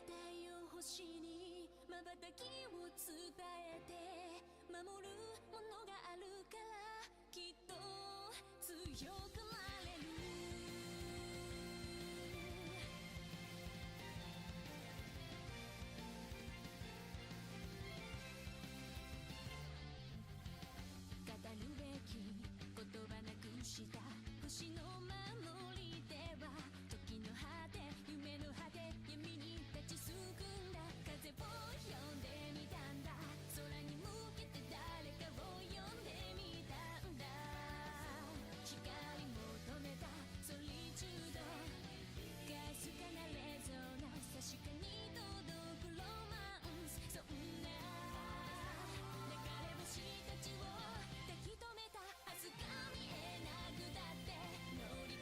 太陽星に瞬きを伝えて守るものがあるからきっと強くなれる。語るべき言葉なくした星の守りでは時の果て夢の果て闇に立ちすくんだ風を呼んでみたんだ空に向けて誰かを呼んでみたんだ光求めたソリチュードかすかなレゾナンス確かに届くロマンスそんな流れ星たちを抱き留めた明日が見えなくだって乗り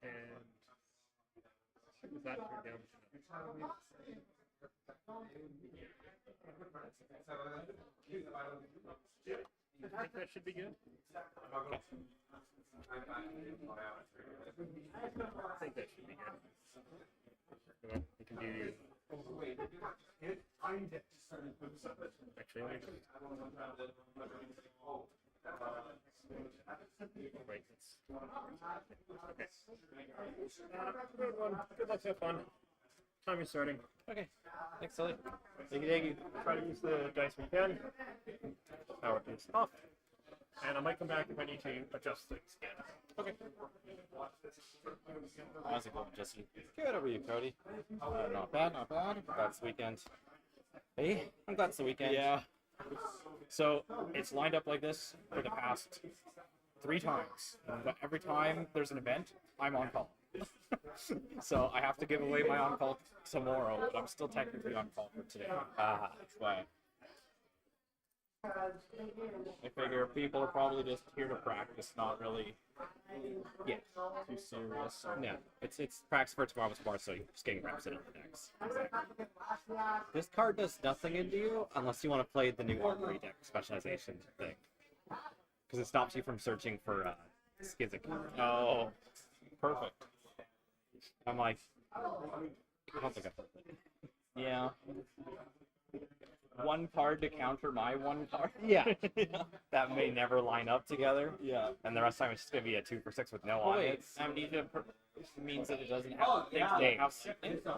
And with that, turn down. Yeah, I think that should be good. Okay. I think that should be good. Well, you can do. Actually, wait, it's okay. Good one. Good luck. Have fun. Time is starting. Okay. Thanks, Sully. Thank you. Try to use the dice when you can. Power is off. And I might come back if I need to adjust things again. Okay. How's it going, Jesse? Good over you, Cody. Not bad, not bad. Glad it's the weekend. Hey, I'm glad it's the weekend. Yeah. So it's lined up like this for the past 3 times. But every time there's an event, I'm on call. So I have to give away my on call tomorrow, but I'm still technically on call for today. That's why. I figure people are probably just here to practice, not really too serious. Yeah, it's practice for tomorrow's bar, so you're just getting reps in on the decks. Exactly. This card does nothing into you unless you want to play the new Armory deck specialization thing, because it stops you from searching for Skizzic. Oh, perfect. I'm like, I don't think I've heard it. Yeah. One card to counter my one card. Yeah. That may never line up together. Yeah. And the rest of the time it's just gonna be a 2 for 6 with no Oh on wait, it. amnesia means that it doesn't have Names.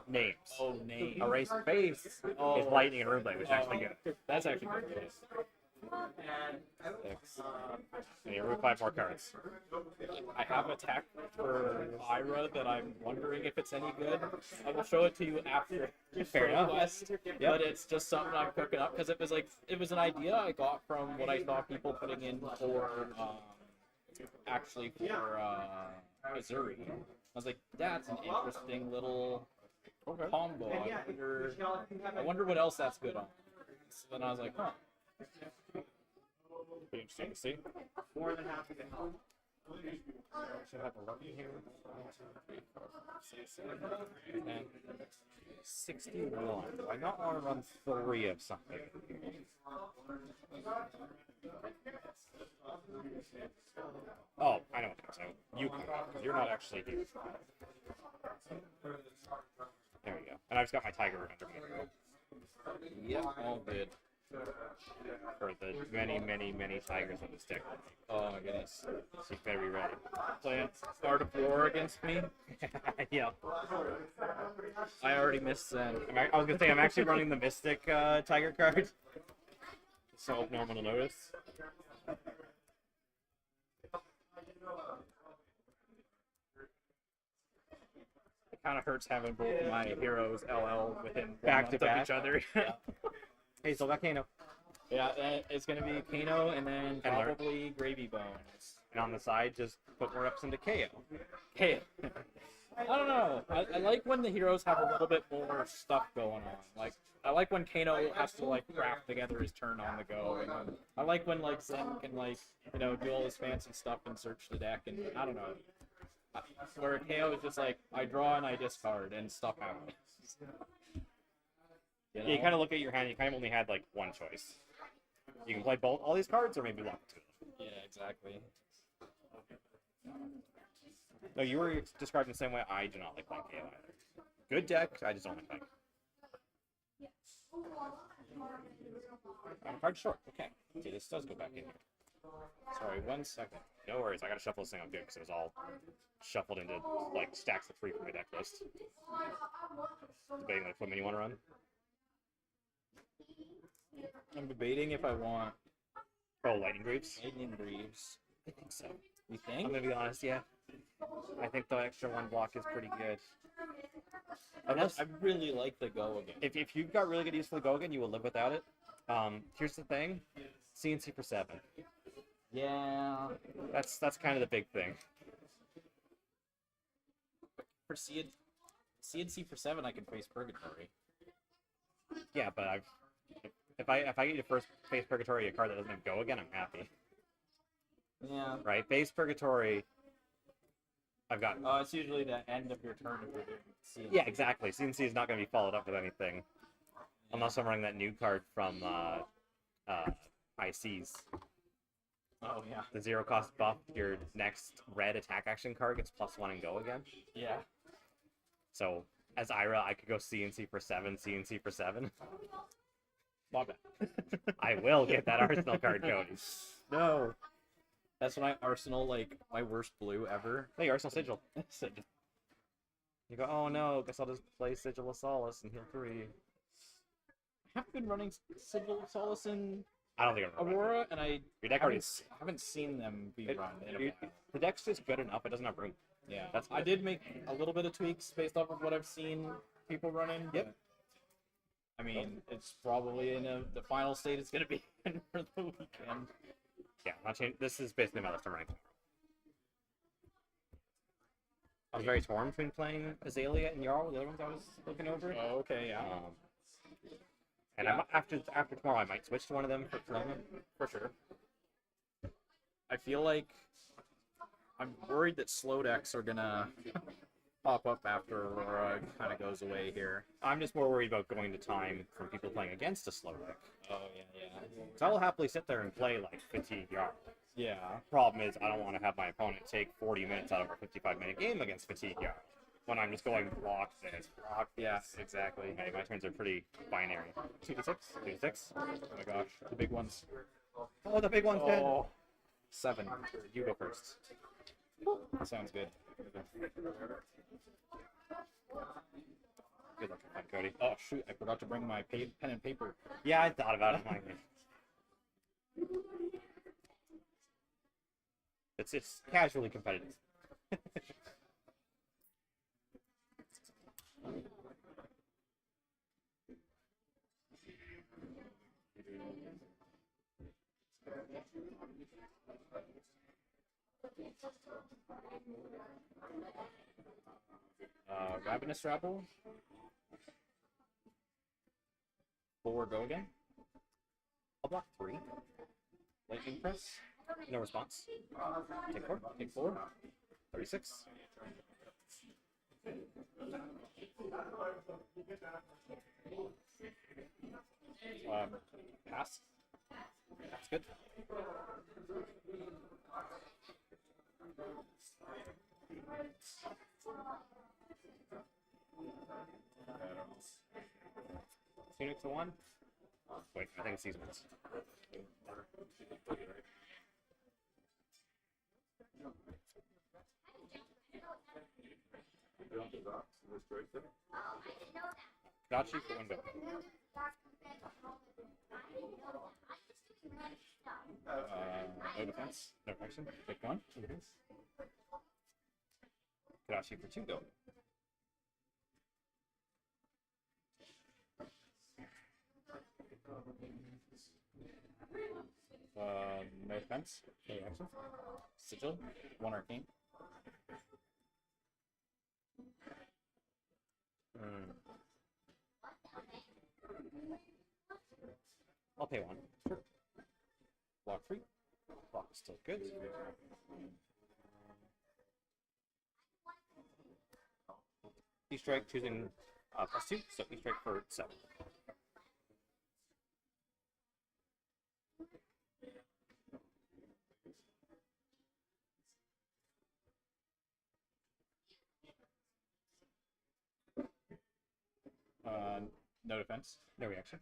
Names. Oh, name. Erase face is lightning and room blade, which is actually good. That's actually good. 6. And you remove 5 more cards. I have a tech for Ira that I'm wondering if it's any good. I will show it to you after Fair enough. Quest, but it's just something I'm cooking up because it was an idea I got from what I saw people putting in for Missouri. I was like, that's an interesting little combo. I wonder what else that's good on. So then I was like, huh. Pretty interesting to see. More than half of it. Should have 11 here. 10, 61. Do I not want to run 3 of something? Oh, I know what to do. You can, because you're not actually here. There we go. And I've just got my tiger under me. Yep, all good. For the many, many, many tigers on this deck. Oh my goodness. So you better be ready. Playing Art of War against me. Yeah. I already missed then. I was gonna say I'm actually running the Mystic Tiger card, so no one will notice. It kind of hurts having both of my heroes LL within Back to back. each other. Hey, so got Kano. Yeah, it's gonna be Kano and then And probably Gravy Bones. And on the side, just put more reps into KO. Hey, I don't know. I like when the heroes have a little bit more stuff going on. Like I like when Kano has to like craft together his turn on the go, and then I like when like Zen can like do all his fancy stuff and search the deck, and I don't know. Where KO is just like I draw and I discard and stuff happens. Yeah, you kind of look at your hand. You kind of only had like one choice. You can play both all these cards, or maybe one or two. Yeah, exactly. No, you were described the same way. I do not like playing KO either. Good deck. I just don't like playing. I'm card short. Okay. See, this does go back in here. Sorry, 1 second. No worries. I gotta shuffle this thing up good because it was all shuffled into like stacks of 3 from my deck list. Debating like what mini you want to run. I'm debating if I want Oh, Lightning Greaves? Lightning Greaves. I think so. You I'm think? gonna be honest, yeah. I think the extra 1 block is pretty good. I really like the go again. If you've got really good use for the Gogan, you will live without it. Here's the thing. CNC for 7. Yeah. That's kind of the big thing. For CNC for 7, I can face Purgatory. Yeah, but if I get your first face Purgatory, a card that doesn't have Go again, I'm happy. Yeah. Right? Base Purgatory I've got. It's usually the end of your turn if you're doing CNC. Yeah, exactly. CNC is not going to be followed up with anything unless I'm running that new card from ICs. Oh yeah. The 0 cost buff. Your next red attack action card gets +1 and go again. Yeah. So as Ira, I could go CNC for 7, CNC for 7. My bad. I will get that Arsenal card, Cody. No. That's when I Arsenal like my worst blue ever. Hey, Arsenal Sigil. So, You go, oh no, guess I'll just play Sigil of Solace and heal 3. I have been running Sigil of Solace in I don't think I'm right. Aurora, and I Your deck already. haven't seen them be run in a while. The deck's just good enough. It doesn't have room. Yeah, That's I did make a little bit of tweaks based off of what I've seen people running. Yep. but, I mean, it's probably in the final state it's going to be in for the weekend. Yeah, not change. This is basically my list I'm running tomorrow. I was very torn between playing Azalea and Jarl, the other ones I was looking over. Oh, okay, yeah. And Yeah. after tomorrow, I might switch to one of them for Flame. For sure. I feel like I'm worried that slow decks are gonna pop up after Aurora kind of goes away here. I'm just more worried about going to time from people playing against a slow deck. Oh yeah. So I'll happily sit there and play like Fatigue Jarl. Yeah. Problem is, I don't want to have my opponent take 40 minutes out of a 55-minute game against Fatigue Jarl when I'm just going block this, block this. Yeah, exactly. Okay, my turns are pretty binary. 2d6, 2d6. Oh my gosh, the big ones. Oh, the big one's dead. Oh, 7. You go first. Sounds good. Good luck, Cody. Oh shoot, I forgot to bring my pen and paper. Yeah, I thought about it. It's casually competitive. Ravenous Rabble. 4 go again. I'll block 3. Lightning Press. No response. Take 4. Take 4. 36. Pass. That's good. Tunic to 1. Wait, I think it's these ones. Got you for 1 go. No defense. No action. Take 1. Got you for 2 go. No defense. No action. Sigil. 1 arcane. I'll pay 1. Sure. Block 3. Block is still good. E-strike choosing +2, so E-strike for 7. No defense. No reaction.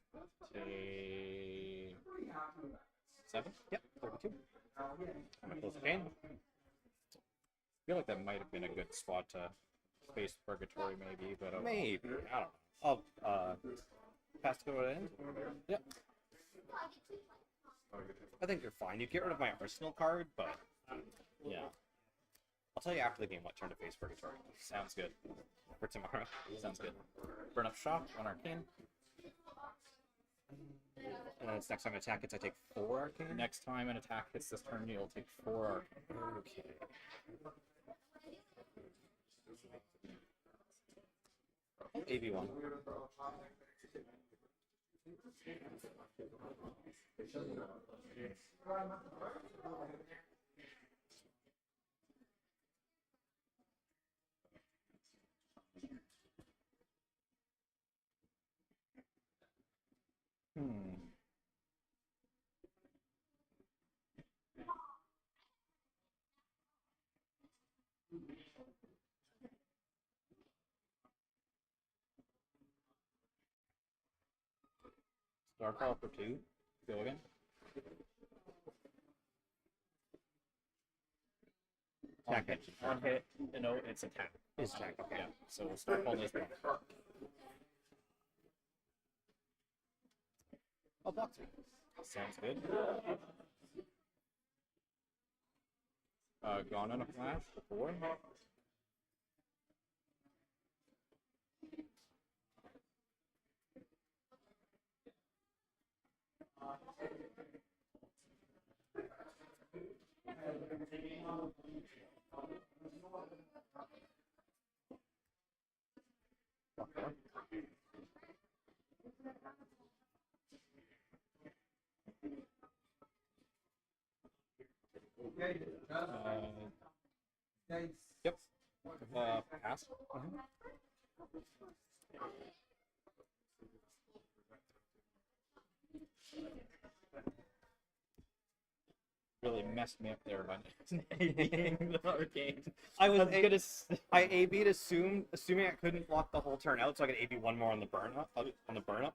Take 7. Yep, 32. I'm gonna close the game. I feel like that might have been a good spot to space Purgatory, maybe, but Maybe. I don't know. I'll pass to go to the end. Yep. I think you're fine. You get rid of my Arsenal card, but Yeah, I'll tell you after the game what turn to face Purgatory sounds good. for tomorrow. Sounds good. Burn up shock, 1 arcane. And then it's next time I attack it, I take 4 arcane. Next time an attack hits this turn, you'll take 4 arcane. Okay. AV1. Starfall for 2. Go again. Attack hit. On hit, no, it's attack. Is attack. Okay. Yeah, so Starfall does block. Oh, block 3. Sounds good. Gone on a flash for 4. Block 4. Yep. Pass. Really messed me up there by the arcane. I was gonna. I AB'd assuming I couldn't block the whole turn out, so I could AB one more on the burn up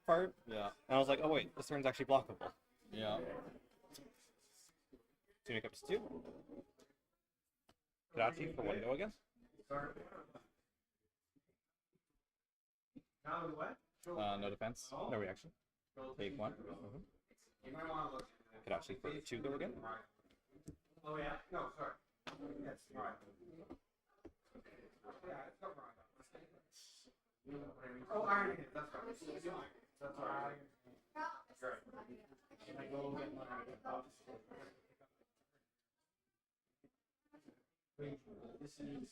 part. Yeah. And I was like, oh wait, this turn's actually blockable. Yeah. Tunic up to 2. Kadachi for 1 go again. No defense. No reaction. Take 1. Kadachi for 2 go again. Oh yeah? No, sorry. Yes, all right. Yeah, it's not right. Oh, iron hit, that's right. That's right. Great. Can I go get my Wait, this is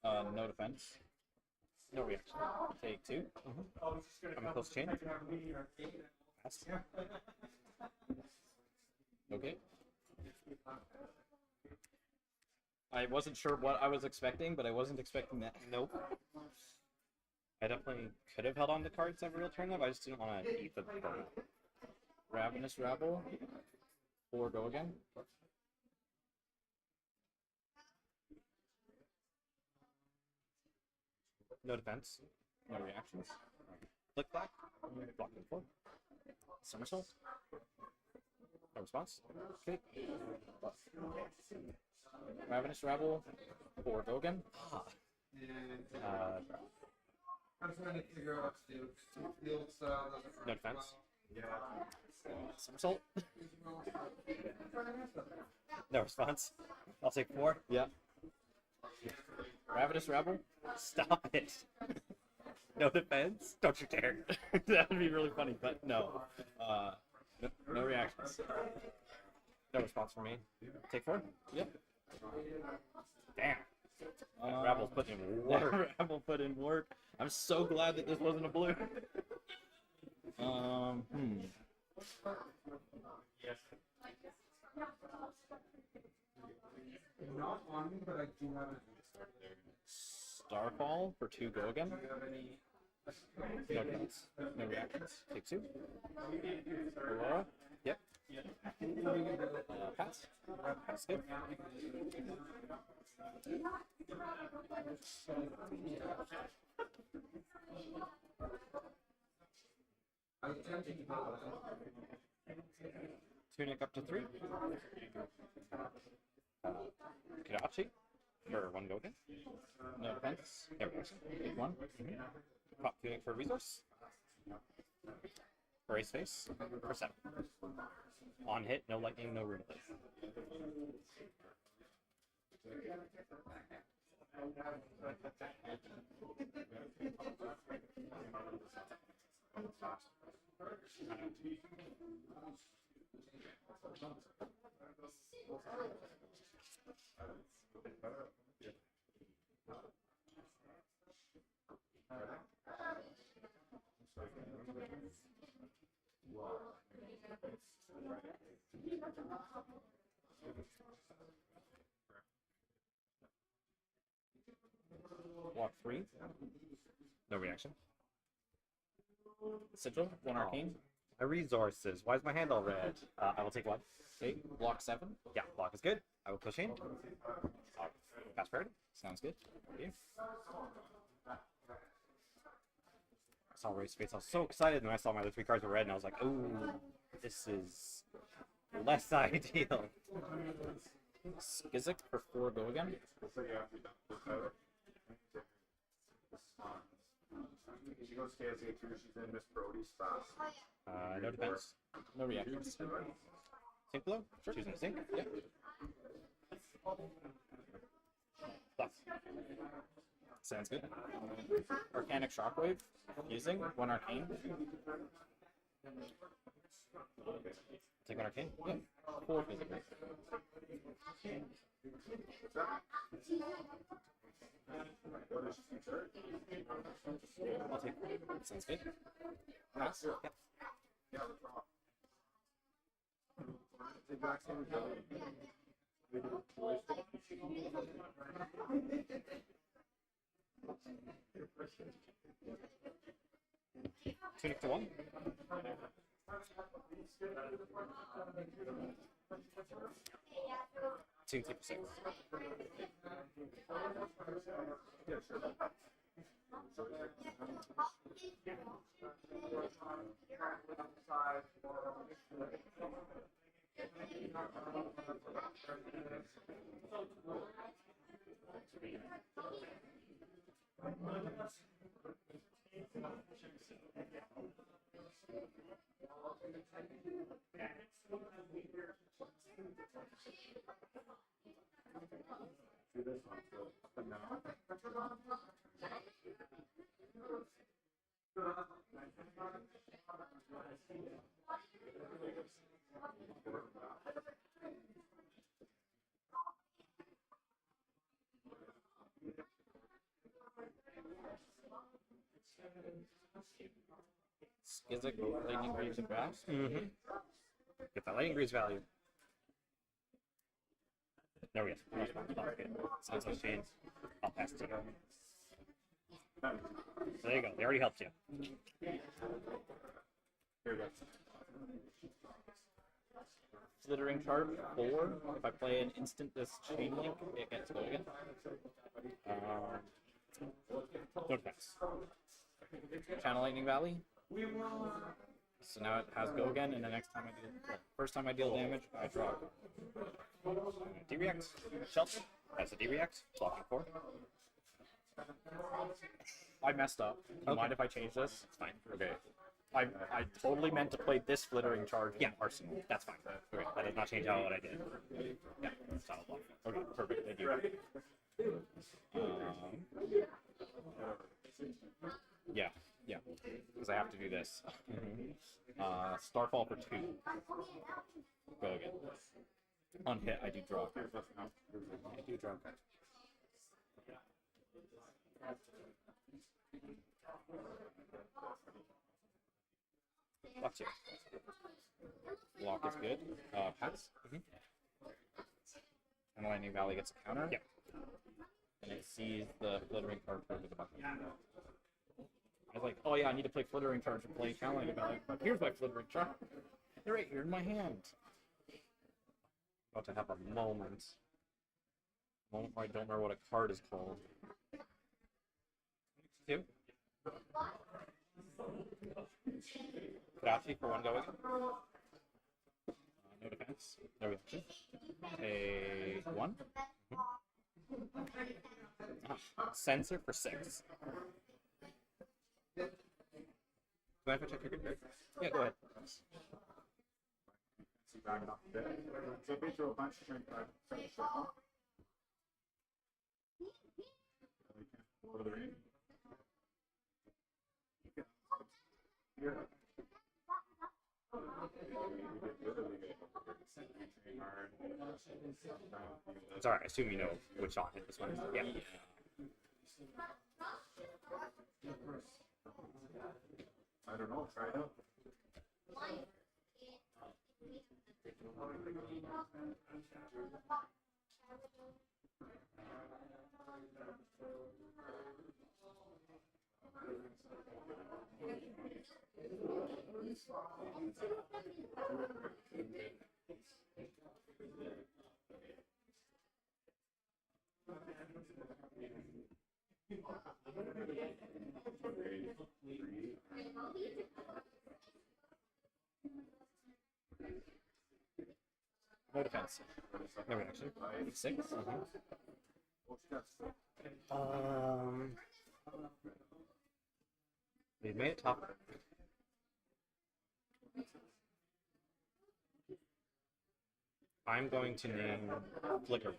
No defense. No reaction. Take 2. oh, it's just gonna I'm a close chain. have a meeting or Pass. Okay. I wasn't sure what I was expecting, but I wasn't expecting that. Nope. I definitely could have held on to cards every real turn, though. I just didn't want to eat the burn. Ravenous Rabble. 4 go again. No defense. No reactions. Flick black. Block them 4. Somersault. No response. Okay. Ravenous Rabble. 4 go again. I'm trying to figure out what to do. Field style doesn't No defense. Somersault. No response. I'll take 4. Yeah. Ravenous Rabble. Stop it. No defense. Don't you dare. That would be really funny, but no. No reactions. No response from me. Take 4. Yep. Damn. Rabble's putting in work. Rabble put in work. I'm so glad that this wasn't a blue. Not on me, but I do have it. Starfall for 2 go again. Do you have any? No defense. No reactions. Take 2. Aurora. Yep. Pass. That's good. I attempted to build Tunic up to 3. Kadachi for 1 go again. No defense. No reaction. Take 1. Pop Tunic for resource. Race face for 7. On hit, no lightning, no rune blade. Walk 3. No reaction. Sigil. 1 arcane. My resources. Why is my hand all red? I will take 1. Okay. Block 7. Yeah, block is good. I will push in. Pass priority. Sounds good. Yeah. I saw Ray's face. I was so excited, and then I saw my other 3 cards were red, and I was like, "Oh, this is less ideal." Skizik for 4 go again. She goes KSA too. She's in Miss Brody's spot. No defense. No reactions. Sync blow. Sure. Choosing sync. Yeah. Plus. Sounds good. Organic Shockwave. Using 1 arcane. Take 1 arcane. Yeah. 4 physical. What is she third? I'll take. Sounds good. Pass. Yeah. Yeah. The exact same ability. We do voice. Tunic to 1. Tunic for 6. Yeah, sure. Do this one, so, but no. Skizik, Lightning Greaves, and Grasp. Mm-hmm. Get that Lightning Grease value. There we go. Okay. Sounds like change. I'll pass it to you. There you go. They already helped you. Here we go. Flittering Charge 4. If I play an instant this Chain Link, it gets go again. No defense. Channel Lightning Valley. So now it has go again, and the next time I deal, first time I deal damage, I draw. D-React. Shelter. That's a D-React. Blocking 4. I messed up. Do you Okay. mind if I change this? It's fine. Okay. I totally meant to play this Flittering Charge. Yeah. Arsenal. That's fine. Okay. That does not change how what I did. Yeah. So I'll block. Okay, perfect. Thank you. Yeah, yeah. Because I have to do this. Starfall for 2. Go again. On hit, I do draw. I do draw. Block 2. Block is good. Pass. And Lightning Valley gets a counter. Yeah. And it sees the Flittering Charge with the button. I was like, oh yeah, I need to play Flittering Charge and play Channel Lightning Valley. But here's my Flittering Charge. They're right here in my hand. About to have a moment. Moment where I don't remember what a card is called. 2. Karachi for 1 go again. No defense. There we go. A 1. Sensor for 6. Do I have to check your good? Yeah, go ahead. See, back it up a bit. So if we throw a bunch of shrink back, start to shut off. Go to the ring. Here. It's alright, I assume you know which on hit this one is. Yeah. I don't know, try it out. No defense. No reaction. 6. We've made it tougher. I'm going to name Flicker.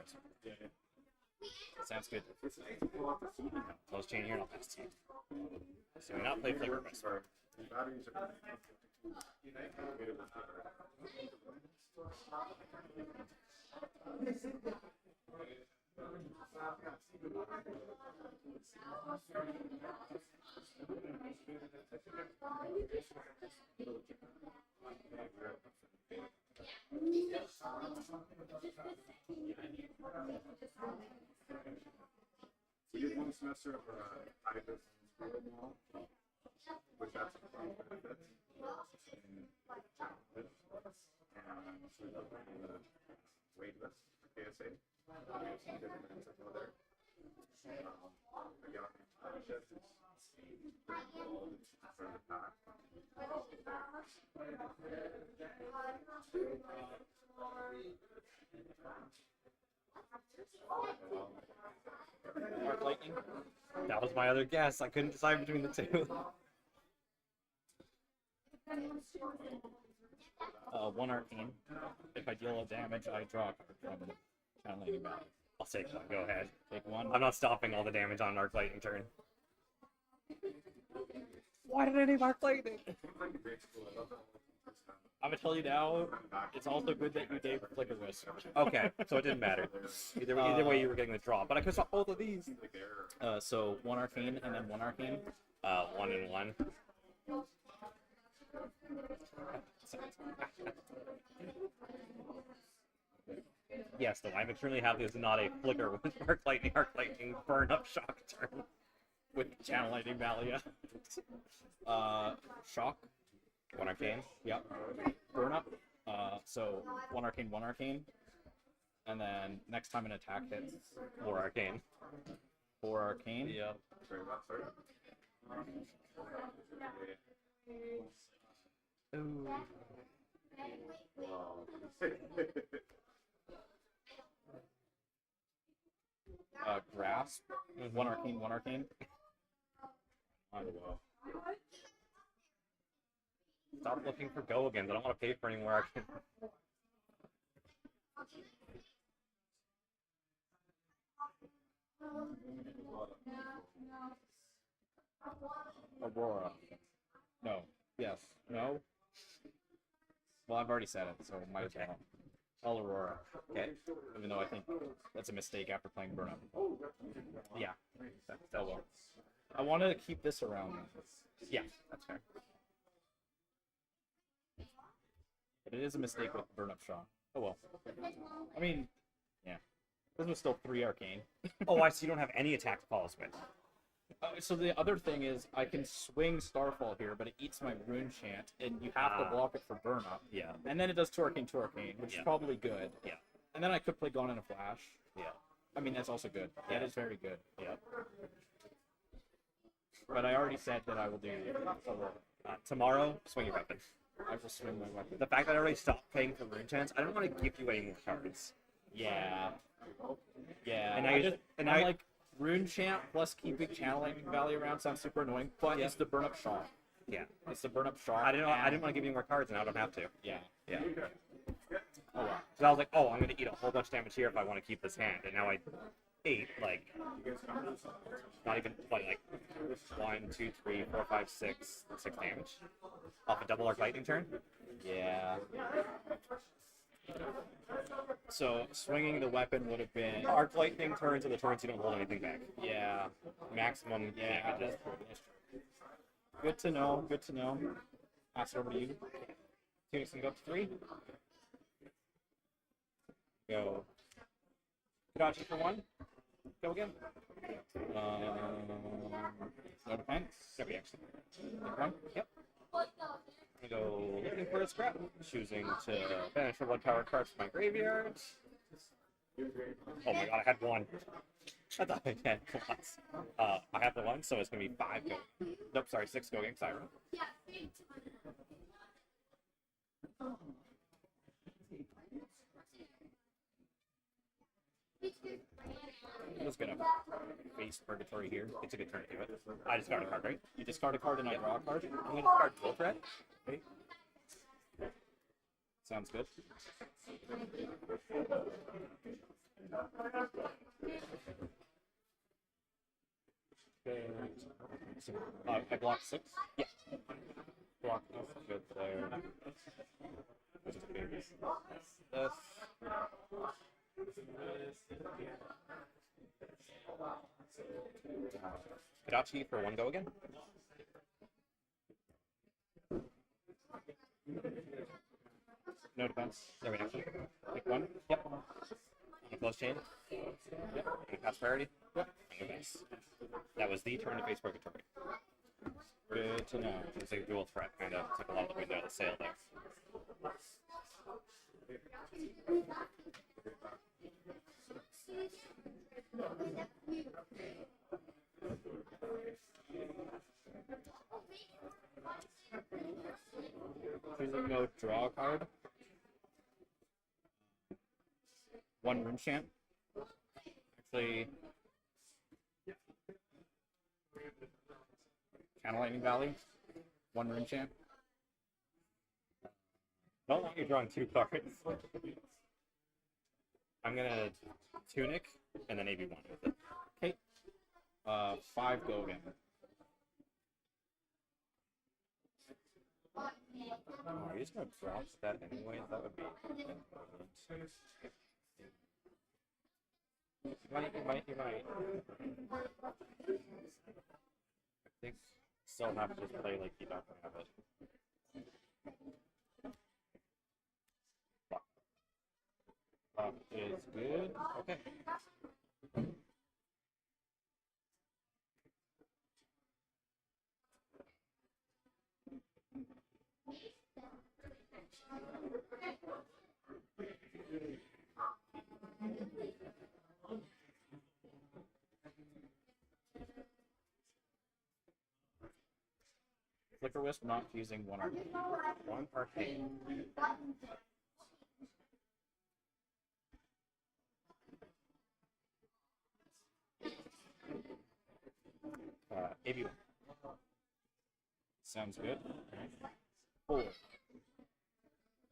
Sounds good. Close chain here and I'll pass to you. So we not play Flicker Whisper. We did one semester of IBIS which has some benefits. And so the wait list for KSA. We have some good events that go there. Again, partnerships is pretty cool. It's for the pack. Arc Lightning. That was my other guess. I couldn't decide between the two. 1 arcane. If I deal a damage, I draw a card from Channel Back. I'll take one. Go ahead. Take 1. I'm not stopping all the damage on an Arc Lightning turn. Why did I name Arc Lightning? I'm gonna tell you now, it's also good that you gave Flicker Wisp. Okay, so it didn't matter. Either way, you were getting the draw, but I could stop both of these. So 1 arcane and then 1 arcane. 1 and 1. Yes, though I'm extremely happy it's not a Flicker with Arc Lightning, burn up shock turn. With Channel Lightning Valia. Shock. 1 arcane. Yep. Burn up. So 1 arcane, 1 arcane. And then next time an attack hits, 4 arcane. 4 arcane. Yep. Ooh. Grasp. 1 arcane, 1 arcane. Stop looking for go again. I don't want to pay for any more arcane. Aurora. No. Yes. No. Well, I've already said it, so might as well. All Aurora. Okay. Even though I think that's a mistake after playing Burn Up. Yeah. Oh well. I wanted to keep this around. Yeah, that's fair. But it is a mistake with Burn Up Shot. Oh well. I mean, yeah. This was still 3 arcane. Oh, I see you don't have any attack to follow us with. So the other thing is, I can swing Starfall here, but it eats my Rune Chant, and you have to block it for Burn Up. Yeah. And then it does 2 arcane, 2 arcane, which is probably good. Yeah. And then I could play Gone in a Flash. Yeah. I mean, that's also good. Yeah. That is very good. Yep. But I already said that I will do Tomorrow, swing your weapon. I will swing my weapon. The fact that I already stopped paying for rune chance, I don't want to give you any more cards. Yeah. Yeah. And I'm like, Rune Chant plus keeping Channeling Valley around sounds super annoying, but it's the Burn Up Shot. Yeah. It's the Burn Up Shot. I didn't want to give you any more cards, and I don't have to. Yeah. Yeah. Oh wow. So I was like, oh, I'm gonna eat a whole bunch of damage here if I want to keep this hand, and now I ate like not even like 1, 2, 3, 4, 5, 6 damage off a double arc lightning turn. Yeah. So swinging the weapon would have been Arc lightning turns are the turns you don't hold anything back. yeah. Maximum damages. Good to know. Good to know. Pass it over to you. Tunix can go up to 3. Go. Kadachi for 1. Go again. No defense. No reaction. Take 1. Yep. I'm gonna go looking for a scrap, choosing to banish a 1 power card from my graveyard. Oh my god, I had 1. I thought I had plus. I have the one, so it's gonna be 5 go. Nope, sorry, 6 go against Siren. I'm just gonna face Purgatory here. It's a good turn to do it. I discard a card, right? You discard a card and I draw a card. I'm gonna discard dual threat. Okay. Sounds good. I block 6. Yeah. Block is good there. This. Kadachi for 1 go again. No defense. There we go. Pick 1. Yep. On a close chain. Yep. And pass priority. Yep. And go base. That was the turn to face Purgatory. Good to know. It's a dual threat, kind of. Took a lot of the wind out of the sail there. Please let me go draw a card. 1 rune chant. Actually, Channel Lightning Valley. 1 rune chant. Don't want you drawing 2 cards. I'm gonna Tunic and then AB1 with it. Okay. 5 go again. Oh, are you just gonna drop that anyway? That would be important. You might. I think still have to just play like you don't have it. Block is good. Okay. Flicker Wisp not using 1 arcane. 1 arcane. AB1. Sounds good. 4. I'll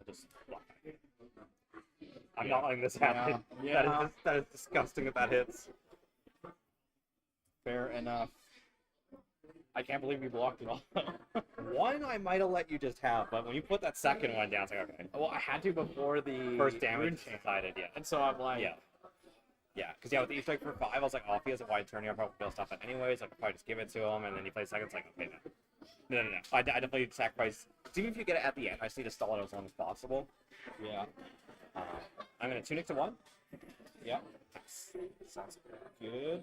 just block that. I'm not letting this happen. Yeah. That is disgusting if that hits. Fair enough. I can't believe you blocked it all. 1 I might have let you just have, but when you put that second one down, it's like, okay. Well, I had to before the First damage rune chant. decided, yeah. And so I'm like, Yeah. Yeah, because with the E-Strike for 5, I was like, oh, if he has a wide turn, I'll probably build stuff in anyways. I could probably just give it to him, and then he plays second, it's like, okay, no. No. I definitely sacrifice. Because even if you get it at the end, I just need to stall it as long as possible. yeah. I'm going to Tunic to 1. Yeah. Sounds Good.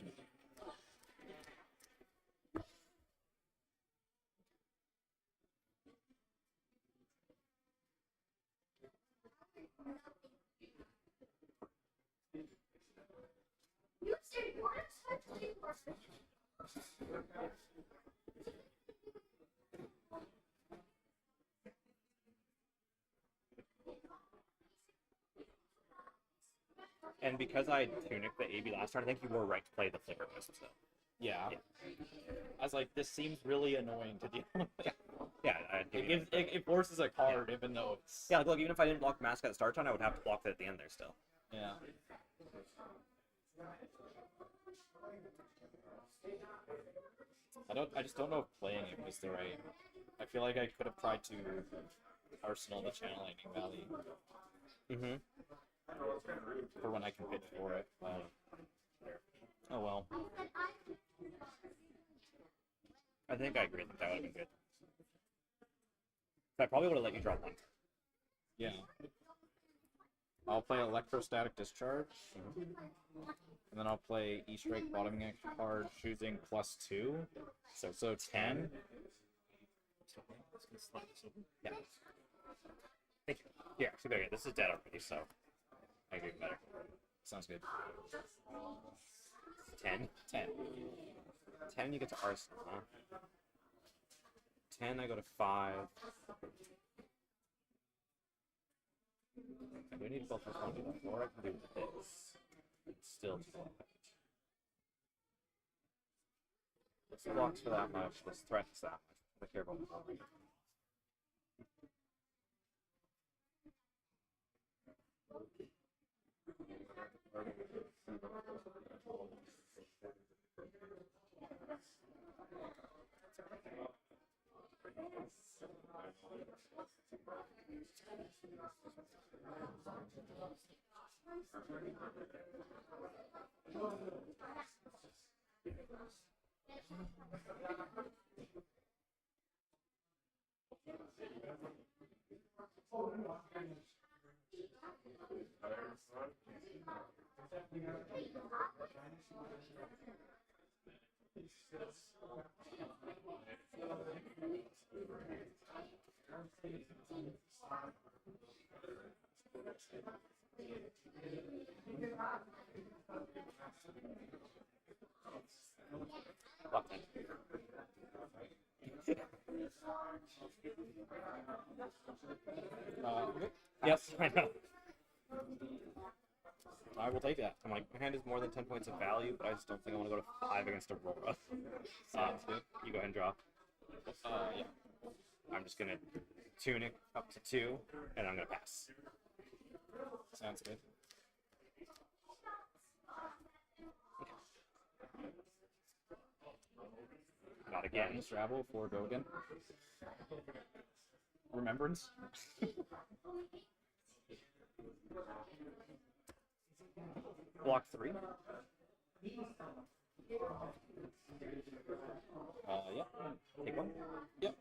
And because I Tunic the AB last turn, I think you were right to play the Flicker Wisp still. Yeah. I was like, this seems really annoying to deal with. Yeah, It forces a card, even though it's... yeah, look, even if I didn't block Mask at the start turn, I would have to block it at the end there still. Yeah. I just don't know if playing it was the right... I feel like I could have tried to Arsenal the Channel Lightning Valley. Mm-hmm. For when I can pitch for it. Oh well. I think I agree that would have been good. I probably would have let you draw 1. Yeah. I'll play Electrostatic Discharge. And then I'll play E-Strike bottoming action card, choosing +2. So 10. Yeah. Thank you. Yeah, so there you go. This is dead already, so I agree better. Sounds good. 10. 10. 10, you get to Arsenal, huh? 10, I go to 5. I do need both +1 to that, or I can do this. It's still too low. This blocks for that much, this threatens that much. I care about the block 10. Okay. Yes, I know. I will take that. I'm like, my hand is more than 10 points of value, but I just don't think I want to go to 5 against Aurora. Sounds good. You go ahead and draw. Yeah. I'm just gonna tune it up to 2, and I'm gonna pass. Sounds good. Not again. Just Rabble for go again. Remembrance. Block 3. Yeah. Take 1. Yep.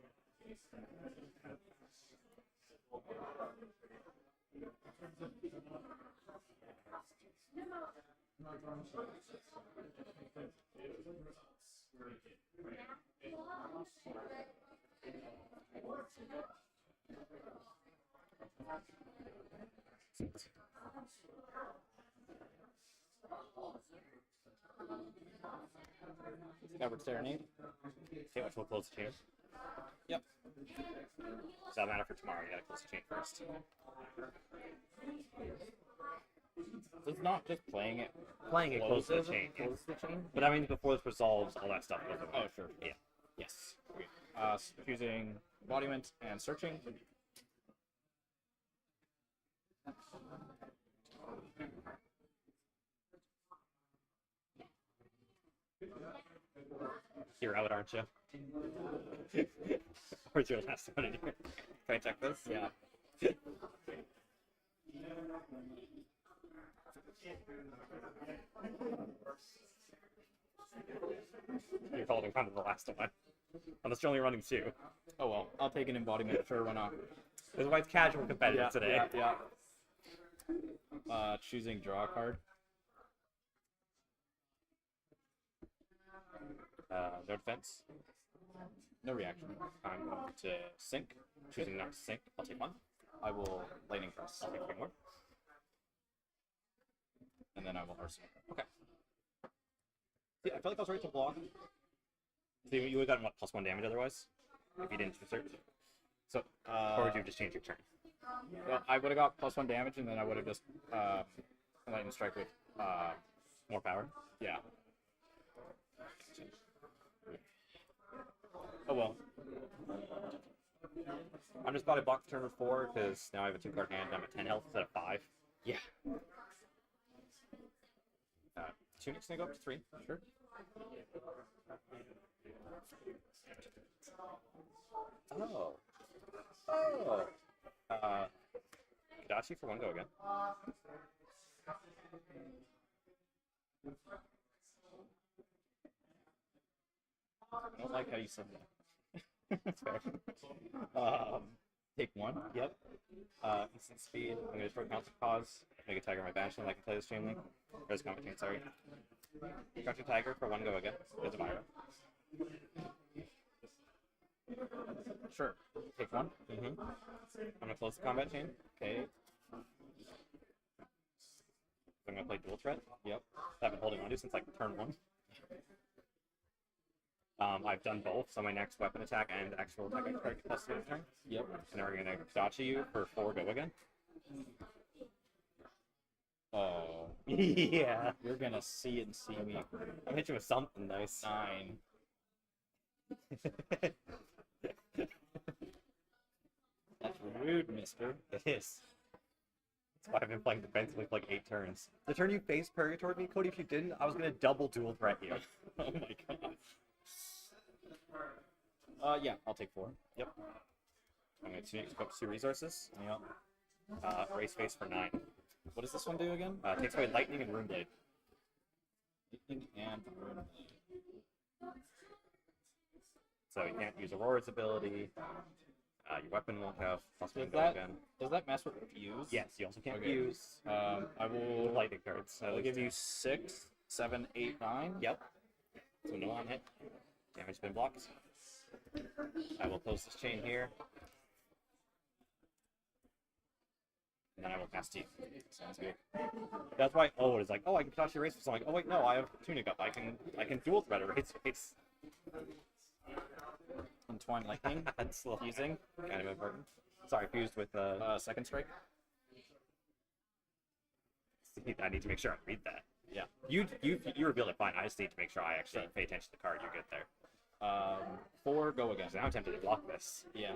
Discovered Serenade. Okay, which will close the chain. Yep. Does that matter for tomorrow? You gotta close the chain first. It's not just playing it. Playing it closes the chain. Yeah. Closes the chain. But I mean, before this resolves, all that stuff goes away. Oh, sure. Yeah. Yes. Choosing embodiment and searching. You're out, aren't you? Where's your last one in here? Can I check this? Yeah. You're holding on to the last one. Unless you're only running 2. Oh well, I'll take an embodiment. Sure, why not? This is why it's casual competitive today. Yeah. Choosing draw a card. No defense. No reaction. I'm going to sink. Choosing not to sink. I'll take 1. I will lightning press, I'll take 3 more. and then I will arsenal. Okay. See, I feel like I was ready to block. So you would have gotten what, +1 damage otherwise? If you didn't desert? So, Or would you have just changed your turn? well, I would have got +1 damage, and then I would have just lightning strike with More power? yeah. Oh well. I'm just glad I blocked turn 4 because now I have a 2-card hand and I'm at 10 health instead of 5. Yeah. Tunic's gonna go up to 3. Sure. Oh. Kadachi for 1 go again. I don't like how you said that. That's fair. Take 1. Yep. Instant speed. I'm gonna destroy Council Cause. Make a Tiger my Banshee, and I can play this Chain Link. Or this Comet Chain, sorry. Crouching Tiger for 1 go again. There's a Myra. Sure. Take 1. I'm gonna close the combat chain. Okay. I'm gonna play dual threat. Yep. I've been holding on to since like turn 1. I've done both, so my next weapon attack and actual attack I can plus 2 turn. Yep. And then we're gonna gotcha you for 4 go again. Oh, Yeah. you're gonna see it and see me. I'll hit you with something nice. 9. That's rude, mister. It is. That's why I've been playing defensively for like 8 turns. The turn you face Purgatory me, Cody, if you didn't, I was gonna double dual threat you. Oh my god. Yeah, I'll take 4. Yep. I'm gonna equip 2 resources. Yep. Race face for 9. What does this one do again? Takes away lightning and rune blade. Lightning and Rune. So you can't use Aurora's ability. Your weapon won't have plus 1 Does go that again. does that mess with fuse? Yes, you also can't Okay. use I will. lightning cards. I will give you 6, 7, 8, 9. Yep. So no on hit. Damage been blocked. I will close this chain here. And then I will cast Teeth. Sounds good. That's why it's like, oh, I can touch your race. So I'm like, oh wait, no, I have Tunic up. I can dual threat a race face. Entwine lightning. That's fusing. Kind of important. Sorry, fused with Second strike. I need to make sure I read that. Yeah. You revealed it fine. I just need to make sure I actually pay attention to the card you get there. 4, go again. So now I'm tempted to block this. Yeah.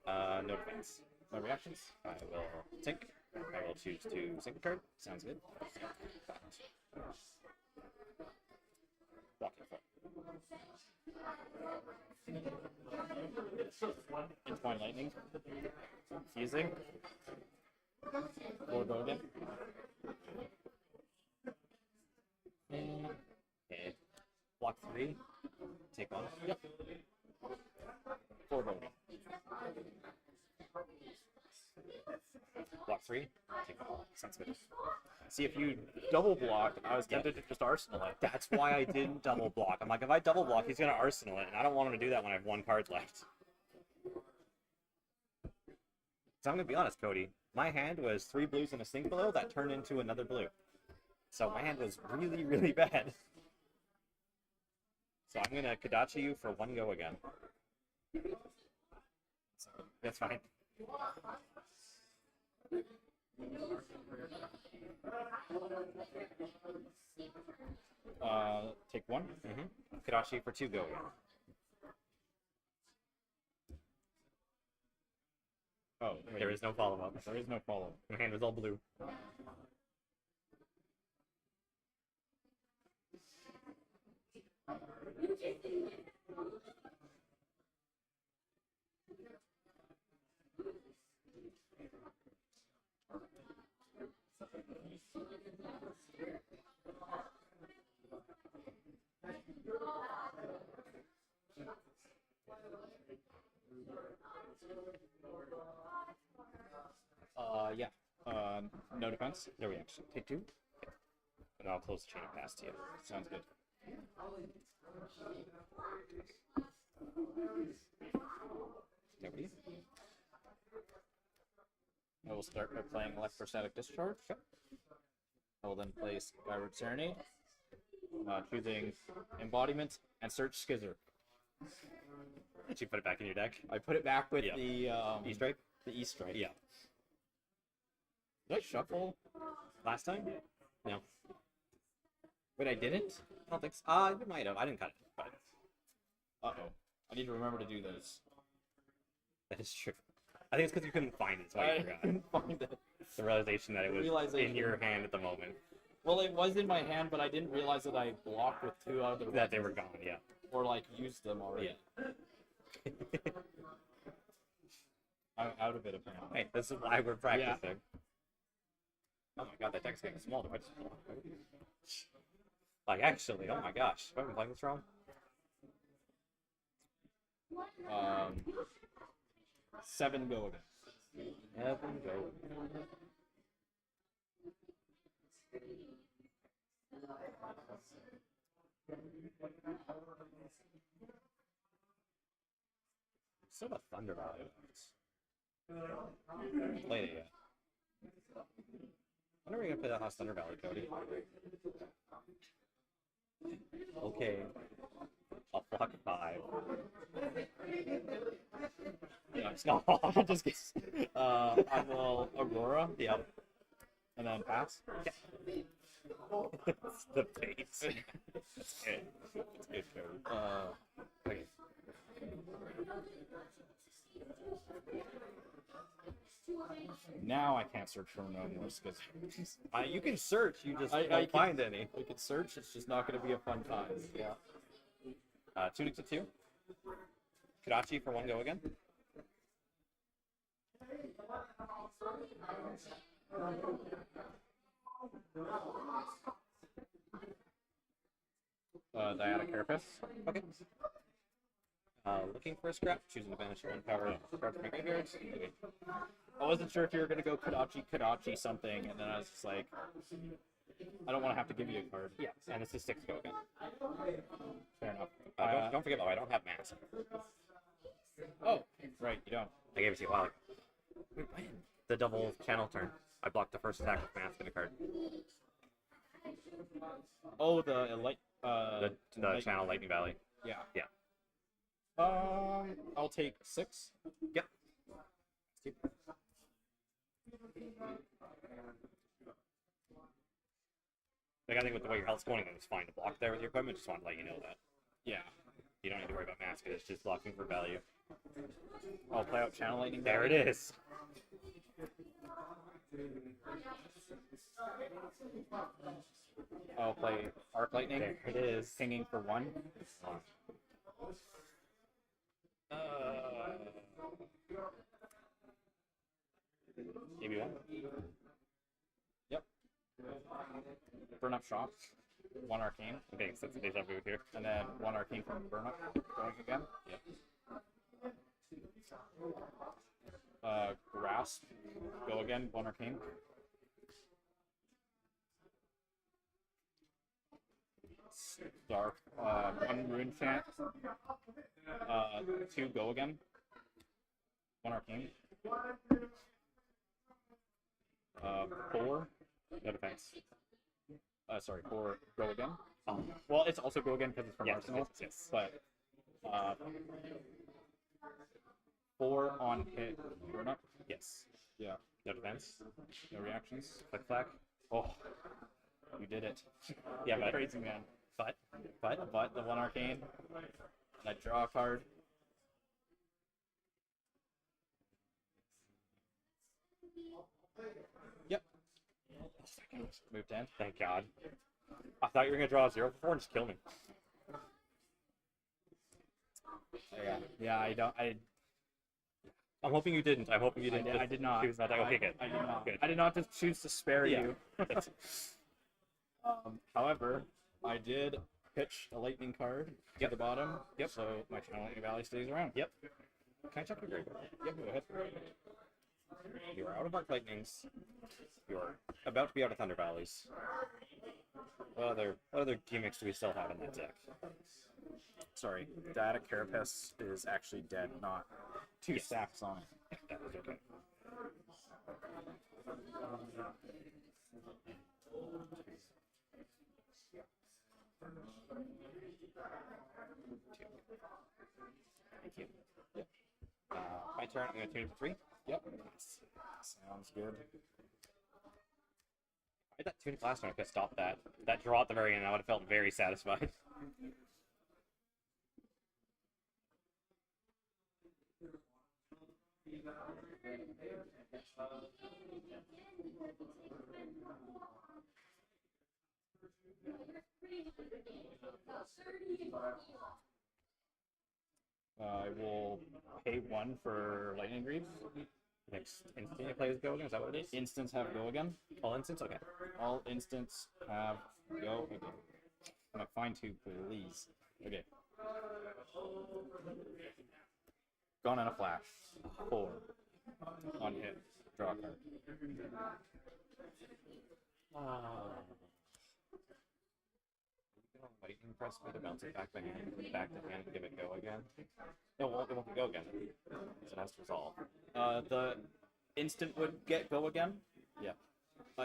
No defense. No reactions. I will sink. I will choose to sink the card. Sounds good. Block your foot. Entwine lightning. Fusing. 4, go again. Okay. Block 3. Take 1. Yep. 4, go again. Block 3. Take 1. Sounds good. See, if you double blocked, I was tempted to just arsenal it. That's why I didn't double block. I'm like, if I double block, he's gonna arsenal it, and I don't want him to do that when I have 1 card left. So I'm gonna be honest, Cody. My hand was 3 blues and a sink below that turned into another blue. So my hand was really, really bad. So I'm gonna Kodachi you for 1 go again. That's fine. Take 1. Kodachi for 2 go again. Oh, There is no follow-up. there is no follow. My hand was all blue. Yeah. No defense. No reaction. Take 2. And I'll close the chain of pass to you. Sounds good. Nobody? I will start by playing Electrostatic Discharge. I will then play Skyward Serenade, choosing Embodiment and Search Skizzer. Did you put it back in your deck? I put it back with Yeah. the E-Strike? The E-Strike. Yeah. Did I shuffle? Last time? No. Wait, I didn't? I don't think so. You might have. I didn't cut it, but Uh-oh. I need to remember to do those. that is true. I think it's because you couldn't find it, so I I forgot. couldn't find it. The realization that it was Realization. in your hand at the moment. Well, it was in my hand, but I didn't realize that I blocked with 2 other That they were weapons. gone, yeah. Or, like, used them already. I'm out of it, apparently. Hey, this is why we're practicing. Oh my god, that deck's getting small. Do I just block it? Like, actually, oh my gosh. Have I been playing this wrong? 7 go again. Heaven go. Still have a Thunder Valley left. Played it yet. When are we gonna play that last Thunder Valley, Cody? Okay. I'll block 5. No, just gets. I will Aurora. Yep. And then pass. It's the base. That's good. That's good code. Okay. Now I can't search for gnomes because You can search, you just I won't find any. we can search. It's just not going to be a fun time. Yeah. Tunic to 2. Kadachi for 1 go again. Diana Carapace. Okay. Looking for a scrap, choosing to banish 1 power card from my graveyard. Okay. I wasn't sure if you were going to go Kadachi something, and then I was just like, I don't want to have to give you a card. Yeah, and it's a 6 go again. Fair enough. Don't forget, though, I don't have mask. Oh, right, you don't. I gave it to you a while ago. Wait, when? The double channel turn. I blocked the first attack with mask in a card. Oh, the light. The channel Lightning Valley. Yeah. Yeah. I'll take 6. Yep. Like, I think with the way your health's going, it's fine to block there with your equipment. Just wanted to let you know that. Yeah. You don't need to worry about mask. It's just blocking for value. I'll play out Channel Lightning. There it is. I'll play Arc Lightning. There it is. Pinging for 1. Maybe 1. Yep. Burn Up Shock. 1 Arcane. Okay, so that's a deja vu here. And then 1 Arcane from Burn Up. Going again. Yep. Grasp. Go again. 1 Arcane. Dark. 1 Rune Chant. 2 Go again. 1 Arcane. 4. No defense. Sorry, 4 Go again. Oh. Well, it's also Go again because it's from Yes, Arsenal. yes. But 4 on hit. Burn Up. Yes. Yeah. No defense. No reactions. Click flag. Oh, you did it. Yeah, You're but crazy man. but But the 1 Arcane. And I draw a card. Yep. Move 10. thank God. I thought you were gonna draw a 0 for 4 and just kill me. Yeah, I'm hoping you didn't. I'm hoping you didn't. I did not. Choose not to. Okay, good. I did not. Good. I did not just choose to spare Yeah. you. However, I did pitch a lightning card to the bottom. Yep. So my Channel Lightning Valley stays around. Yep. Can I check your graveyard? Yep. Go ahead. You are out of Arc Lightnings. You are about to be out of Thunder Valleys. What other gimmicks do we still have in that deck? Sorry, Data Carapace is actually dead, not 2 stacks on it. That was okay. Thank you. Yep. My turn. I'm going to tune it to 3. Yep. Sounds good. I had that tunic last time. I could have stopped that. That draw at the very end, I would have felt very satisfied. I will pay 1 for Lightning Greaves. Next instant you play as Go again, is that what it is? Instants have Go again. All instants? Okay. All instants have Go again. Can I find 2, please? Okay. Gone in a flash. 4. On hit. Draw a card. Lightning press me to bounce it back to hand, and give it Go again. No, it won't Go again. Because it has to resolve. The instant would get Go again. Yeah.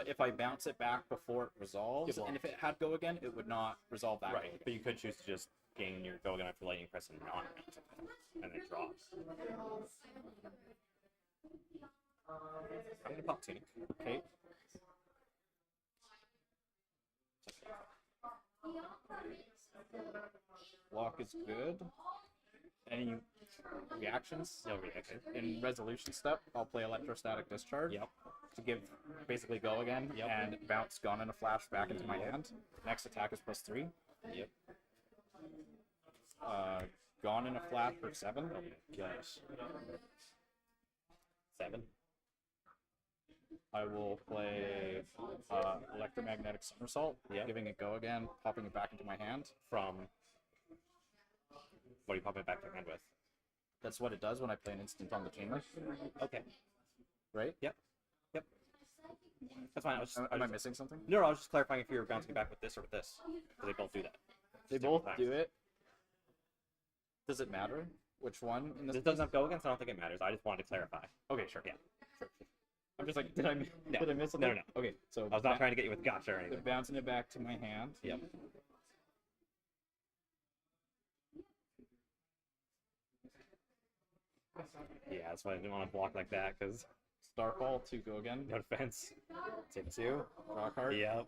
if I bounce it back before it resolves, It won't. and if it had go again, it would not resolve that. Right, but you could choose to just gain your go again after lightning press and not bounce it, and then draw. I'm gonna pop Tunic. Okay. Block is good. Any reactions? No reaction. In resolution step, I'll play Electrostatic Discharge. Yep. To give basically go again and bounce Gone in a Flash back into my hand. Next attack is +3. Yep. Gone in a Flash for 7. Oh my gosh. 7. I will play Electromagnetic Somersault, giving it go again, popping it back into my hand. From what are you popping it back to your hand with? That's what it does when I play an instant on the chain link, Okay. right? Yep. Yep. That's fine. Am I missing something? No, I was just clarifying if you were bouncing back with this or with this, because they both do that. They both do it. Does it matter which one in this? This doesn't have go against. I don't think it matters. I just wanted to clarify. Okay, sure. Yeah. I'm just like, did I miss something? No, no, no. Okay, so I was not trying to get you with gotcha or anything. bouncing it back to my hand. Yep. Yeah, that's why I didn't want to block like that, because Starfall to go again. no defense. Take 2. Draw a card. Yep.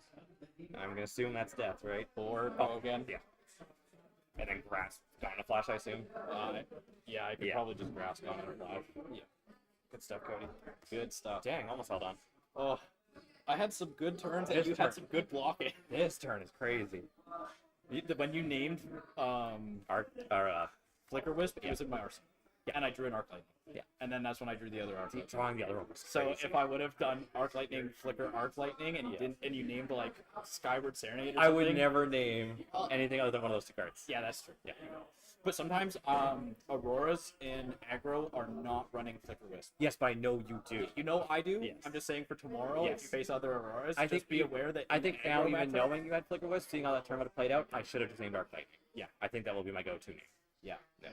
I'm gonna assume that's death, right? 4, go again. Yeah. And then grasp. Gone in a Flash, I assume. Yeah, I could probably just grasp on it or Flash. Yeah. Good stuff, Cody. Good stuff. Dang, almost held on. Oh, I had some good turns and This you turn. had some good blocking. This turn is crazy. When you named Flicker Wisp, it was in my arsenal. Yeah, and I drew an Arc Lightning. Yeah. And then that's when I drew the other Arc Lightning. Drawing the other one was So crazy. if I would have done Arc Lightning, Flicker, Arc Lightning, and you didn't, and you named like Skyward Serenade or I something, would never name anything other than one of those 2 cards. Yeah, that's true. Yeah. But sometimes Auroras in aggro are not running Flicker Wisp. Yes, but I know you do. You know I do. Yes. I'm just saying for tomorrow, Yes. if you face other Auroras, I just think be aware that. I in think the now, aggro even matchup- knowing you had Flicker Wisp, seeing how that tournament played out, I should have just named Arc Lightning. Yeah, I think that will be my go-to name. Yeah. Yeah.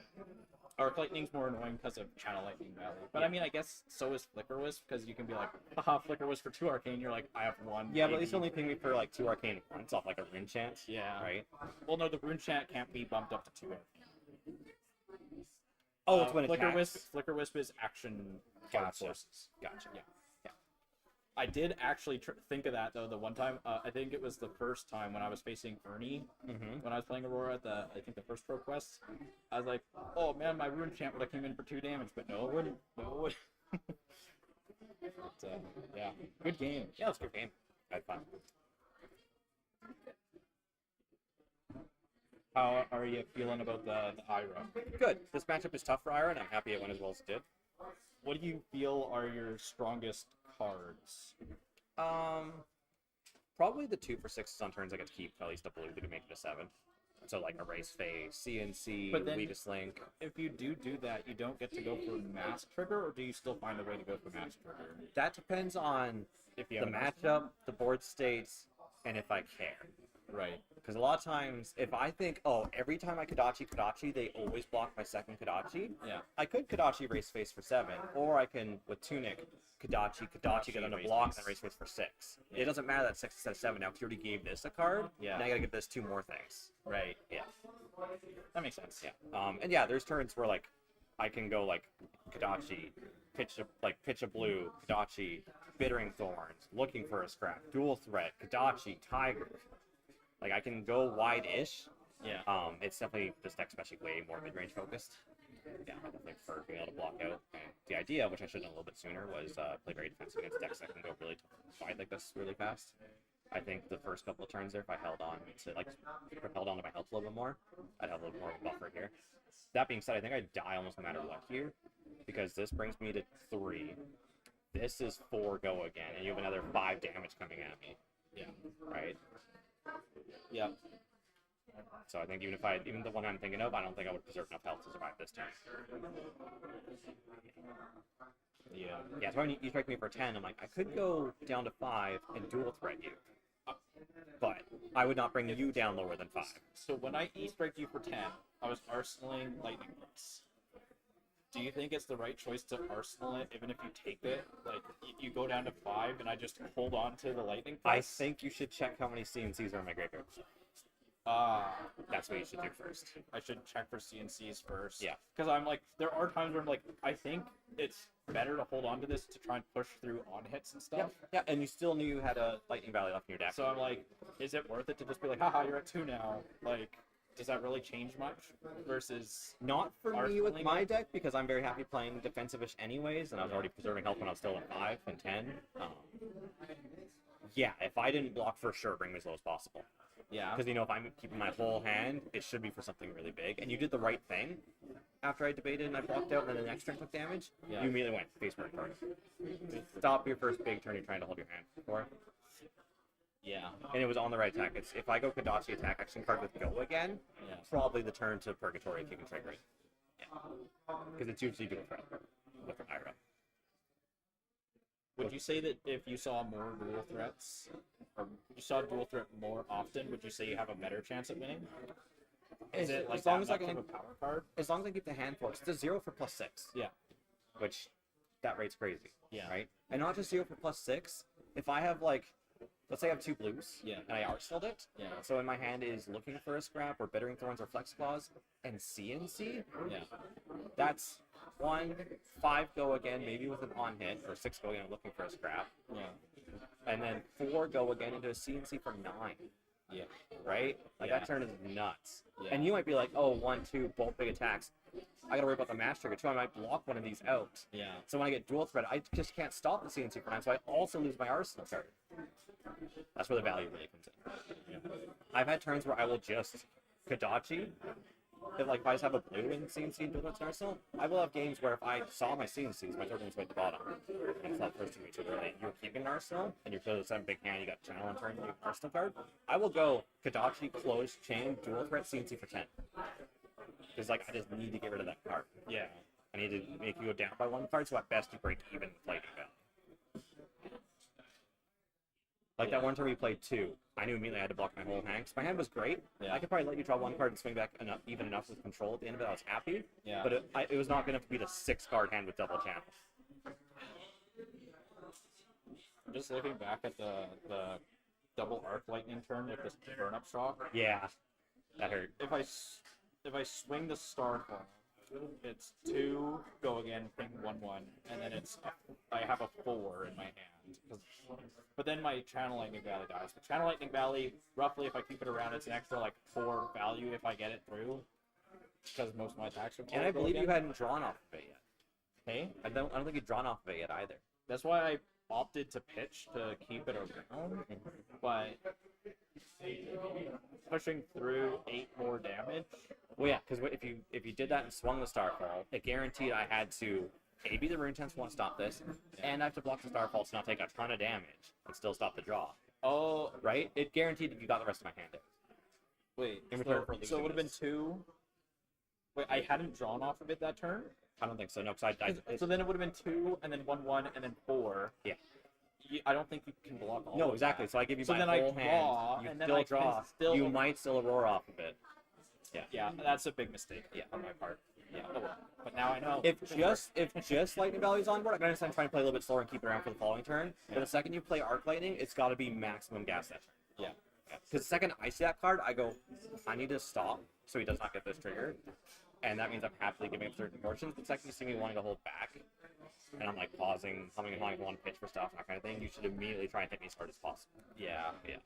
Arc Lightning's more annoying because of Channel Lightning Valley. But I mean, I guess so is Flicker Wisp, because you can be like, haha, Flicker Wisp for 2 Arcane. You're like, I have 1. Yeah, but at maybe. least only ping me for like 2 arcane points off like a Rin Chant. Yeah. Right? Well, no, the Rune Chant can't be bumped up to 2 Arcane. Oh, it's when it Flicker attacks. Wisp. Flicker Wisp is action hard Gotcha. forces. Gotcha. Yeah. I did actually think of that though. The one time, I think it was the first time when I was facing Ernie, Mm-hmm. when I was playing Aurora at I think the first Pro Quest. I was like, oh man, my Rune Chant would have came in for 2 damage, but no, it wouldn't. No, it wouldn't. But, yeah, good game. Yeah, it was a good game. I had fun. How are you feeling about the Ira? Good. This matchup is tough for Ira, and I'm happy it went as well as it did. What do you feel are your strongest cards? Probably the 2 for 6s on turns I get to keep at least a blue to make it a 7. So like Erase Face, CNC, But then- Weakest Link. If you do that, you don't get to go for Mask Trigger, or do you still find a way to go for Mask Trigger? That depends on If you the have a Mask matchup, the board states, and if I care. Right. Because a lot of times, if I think, oh, every time I Kodachi, they always block my second Kodachi, Yeah. I could Kodachi Race Face for 7, or I can, with Tunic, Kodachi, get on the Race block, Face. and Race Face for 6. It doesn't matter that 6 instead of 7 now, because you already gave this a card, Yeah. now I gotta give this 2 more things. Right. Yeah. That makes sense. Yeah. And yeah, there's turns where, like, I can go, like, Kodachi, pitch a blue, Kodachi, Bittering Thorns, looking for a scrap, dual threat, Kodachi, Tiger. Like, I can go wide-ish. Yeah. It's definitely, this deck's especially way more mid-range focused. Yeah, I definitely prefer being able to block out. And the idea, which I should have done a little bit sooner, was play very defensive against decks that can go really wide like this really fast. I think the first couple of turns there, if I held on to, like, held on to my health a little bit more, I'd have a little more of a buffer here. That being said, I think I'd die almost no matter what here, because this brings me to 3. This is 4 go again, and you have another 5 damage coming at me. Yeah. Right? Yeah. So I think even the one I'm thinking of, I don't think I would preserve enough health to survive this turn. Yeah. Yeah, so when you strike me for 10, I'm like, I could go down to 5 and dual threat you. But I would not bring you down lower than 5. So when I E-strike you for 10, I was arsenaling Lightning Bolts. Do you think it's the right choice to arsenal it, even if you take it? Like, you go down to 5, and I just hold on to the lightning I plus? think you should check how many CNCs are in my graveyard. That's what you should do first. I should check for CNCs first. Yeah. Because I'm like, there are times where I'm like, I think it's better to hold on to this to try and push through on hits and stuff. Yeah, and you still knew you had a Lightning Valley left in your deck. So I'm like, is it worth it to just be like, haha, you're at 2 now? Like, does that really change much? Versus, Not for me with arsenaling my it? deck, because I'm very happy playing defensive-ish anyways, and I was already preserving health when I was still at 5 and 10. Yeah, if I didn't block, for sure, bring me as low as possible. yeah. Because, you know, if I'm keeping my whole hand, it should be for something really big. And you did the right thing. After I debated and I blocked out, and then the next turn took damage, Yeah. you immediately went face first turn. Stop your first big turn you're trying to hold your hand for. Yeah. And it was on the right attack. It's, if I go Kadachi attack action card with go again, Yeah. probably the turn to Purgatory if you can trigger it. Yeah. Because it's usually dual threat with Ira. Would you say that if you saw more dual threats, or you saw dual threat more often, would you say you have a better chance at winning? Is it like as long that as I much can, of a power card? as long as I keep the hand force, it's a 0 for +6. Yeah. Which, that rate's crazy. Yeah. Right? And not just 0 for +6. If I have like, let's say I have 2 blues, Yeah. and I arsenaled it, Yeah. so in my hand is looking for a scrap, or Bittering Thorns, or Flex Claws, and CNC, Yeah. that's 1, 5 go again, maybe with an on hit, or 6 go again looking for a scrap, Yeah. and then 4 go again into a CNC for 9. Yeah. Right? Like, Yeah. that turn is nuts. Yeah. And you might be like, oh, 1, 2, both big attacks. I gotta worry about the mash trigger too. I might block one of these out. Yeah. So when I get dual threat, I just can't stop the CNC for 9, so I also lose my arsenal card. That's where the value really comes in. I've had turns where I will just Kadachi. If I just have a blue in CNC and dual threats and arsenal, I will have games where if I saw my CNCs, my token was way at the bottom. And it's not first to me too early. You're keeping an arsenal, and you're close to a big hand, you got channel on turn, you have an arsenal card. I will go Kadachi, close, chain, dual threat, CNC for 10. Because I just need to get rid of that card. Yeah. I need to make you go down by 1 card, so at best you break even with Lightning Valley. Like that one turn we played 2, I knew immediately I had to block my whole hand. 'Cause my hand was great. Yeah. I could probably let you draw 1 card and swing back even enough with control at the end of it. I was happy. Yeah. But it was not going to be the 6-card hand with double channel. Just looking back at the double arc lightning turn with this burn up shock. Yeah, that hurt. If I swing the Starfall, it's 2 go again, ping 1/1, and then I have a 4 in my hand. But then my Channel Lightning Valley dies. But Channel Lightning Valley, roughly, if I keep it around, it's an extra 4 value if I get it through, because most of my attacks are. And I go believe you again. hadn't drawn off of it yet. Hey, I don't think you'd drawn off of it yet either. that's why I opted to pitch to keep it around, but pushing through 8 more damage. Well, yeah, because if you did that and swung the Starfall, it guaranteed I had to be the Rune Tense won't stop this, and I have to block the Starfall to not take a ton of damage and still stop the draw. Oh, Right? It guaranteed that you got the rest of my hand out. wait. In return for So it losing would have been this. 2. Wait, I hadn't drawn off of it that turn. I don't think so. No, because So then it would have been 2, and then 1/1, and then 4. Yeah. I don't think you can block all. No, of exactly. that. So I give you So my then I whole draw, hand. You and then still I can draw. still- You might still Aurora off of it. Yeah, that's a big mistake. Yeah. On my part. Yeah. Oh, well. But now I know. If just Lightning Valley's on board, I can understand trying to play a little bit slower and keep it around for the following turn. But the second you play Arc Lightning, it's got to be maximum gas that turn. Yeah. Because the second I see that card, I go, I need to stop so he does not get this trigger. And that means I'm happily giving up certain portions. The second you see me wanting to hold back, and I'm pausing, humming and hawing, want to pitch for stuff, that kind of thing, you should immediately try and hit me as hard as possible. Yeah. Yeah.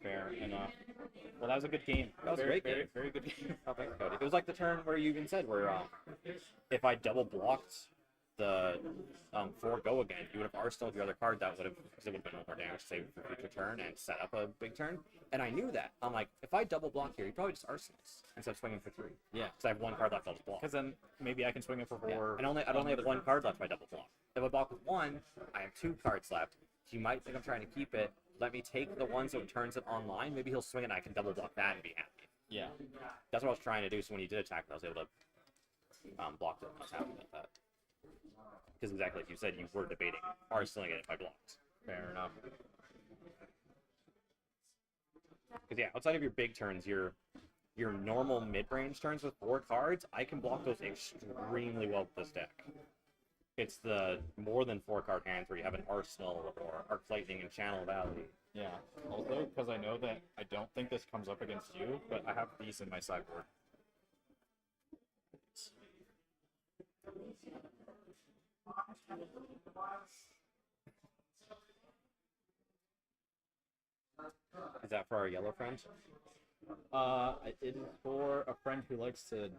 Fair enough. Well, that was a good game. That was a very, great game. Very good game. Oh, thanks, Cody. It was like the turn where you even said where if I double blocked the 4 go again, you would have arsenaled your other card. That would have, because it would have been more damage to save for future turn and set up a big turn. And I knew that. I'm like, if I double block here, he probably just arsenals instead of swinging for 3. Yeah. Because I have 1 card left, I'll just block. Because then maybe I can swing it for 4. Yeah. And I'd only have 1 card left by double block. If I block with 1, I have 2 cards left. You might think I'm trying to keep it. Let me take the one so it turns it online. Maybe he'll swing it and I can double block that and be happy. Yeah. That's what I was trying to do. So when he did attack, I was able to block it. I was happy with that. Because exactly like you said, you were debating arsenaling it if I blocked. Fair enough. Because yeah, outside of your big turns, your your normal mid-range turns with 4 cards, I can block those extremely well with this deck. It's the more than 4 card hands where you have an Arsenal or Arc Lightning and Channel Valley. Yeah. Also, because I know that I don't think this comes up against you, but I have these in my sideboard. Is that for our yellow friend? It is for a friend who likes to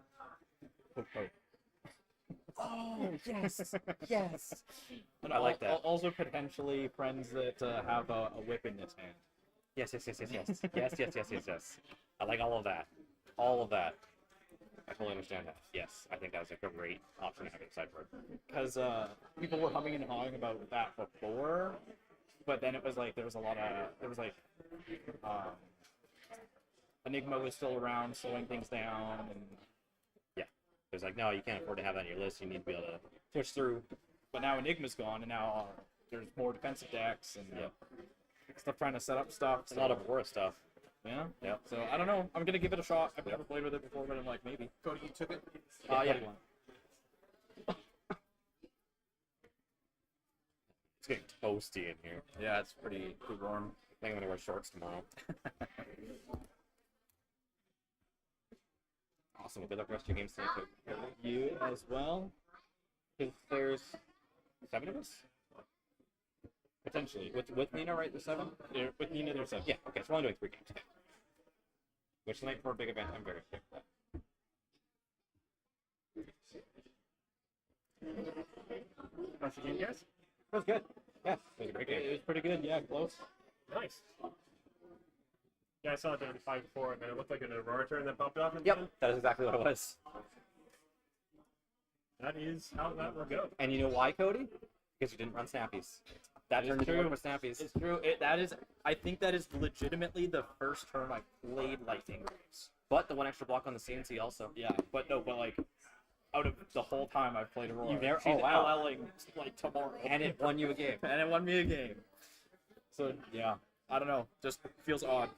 poke. Oh, yes! Yes! And I like that. Also potentially friends that have a whip in its hand. Yes, yes, yes, yes, yes. Yes, yes, yes, yes, yes. I like all of that. All of that. I totally understand that. Yes, I think that was a great option to have in sideboard. Because people were humming and hawing about that before, but then it was like there was Enigma was still around, slowing things down, and Yeah. It was like, no, you can't afford to have that on your list. You need to be able to push through. but now Enigma's gone, and now there's more defensive decks and Yep. stuff trying to set up stuff. It's a lot of Aura stuff. Yeah. Yep. So I don't know. I'm gonna give it a shot. I've never played with it before, but I'm like maybe. Cody, you took it? Yeah. It's getting toasty in here. Yeah, it's pretty warm. I think I'm gonna wear shorts tomorrow. Awesome. Good luck rest of your games tonight, too. You as well. Because there's 7 of us? Potentially. With Nina, right? There's 7? With Nina, there's 7. Yeah, okay, so we're only doing 3 games. Okay. Which tonight for a big event, I'm very excited for that. How's the game, guys? It was good. Yeah, it was a great It game. was pretty good. Yeah, close. Nice. Yeah, I saw it during 5-4, and then it looked like an Aurora turn that popped off. Yep, that is exactly what it was. That is how that will go. And you know why, Cody? Because you didn't run snappies. That It is turn didn't true. work with snappies. It's true. I think that is legitimately the first turn I played Lightning Waves. But the 1 extra block on the CNC also. Yeah, but like, out of the whole time I've played Aurora, You never- she's oh, wow. LLing like tomorrow. And it won you a game. and it won me a game. So yeah, I don't know. Just feels odd.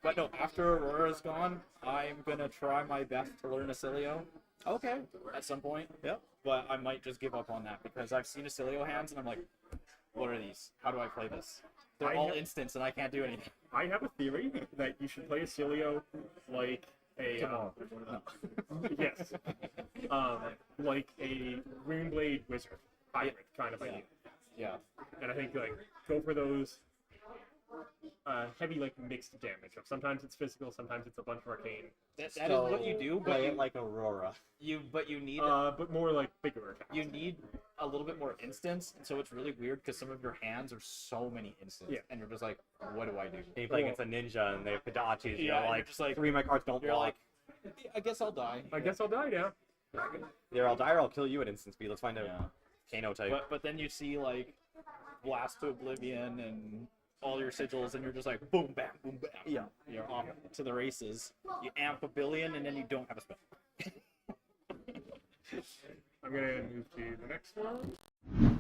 But no, after Aurora's gone, I'm gonna try my best to learn Acilio Okay. at some point. Yep. But I might just give up on that because I've seen Acilio hands and I'm like, what are these? How do I play this? They're I all have- instants and I can't do anything. I have a theory that you should play a Cilio like a yes, like a Runeblade Wizard hybrid kind of idea. Yeah. And I think like go for those heavy like mixed damage. Sometimes it's physical, sometimes it's a bunch of arcane. That is what you do, but Play it like Aurora. you need But more like bigger attacks. you need a little bit more instants, and so it's really weird because some of your hands are so many instants, Yeah. and you're just like, what do I do? And you play against a ninja and they have Kodachis, Yeah, and like, you're just like- 3 of my cards don't You're block. like, I guess I'll die. I guess I'll die now. Either I'll die or I'll kill you at instant speed. Let's find out. Yeah. Kano type. But then you see like Blast to Oblivion and all your sigils, and you're just like boom bam boom bam. Yeah. You're off to the races. You amp a billion, and then you don't have a spell. I'm gonna move to the next one.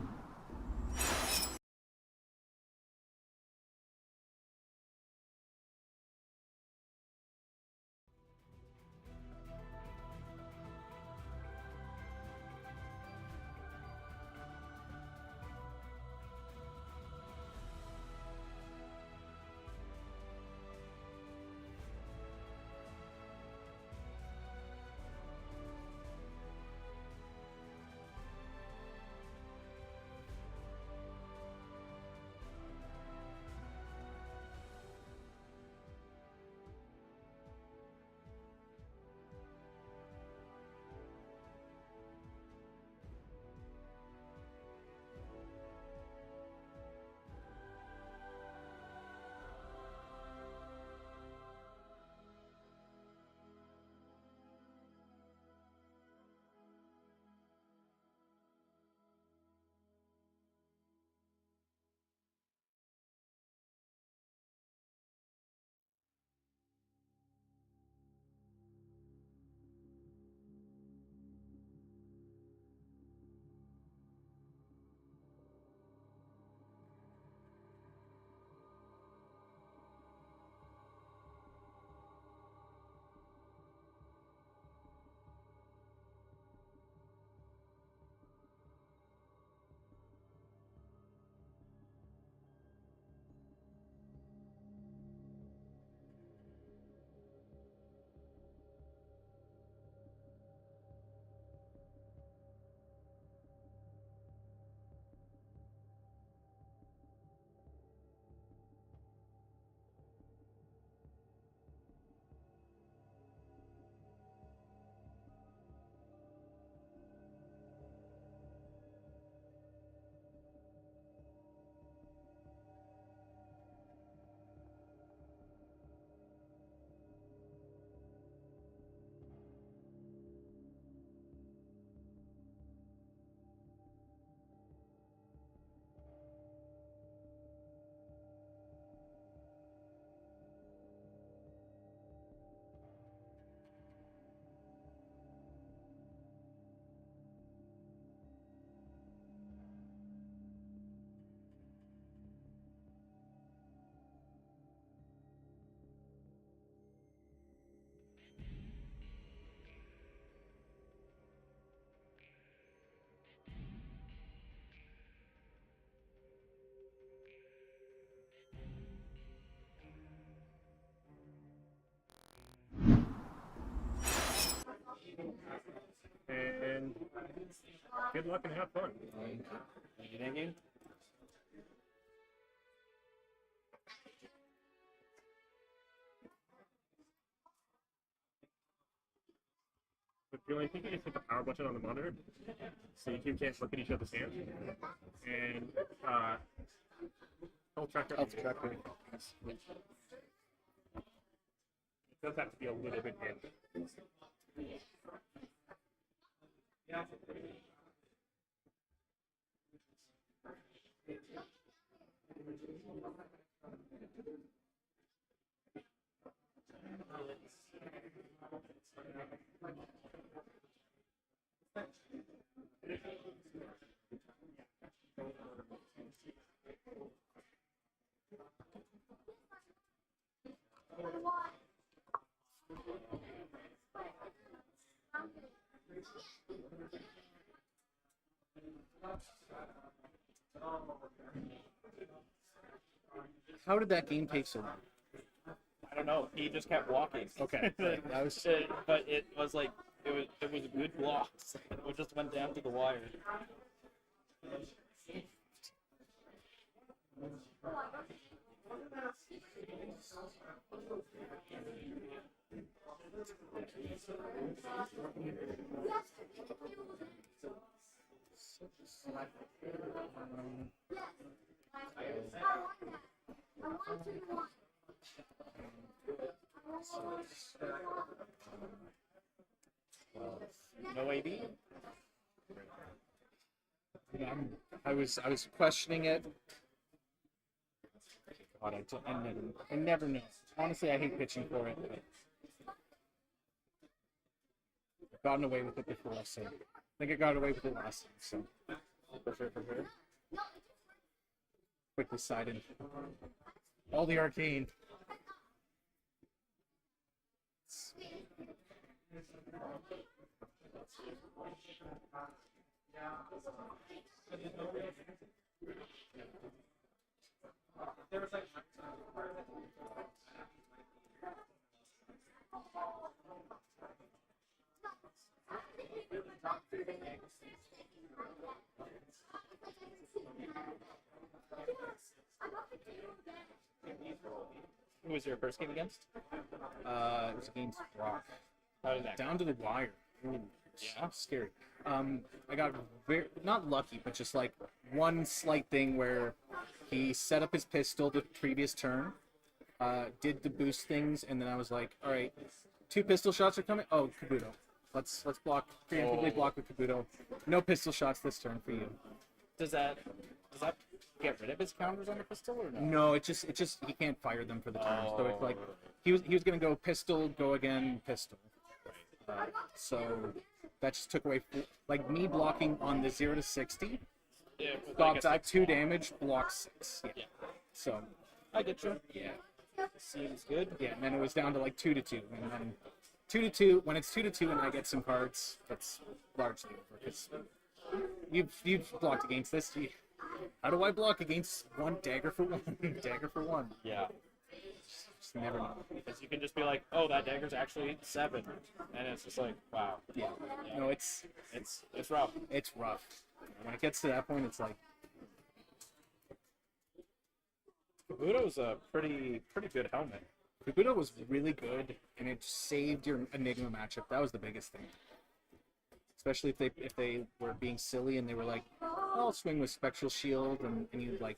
Good luck and have fun. Thank you, thank you. But the only thing is hit the power button on the monitor, so you two can't look at each other's hands. And health tracker. Health tracker. It does have to be a little bit in. How did that game take so long? I don't know. He just kept walking. Okay, that was But it was like it was a good block. It just went down to the wire. No AB. I was questioning it. God, I never know. Honestly, I hate pitching for it. But I've gotten away with it before, so I think I got away with it last time. So For sure. quickly sided. All the arcane. Who was your first game against? It was against Rock. How did that go? Down to the wire. Ooh, Yeah? scary. I got very not lucky, but just like one slight thing where he set up his pistol the previous turn, did the boost things, and then I was like, all right, 2 pistol shots are coming. Oh, Kabuto. Let's block preemptively block with Kabuto. No pistol shots this turn for you. Does that get rid of his counters on the pistol or no? No, it just he can't fire them for the turn. So it's like he was gonna go pistol, go again, pistol. So that just took away like me blocking on the 0 to 60. Yeah, with Got like a dive 2 6 damage, block 6. Yeah. Yeah. So I get you. yeah, Seems good. yeah. And then it was down to like 2 to 2, and then 2 to 2. When it's 2 to 2 and I get some cards, that's largely over. Because you've blocked against this. How do I block against one dagger for one? Dagger for one. Yeah. Just never know. Because you can just be like, oh, that dagger's actually 7, and it's just like, wow. Yeah. No, it's rough. it's rough. When it gets to that point, it's like Kabuto's a pretty good helmet. Kabuto was really good, and it saved your Enigma matchup. That was the biggest thing. Especially if they were being silly and they were like, I'll swing with Spectral Shield, and you'd like,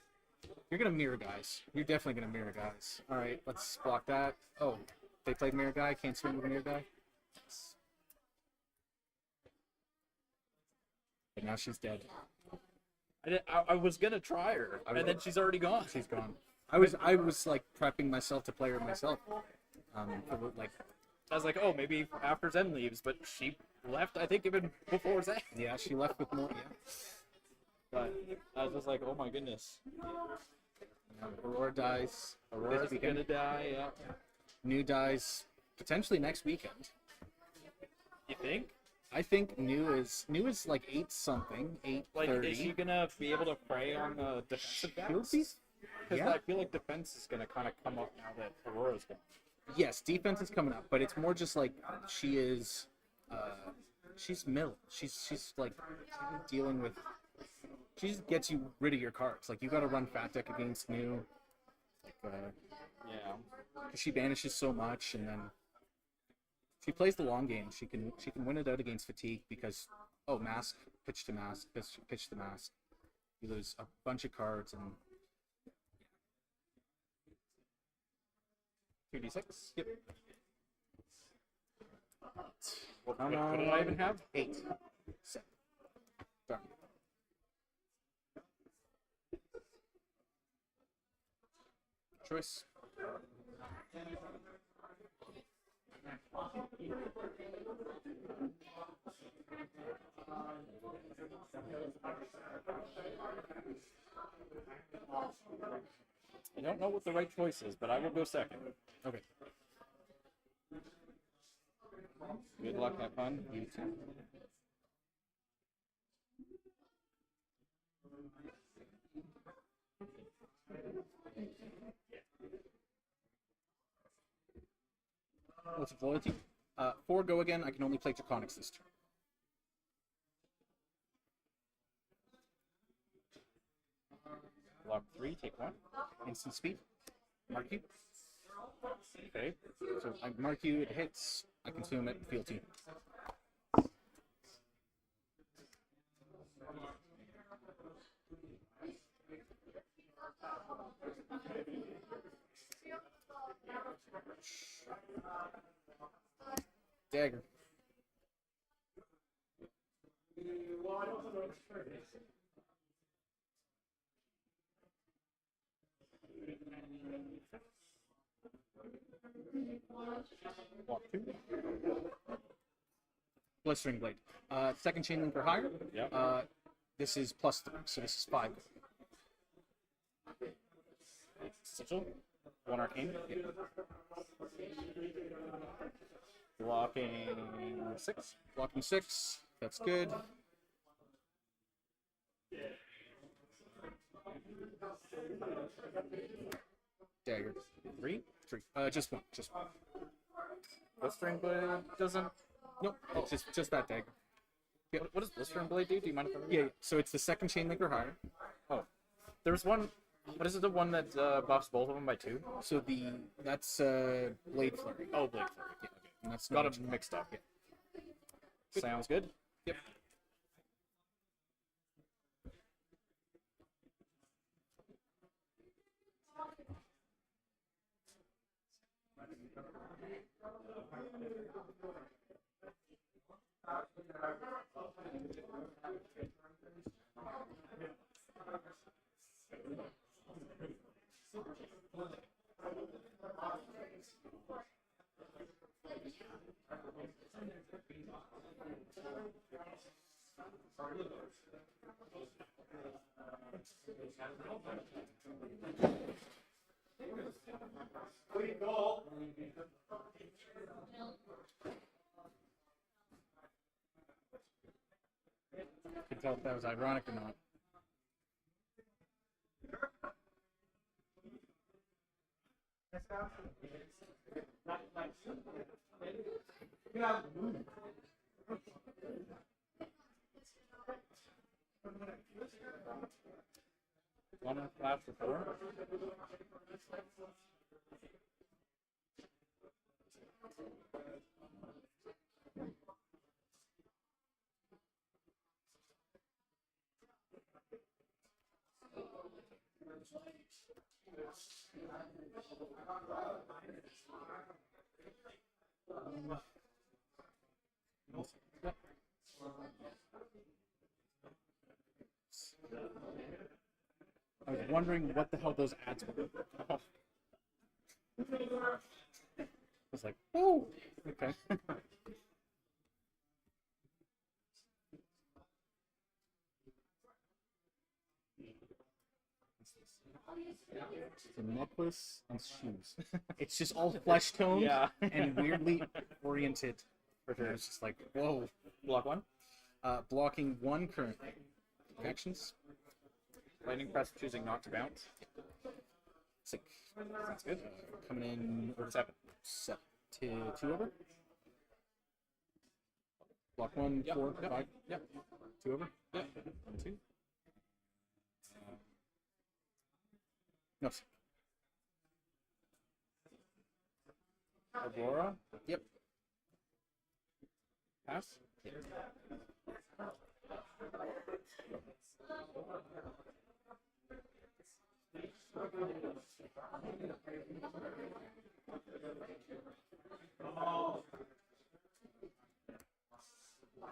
you're gonna mirror guys. You're definitely gonna mirror guys. All right, let's block that. Oh, they played mirror guy. Can't swing with mirror guy. But now she's dead. I was gonna try her, and then she's already gone. She's gone. I was like prepping myself to play her myself. For, like, I was like, oh, maybe after Zen leaves, but she left, I think, even before Zen. yeah, she left with more. Yeah. But I was just like, oh my goodness. Aurora dies. Aurora's this weekend. gonna die, yeah. New dies potentially next weekend. You think? I think new is like 8 something, 8:30. Like, is she gonna be able to prey on the defensive She'll backs? be- Because yeah. I feel like defense is gonna kind of come up now that Aurora's gone. Yes, defense is coming up, but it's more just like she is she's mill. She's like dealing with. She just gets you rid of your cards. Like you got to run fat deck against new. Like, Yeah. 'cause she banishes so much, and then she plays the long game. She can win it out against fatigue because mask, pitch to mask, pitch to mask. You lose a bunch of cards and 2d6. yep. What did I even have? 8. 7. Done. Choice. I don't know what the right choice is, but I will go second. Okay. Good luck, have fun. You too. What's its loyalty? 4 go again. I can only play Draconics this turn. Block 3, take 1. Instant speed. Mark you. Okay. So I mark you. It hits. I consume it. Feel 2. Dagger. Block 2. Blistering Blade. Second chain link or higher. Yep. This is +3, so this is 5. Sigil. 1 arcane. Blocking 6. Blocking 6. That's good. Dagger. 3. 3. Just 1. Just 1. Blistering Blade doesn't. Nope. It's just that dagger. What does Blistering Blade do? Do you mind if I read? Yeah. So it's the second chain link or higher. Oh. There's one. What is it? The one that buffs both of them by 2? So that's Blade Flurry. Oh, Blade Flurry. Yeah. And that's Got not- them mixed up. Good. Sounds good. Yep. Could tell if that was ironic or not. One flash for 4. I was wondering what the hell those ads were. I was like, oh, okay. It's a necklace and shoes. It's just all flesh toned Yeah. and weirdly oriented. For sure. It's just like, whoa. Block 1. Blocking 1 currently. Actions. Lightning press, choosing not to bounce. Sick. That's good. Coming in Or 7. 7 to 2 over. Block 1, Yep, 4, yep, 5. yep. 2 over. Yep. 2. No. Aurora. Yep. Pass.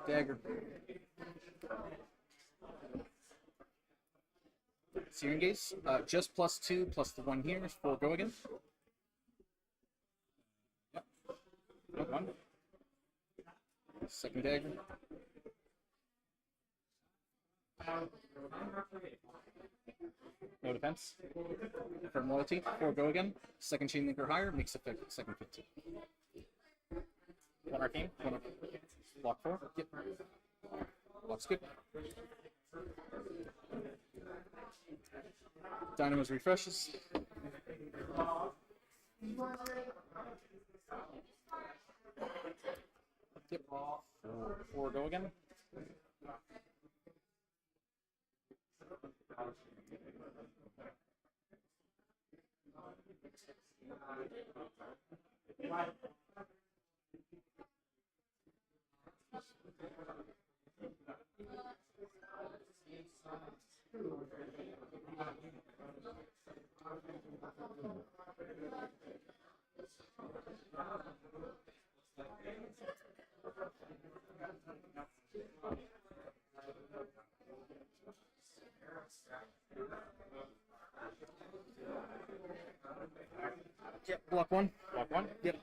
Dagger. Searing Gaze. Just +2 plus the 1 here for go again. Nope, 1. Second dagger. No defense. From loyalty. 4 go again. Second chain link or higher makes effect second 15. 1 arcane. 1 up. Block 4. Yep. Block's good. Dynamo's refreshes. Yep. 4 go again. Yep. Block 1. Block 1. Yep.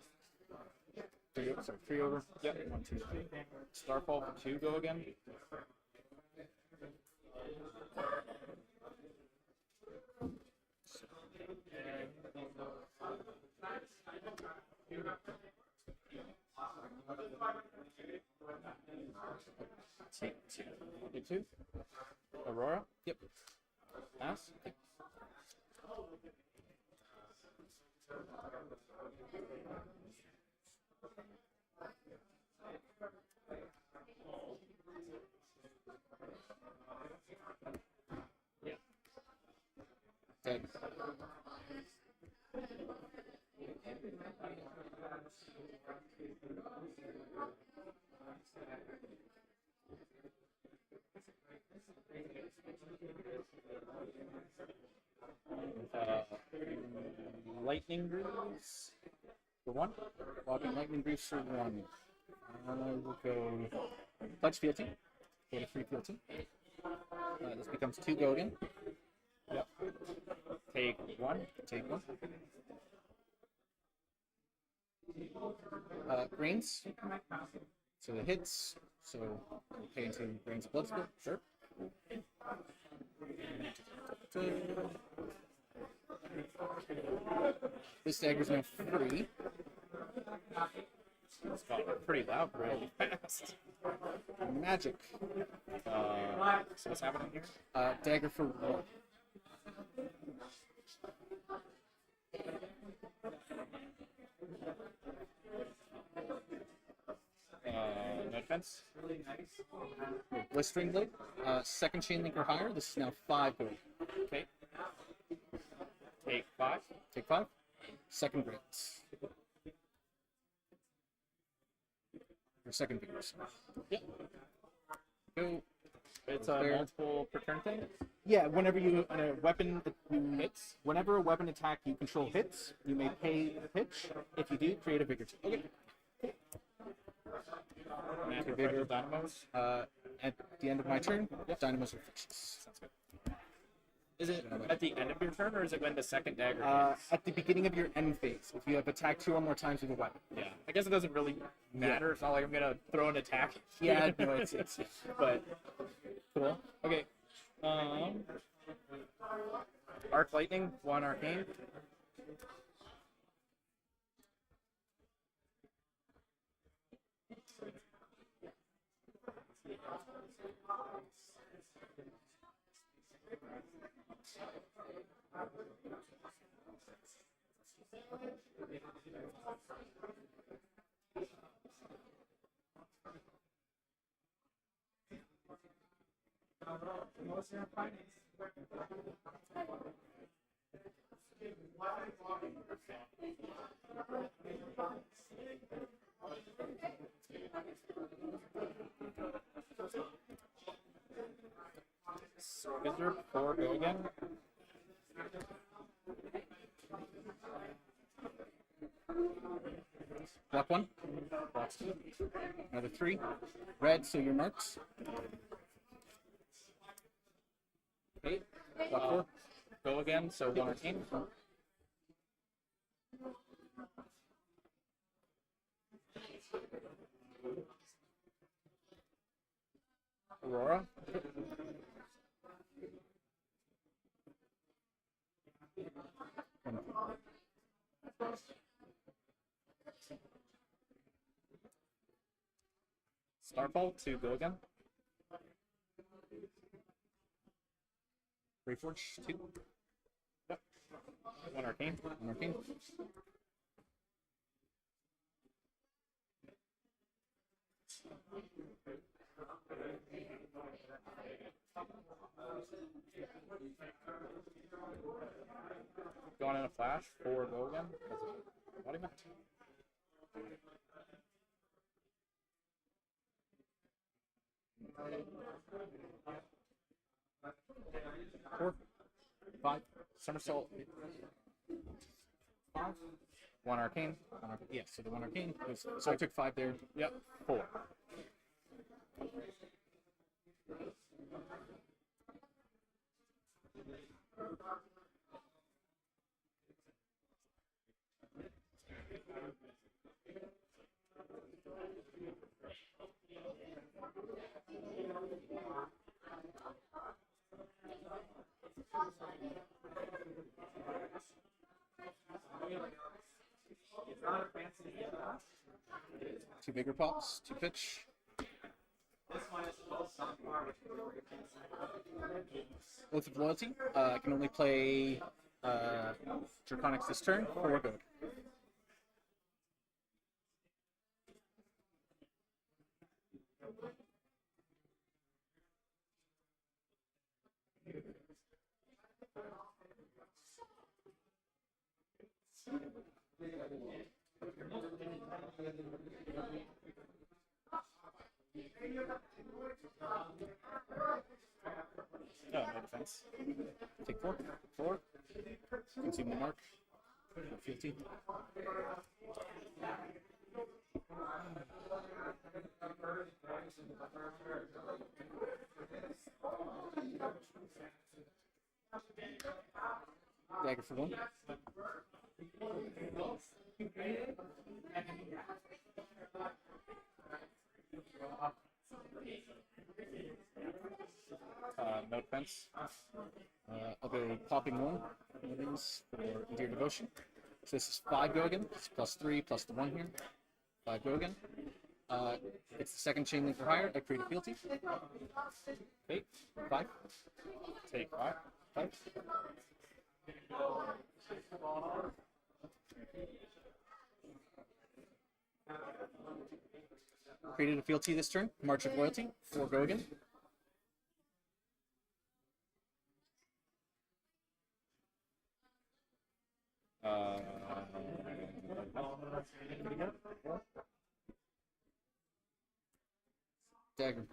3 over. Yep. 1, 2, 3. Starfall for 2 go again. Take 2. Aurora. Yep. Pass. Dead. Lightning Greaves for 1. Walking Lightning Greaves for 1. I will go Pledge Fealty. Go to 3 Fealty. This becomes 2 go again. Yep. Take 1. Take 1. Grains. So the hits. So we'll pay into Grains Blood Split. Sure. This dagger's now free. It's got pretty loud really fast. Magic. So what's happening here? Dagger for 1. No defense. Blistering Blade. Second chain link or higher. This is now 5 go. Okay. Take 5. Take 5. Second Grains. Or second Vigors. Yep. Go. It's a There. multiple per turn thing. Yeah, whenever you a weapon that you hits, whenever a weapon attack you control hits, you may pay a pitch. If you do, create a vigor. Okay. And Okay, vigor vigor. dynamos. At the end of my turn, Dynamo's refreshes. Sounds good. Is it at the end of your turn, or is it when the second dagger hits? At the beginning of your end phase, if you have attacked 2 or more times with a weapon. Yeah. I guess it doesn't really matter. It's not like I'm gonna throw an attack. Yeah, no, it's But cool. Okay. Arc Lightning, 1 arcane. Is there 4 go again? Block 1. Blocks 2. Another 3. Red, so your marks. 8. Block 4. Go again, so 1 arcane. Aurora. Starfall to go again. Reforge 2. Yep. 1 arcane. 1 arcane. Going in a flash. 4 go again. Because of embodiment. 4. 5. Somersault. 5. 1 arcane. Yeah, so the 1 arcane. So I took 5 there. Yep. 4. Two bigger pops, 2 pitch. Oath of Loyalty. I can only play Draconics this turn, 4 good. No, no defense. Take 4. 4. Consume the mark. Fealty. Dagger for 1. No defense. I'll go popping 1. Weapons for Endear Devotion. So this is 5 go again. It's plus 3 plus the 1 here. 5 go again. It's the second chain link for hire. I create a fealty. 8. 5. Take 5. 5. Created a fealty this turn. March of Loyalty. 4 go again. Dagger.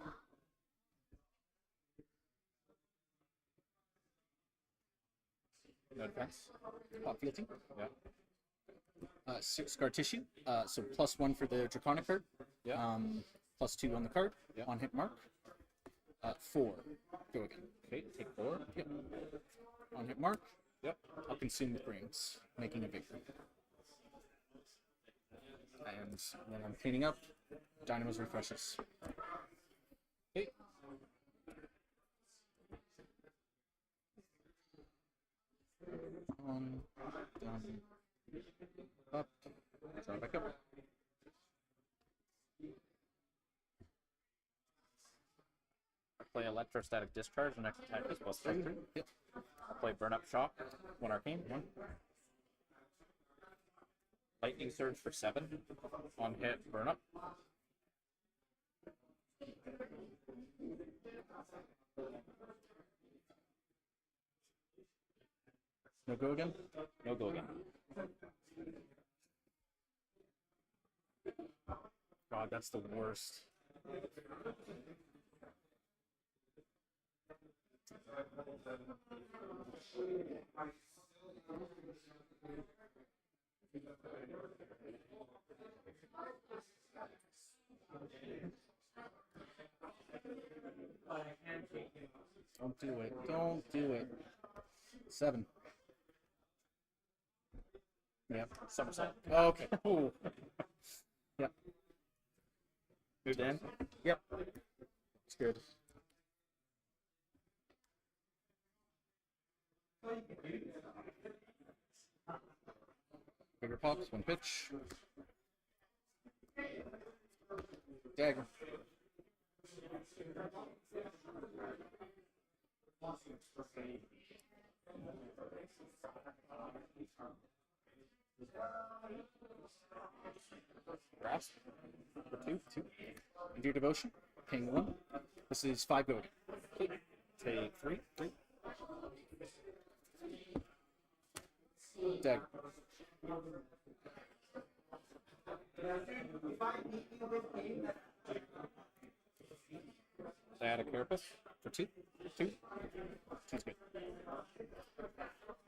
No defense. Pop fealty. Yeah. Scar Tissue. So plus 1 for the Draconic card. Yeah. Plus 2 on the card. Yeah. On hit mark. 4. Go again. Okay, take 4. Yep. On hit mark. Yep. I'll consume the brains, making a vigor. And when I'm cleaning up, Dynamo's refreshes. Okay. On, down, up, draw back up. Play Electrostatic Discharge. The next attack is plus 3. Yep. I'll play Burn Up Shock. 1 arcane. 1. Lightning Surge for 7. On hit, Burn Up. No go again? No go again. God, that's the worst. Don't do it. Don't do it. 7. Yep. Somersault. Okay. Ooh. Yep. Moved in. Yep. It's good. Bigger pops, 1 pitch. Dagger. Grasp. For 2. Endure Devotion. Paying 1. This is 5 gold. Take 3. Dagger. Add a carapace. For 2. 2's good.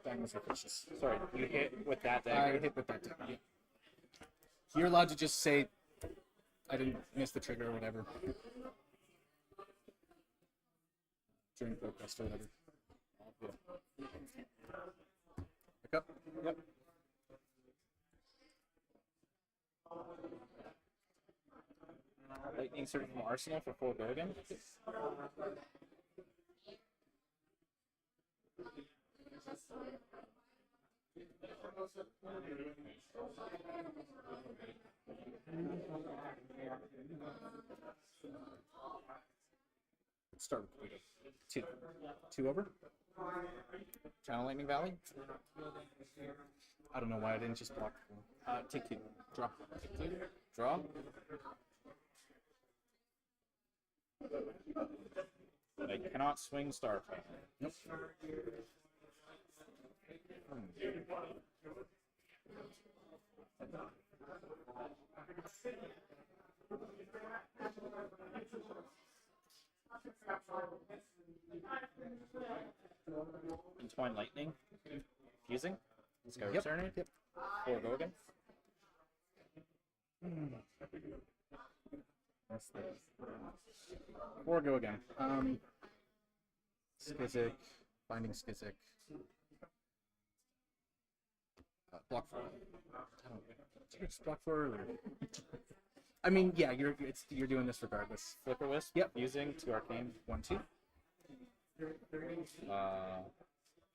Dagger's vicious. Sorry, you hit with that I dagger. hit with that dagger. You're allowed to just say, I didn't miss the trigger or whatever. During protest or whatever. Pick up. Yep. Lightning Surge from Arsenal for 4 go again. Start with 2. 2 over. Channel Lightning Valley. I don't know why I didn't just block. Take 2. Draw. Take 2. Draw. I cannot swing Star Flame. Nope. Entwine Lightning. Fusing. Sky Yep. Returner. Yep. 4 go again. That's the 4 go again. Skizik. Binding Skizik. Block 4. Did you just block 4 earlier? I mean, yeah, you're doing this regardless. Flicker Wisp. Yep. Fusing to Arcane. 1, 2.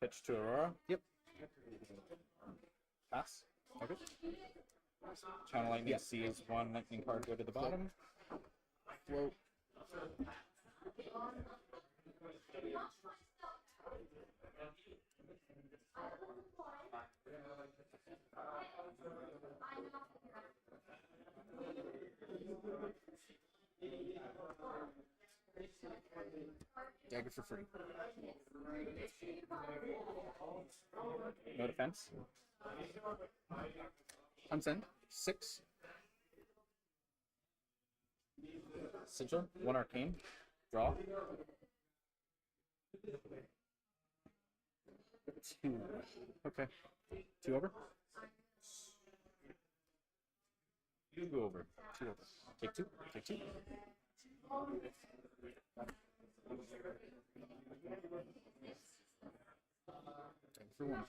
Pitch to Aurora. Yep. Pass. Okay. Channel Lightning Yeah. sees 1 lightning card go to the bottom. Float. Dagger for free. No defense. Unsend. 6. Sigil. 1 Arcane. Draw. 2. Okay. 2 over. 2 go over. 2 over. Take 2. Take 2. Thank you for 1.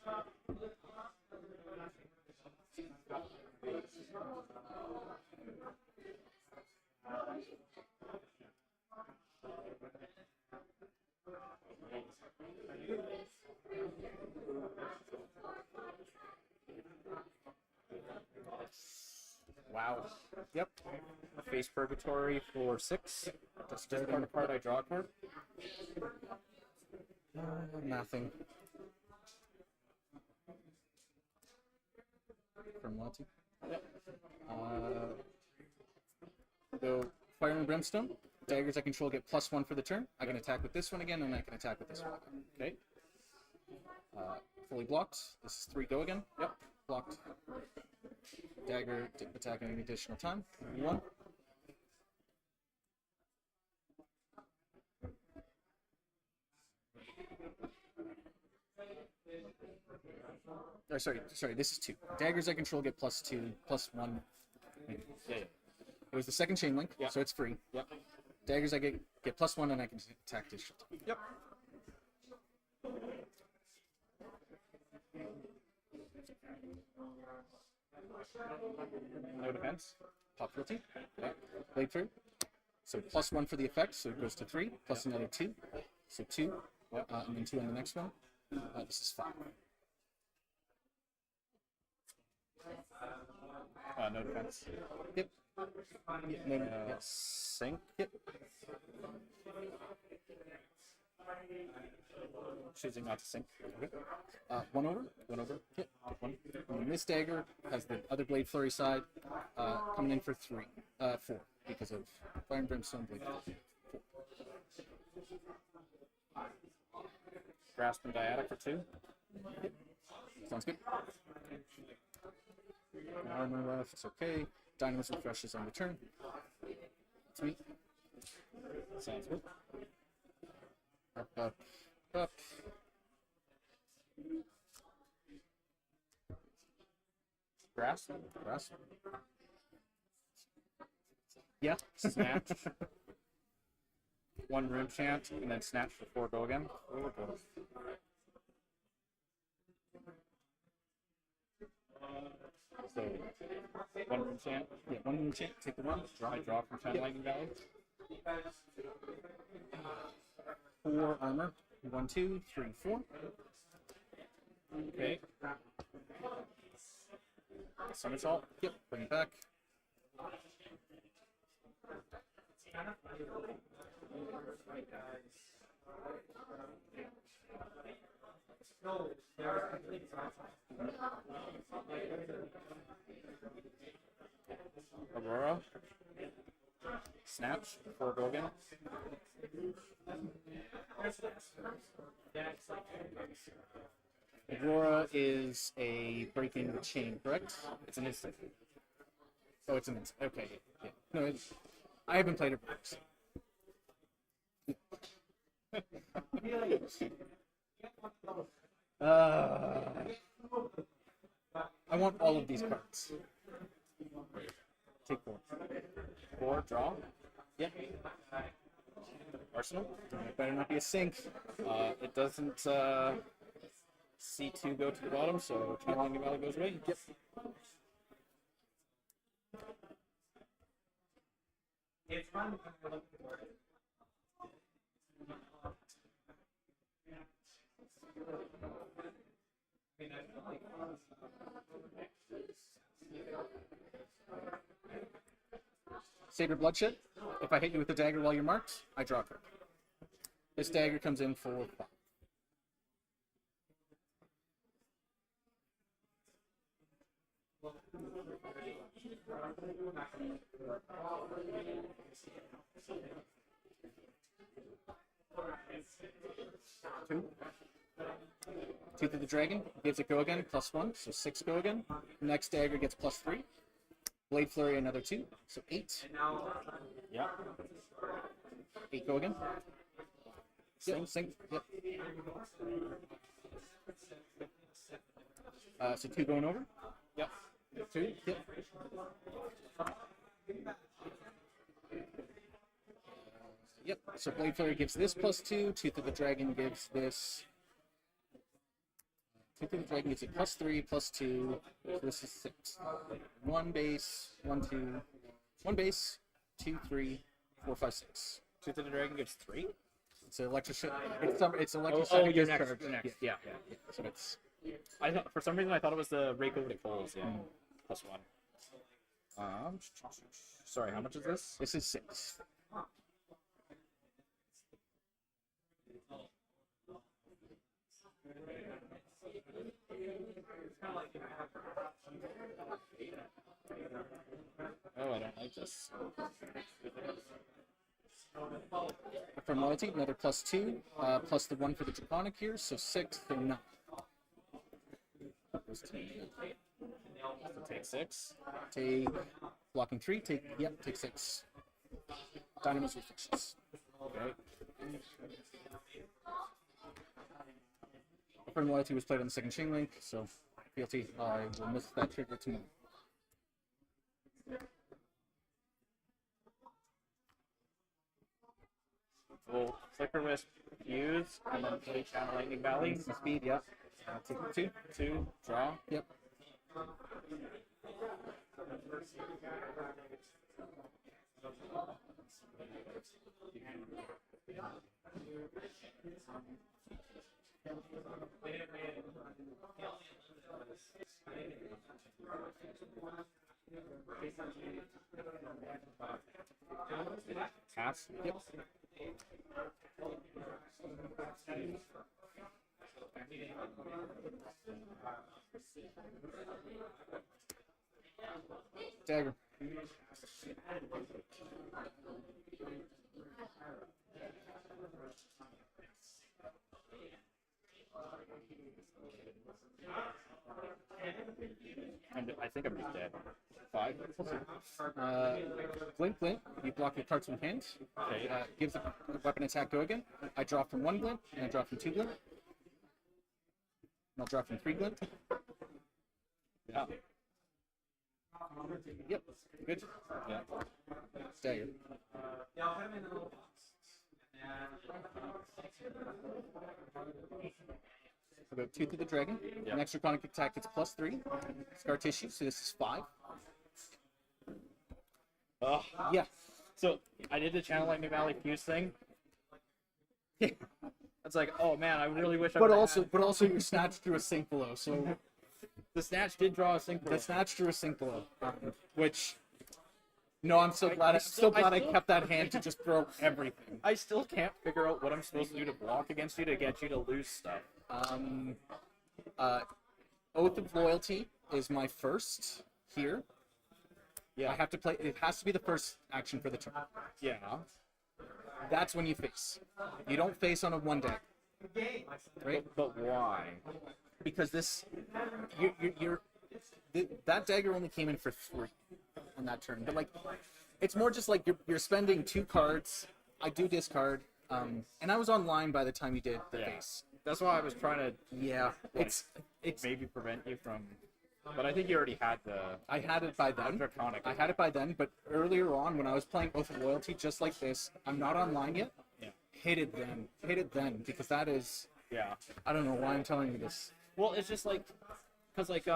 Wow. Yep. Face Purgatory for 6. Discard a card, I draw a card. Nothing. From Lati. Yep. Go Fire and Brimstone. Daggers I control get +1 for the turn. I can attack with this one again, and I can attack with this one again. Okay. Fully blocked. This is 3 go again. Yep. Blocked. Dagger attacking an additional time. 1. Or sorry. This is 2. Daggers I control get +2, +1. Yeah. It was the second chain link, so it's free. Yep. Daggers I get +1, and I can attack additional time. Yep. No defense. Pop guilty. Okay. Blade through. So +1 for the effect, so it goes to 3, plus another 2. So 2, and then 2 on the next one. This is 5. No defense. Yep. No, Sink. Yep. Choosing not to sink. Okay. 1 over. 1 over. Yep. 1. And this dagger has the other blade flurry side coming in for 3. 4 because of Fire and Brimstone blade flurry. 4. Grasp and Dyadic for 2. Yep. Sounds good. Armor left. It's okay. Dynamos refreshes on the turn. Sweet. Sounds good. Up. Grasp. Yeah. Snatch. 1 room chant, and then snatch for 4 go again. So 1 room chant. Yeah, 1 room chant. Take the 1. I draw from Channel Lightning Valley. 4 armor. 1, 2, 3, 4. Okay. Somersault. Yep. Bring it back. Aurora. Snatch. 4 go again. Aurora is a breaking the chain, correct? It's an instant. Oh, it's an instant. Okay. Yeah. No, I haven't played it before. I want all of these cards. Take 4. 4 draw. Yep. Arsenal. It better not be a sink. It doesn't C2 go to the bottom, so Channel Lightning Valley goes away. Yep. Sacred Bloodshed. If I hit you with a dagger while you're marked, I draw a card. This dagger comes in for 5. Tooth of the Dragon gives it go again, +1, so 6 go again. Next dagger gets +3. Blade Flurry, another 2, so 8. Yeah. 8 go again. Sink. Yep. So 2 going over. Yep. 2. Yep. Yep. So Blade Flurry gives this +2. Tooth of the Dragon gives this. Tooth of the Dragon gives it +3, +2. So this is 6. 1 base, 1, 2. 1 base, 2, 3, 4, 5, 6. Tooth of the Dragon gives 3. It's electric. It's electric. Oh, you're next. You're next. Yeah. So it's I thought, for some reason I thought it was the Reiko that pulls. Yeah. +1. Sorry, how much is this? This is 6. Oh, I don't like this. From loyalty, another +2, plus the 1 for the Draconic here, so 6, so 9. So take 6. Take blocking 3, take 6. Dynamo's Reflections. Okay. From loyalty was played on the second chain link, so fealty, I will miss that trigger tomorrow. We'll Flicker Wisp, use, and then play Channel Lightning Valley. Speed, yep. Take 2. 2, draw. Yep. Pass. Yep. Dagger. And I think I'm just dead. 5. Glint, glint. You block your cards from hand. Okay. Gives the weapon attack go again. I draw from 1 glint, and I draw from 2 glint. And I'll draw from 3 glint. Yeah. Yep. Good. Yeah. Dagger. I'll go 2 through the dragon. Yep. Next draconic attack gets +3. Scar tissue, so this is 5. Oh. Yeah. So I did the Channel Lightning Valley fuse thing. It's like, oh man, I really wish I But would've also, had- but also, you snatched through a sink below. So the snatch did draw a sync. the snatch through a sink below, which. No, I'm so glad. I'm still- so glad I still- kept that hand to just throw everything. I still can't figure out what I'm supposed to do to block against you to get you to lose stuff. Oath of Loyalty is my first here. Yeah. I have to play. It has to be the first action for the turn. Yeah. That's when you face. You don't face on a 1 deck, right? But why? Because this, that dagger only came in for 3 on that turn. But like, it's more just like you're spending 2 cards. I do discard, and I was online by the time you did the Yeah. face. That's why I was trying to Yeah, it's maybe prevent you from. But I think you already had the I had it by then. Draconic. I had it by then, but earlier on when I was playing Oath of Loyalty just like this, I'm not online yet. Yeah. Hit it then, because that is, Yeah. I don't know why I'm telling you this. Well, it's just like, cause like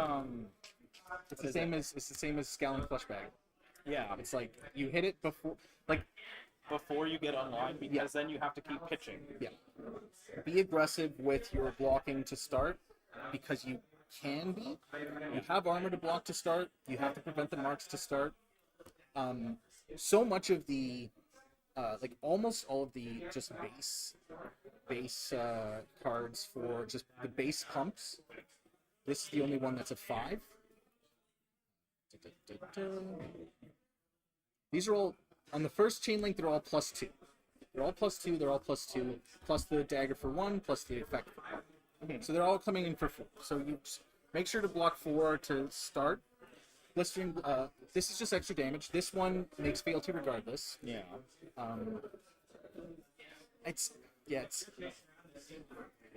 It's the same as Scowling Flesh Bag. yeah, It's like you hit it before, like, before you get online because Yeah. then you have to keep pitching. yeah. Be aggressive with your blocking to start, because you can be. You have armor to block to start. You have to prevent the marks to start. So much of the, like almost all of the just base cards for just the base pumps. This is the only one that's a 5. These are all on the first chain link. They're all +2. They're all +2. They're all +2. Plus the dagger for 1. Plus the effect for 1. So they're all coming in for 4. So you just make sure to block 4 to start. Blistering. This is just extra damage. This one makes fealty regardless. Yeah. It's.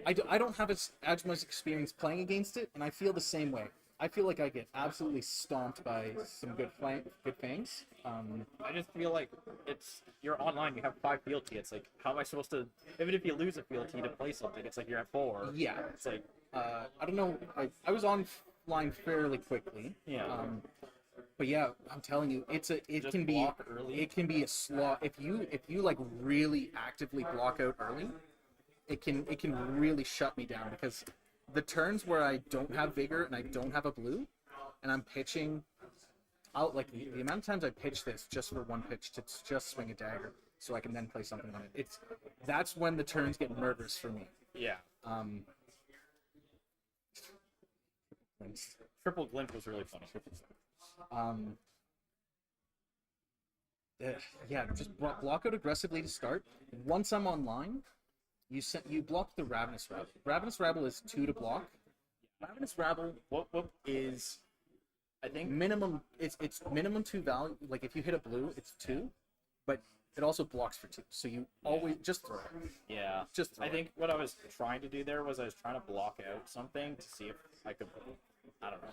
I don't have as much experience playing against it, and I feel the same way. I feel like I get absolutely stomped by some good fangs. I just feel like you're online. You have 5 fealty. It's like, how am I supposed to? Even if you lose a fealty to play something, it's like you're at 4. Yeah. It's like, I don't know. I was online fairly quickly. yeah. But yeah, I'm telling you, it Just can be block early? It can be a slog if you like really actively block out early. It can really shut me down, because the turns where I don't have vigor and I don't have a blue, and I'm pitching out, like the amount of times I pitch this just for 1 pitch to just swing a dagger so I can then play something on it. That's when the turns get murderous for me. Yeah. Triple glint was really funny. Yeah, just block out aggressively to start. Once I'm online, you block the Ravenous Rabble. Ravenous Rabble is 2 to block. Ravenous Rabble is I think minimum. It's minimum 2 value. Like if you hit a blue, it's 2, but it also blocks for 2. So you always just throw it. yeah. Just throw I think what I was trying to do there was I was trying to block out something to see if I could. I don't know.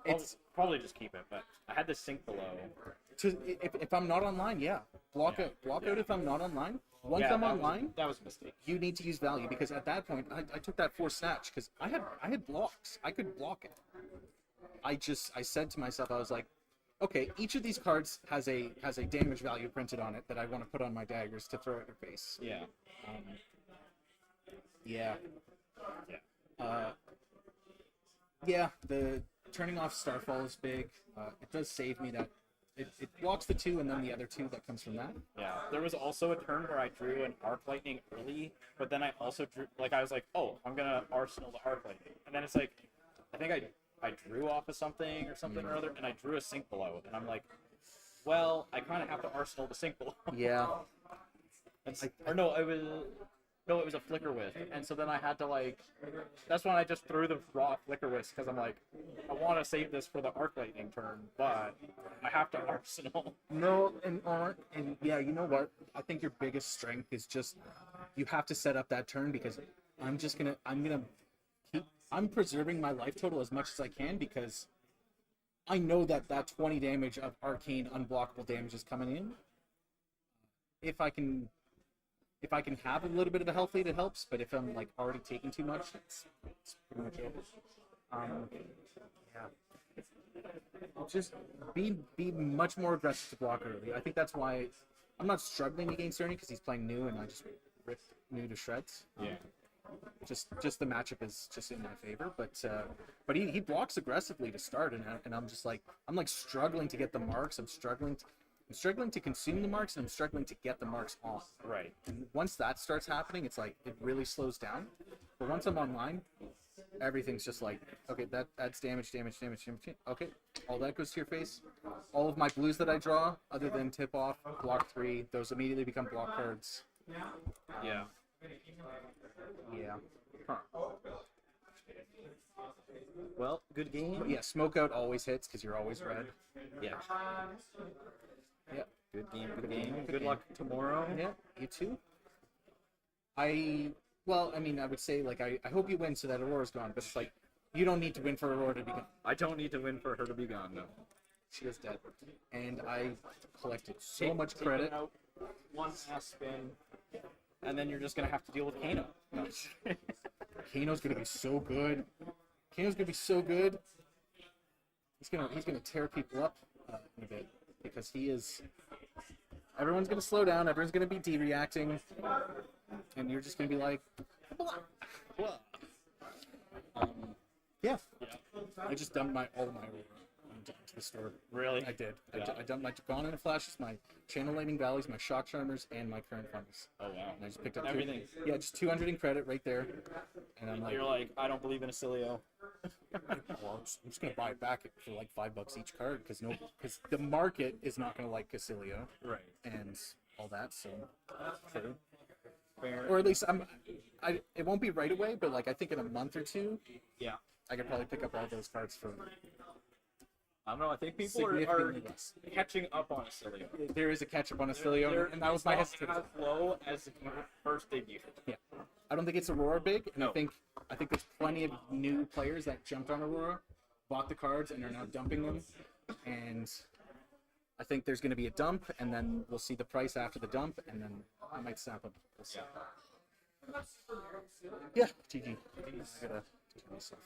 It's Probably just keep it, but I had this sink below. if I'm not online, yeah, block out if I'm not online. Once Yeah, I'm that online, that was a mistake. you need to use value because at that point I took that 4 snatch because I had blocks. I could block it. I said to myself, I was like, okay, each of these cards has a damage value printed on it that I want to put on my daggers to throw at your face. Yeah. Yeah. Yeah. Yeah, the turning off Starfall is big. It does save me that. It blocks the 2 and then the other 2 that comes from that. Yeah. There was also a turn where I drew an Arc Lightning early, but then I also drew, like, I was like, oh, I'm going to Arsenal the Arc Lightning. And then it's like, I think I drew off of something or other, and I drew a sink below. And I'm like, well, I kind of have to Arsenal the sink below. Yeah. It was a Flicker Wisp, and so then I had to, like, that's when I just threw the raw Flicker Wisp, because I'm like, I want to save this for the Arc Lightning turn, but I have to Arsenal. No, and yeah, you know what? I think your biggest strength is just you have to set up that turn because I'm preserving my life total as much as I can because I know that 20 damage of arcane unblockable damage is coming in. If I can have a little bit of a health lead, it helps. But if I'm like already taking too much, it's pretty much it. Yeah. Just be much more aggressive to block early. I think that's why I'm not struggling against Ernie because he's playing new and I just ripped new to shreds. Yeah. Just the matchup is just in my favor, but he blocks aggressively to start, and I'm just like struggling to get the marks. I'm struggling to consume the marks, and I'm struggling to get the marks off. Right. And once that starts happening, it's like it really slows down. But once I'm online, everything's just like, okay, that adds damage. Okay, all that goes to your face. All of my blues that I draw, other than tip off, block 3, those immediately become block cards. Yeah. Yeah. Huh. Well, good game. But yeah, smoke out always hits because you're always red. Yeah. Yeah. Good game. Good game. Good Good game. luck tomorrow. Yeah, you too. I would say like I hope you win so that Aurora's gone, but it's like you don't need to win for Aurora to be gone. I don't need to win for her to be gone, no. She is dead, and I collected so much credit. Taking out one last spin, and then you're just gonna have to deal with Kano. No. Kano's gonna be so good. He's gonna tear people up in a bit because he is. Everyone's gonna slow down. Everyone's gonna be de-reacting, and you're just gonna be like, blah. Yeah. I just dumped all of my into the store. Really? I did. Yeah. I dumped my Gone in Flashes, my Channel Lightning Valleys, my Shock Charmers, and my current funnels. Oh wow. And I just picked up Everything. Yeah, just 200 in credit right there. And I'm like, You're like, I don't believe in Acilio. well, I'm just gonna buy it back for like $5 each card because the market is not gonna like Casilio Right. and all that. So true. Fair. Or at least it won't be right away, but like I think in a month or two, Yeah. I could probably pick up all those cards for I don't know. I think people are significantly less. catching up on Acilio. There is a catch up on Astilio, and that was my hesitation. As low as when it first debuted. Yeah, I don't think it's Aurora big, and No. I think there's plenty of new players that jumped on Aurora, bought the cards, and are now dumping them. And I think there's going to be a dump, and then we'll see the price after the dump, and then I might snap them. We'll see. Yeah, GG. I gotta turn this off.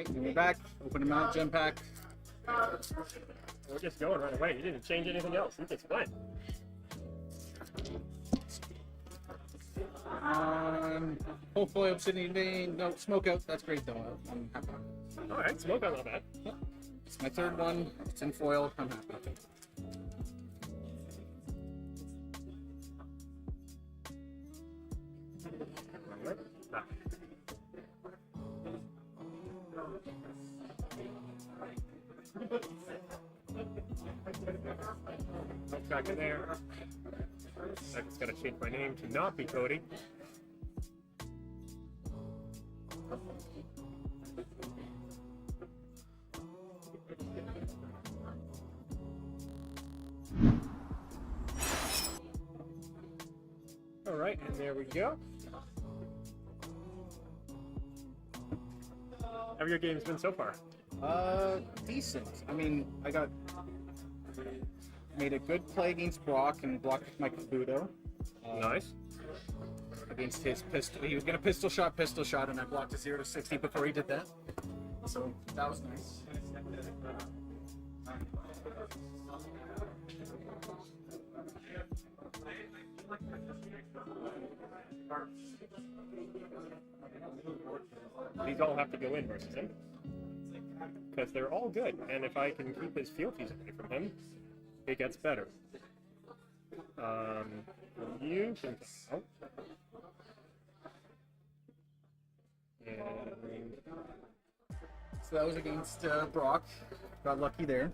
Alright, and we're back. Open them out, gem pack. We're just going right away. You didn't change anything else. You just went. Hopefully Obsidian Vein. No, Smoke Out. That's great though. I'm happy. Alright, smoke on not bad. It's my third one. It's in foil. I'm happy. Ah. Back in there. I just gotta change my name to not be Cody. Alright, and there we go. How have your games been so far? Decent. I mean, I made a good play against Brock and blocked my Kabuto. Nice. Against his pistol. He was gonna pistol shot, and I blocked a 0 to 60 before he did that. So that was nice. These all have to go in versus him. Because they're all good, and if I can keep his fealties away from him, it gets better. You can out. And So that was against Brock. Got lucky there.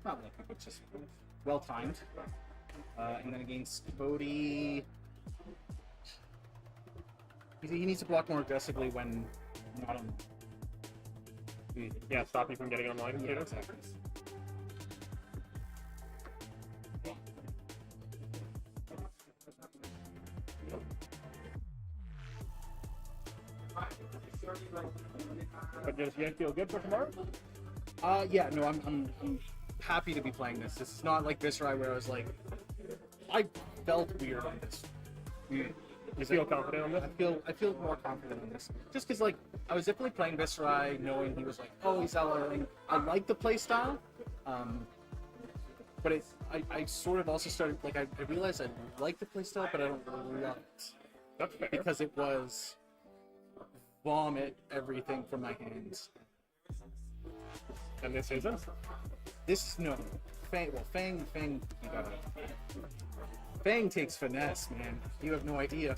Not lucky, but just well timed. And then against Bodhi, he needs to block more aggressively when not on. yeah, stop you from getting online. Yeah, exactly. But does you feel good for tomorrow? Yeah, no, I'm happy to be playing this. This is not like Viscerai where I was like, I felt weird on this. You feel confident on this? I feel more confident on this. Just because like I was definitely playing Viscerai knowing he was like, oh, he's LRing. I like the playstyle. But I sort of also started like I realized I like the playstyle, but I don't love it. That's fair. Because it was vomit everything from my hands. And this isn't? This no Fang. Well, Fang. You gotta. Fang takes finesse, man. You have no idea.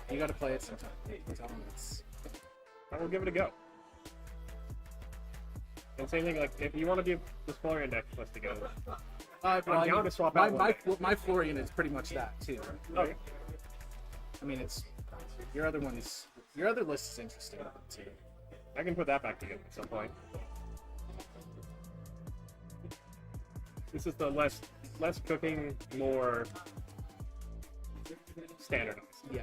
You gotta play it sometime. I will give it a go. And same thing, like if you want to give the Florian deck list to go, Well, I'm down to swap out one deck. my Florian is pretty much that too. Okay. I mean, it's your other ones. Your other list is interesting too. I can put that back together at some point. This is the less cooking, more standardized. Yeah.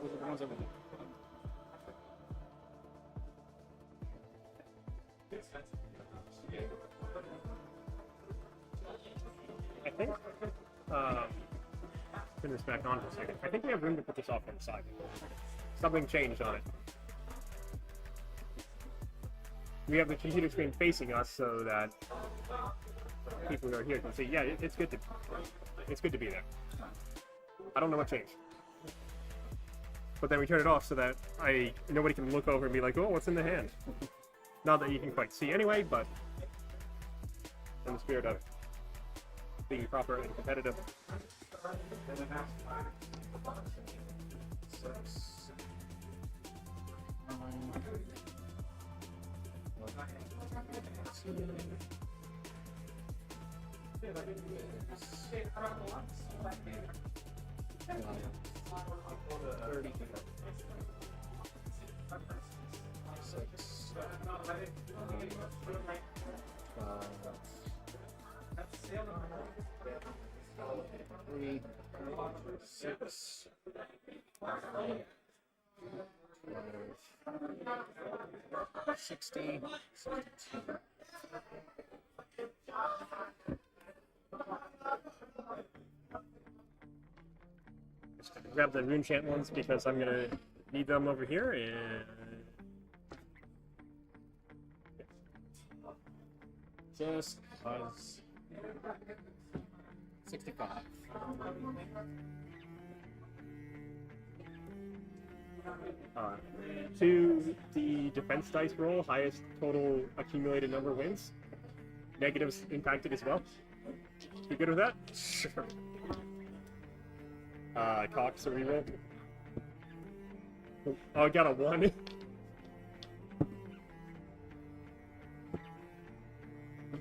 Those are the ones I would do. I think, turn this back on for a second. I think we have room to put this off on the side. Something changed on it. We have the computer screen facing us so that people who are here can see. Yeah, it's good to be there. I don't know what changed. But then we turn it off so that nobody can look over and be like, oh, what's in the hand? Not that you can quite see anyway, but in the spirit of being proper and competitive. 60, 62. Just gonna grab the rune chant ones because I'm gonna need them over here and Just cause 65. to the defense dice roll, highest total accumulated number wins. Negatives impacted as well. You good with that? Sure. Cox a reroll. Oh, I got a 1.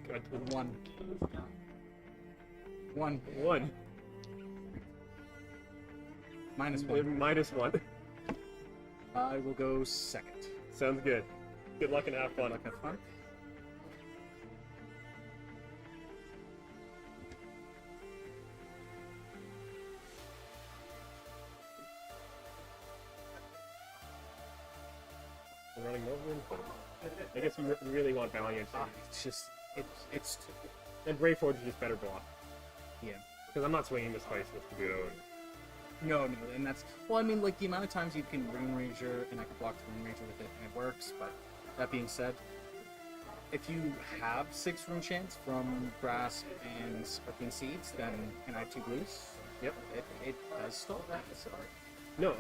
Good. 1. 1. 1. Minus 1. Minus 1. I will go second. Sounds good. Good luck and have fun. Have fun. I'm running over. I guess you really want Valiant. It's just, it's And Brayforge is just better block. yeah. Because I'm not swinging this twice with Kabuto. No, and that's, well, I mean, like, the amount of times you can Rune Ranger, and I can block the Rune Ranger with it, and it works, but that being said, if you have 6 Rune Chants from Grasp and Scorpion Seeds, then, and I have 2 blues, Yep. it does stop that, so. No,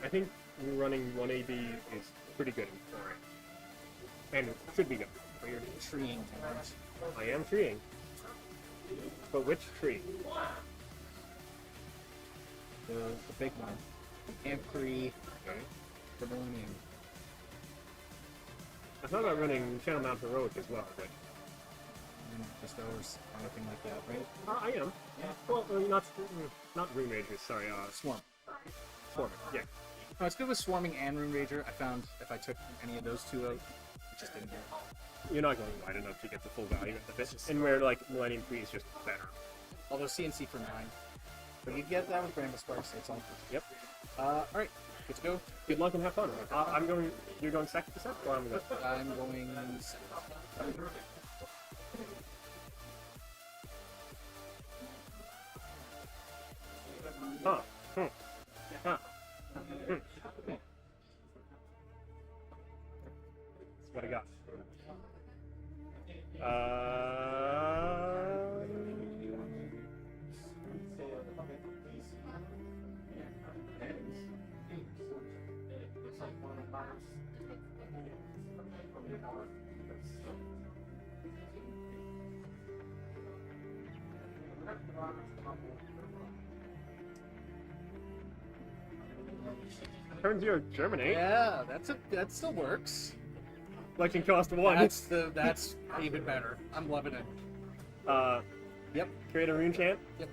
I think running 1 AB is pretty good for it. And should be good. But you're treeing too much. I am treeing. But which tree? The big one. Ampri, Okay. Vermilion. I thought about running Channel Mount Heroic as well, but And just those, or anything like that, right? I am. Yeah. Well, not Rune Rangers, sorry, Swarm. Swarmer, yeah. No, it's good with Swarming and Rune Ranger. I found if I took any of those 2 out, it just didn't get it. You're not going wide enough to get the full value out of it. And where, like, Millennium Tree is just better. Although CNC for 9. But you get that with Bramble Sparks, so it's on. Yep. Alright, good to go. Good luck and have fun. You're going second to set? Or I'm going I'm going second. Huh. Hmm. Huh. Hmm. That's what I got. Turn 0 Germinate. Yeah, that still works. Collection cost 1. That's even better. I'm loving it. Yep. Create a rune chant. Yep.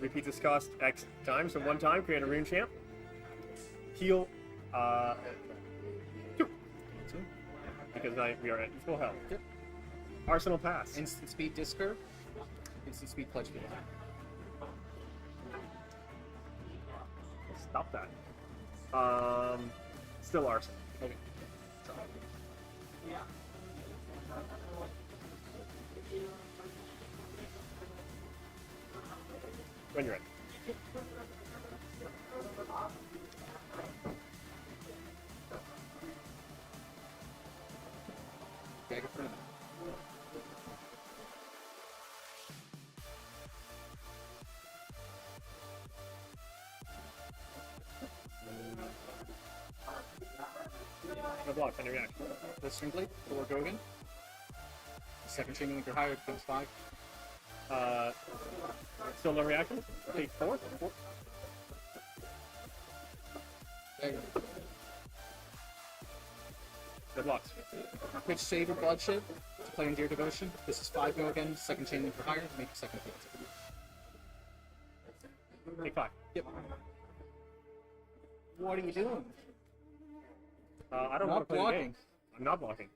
Repeat this cost X times. So 1 time, create a rune chant. Heal 2. Because we are at full health. Yep. Arsenal pass. Instant speed discard. Instant speed pledge field. Stop that. Still Arsenal. Okay. When you're ready. Dagger for now. No block, any reaction. The String Blade, or go again. Second chain link or higher becomes 5. Still no reaction. Take 4. Dagger. No blocks. Pitch Save or Bloodshed to play in Dear Devotion. This is 5 go again, second chain link or higher, make a second field. Take 5. Yep. What are you doing? I don't Not want to play the blocking. game. I'm not blocking.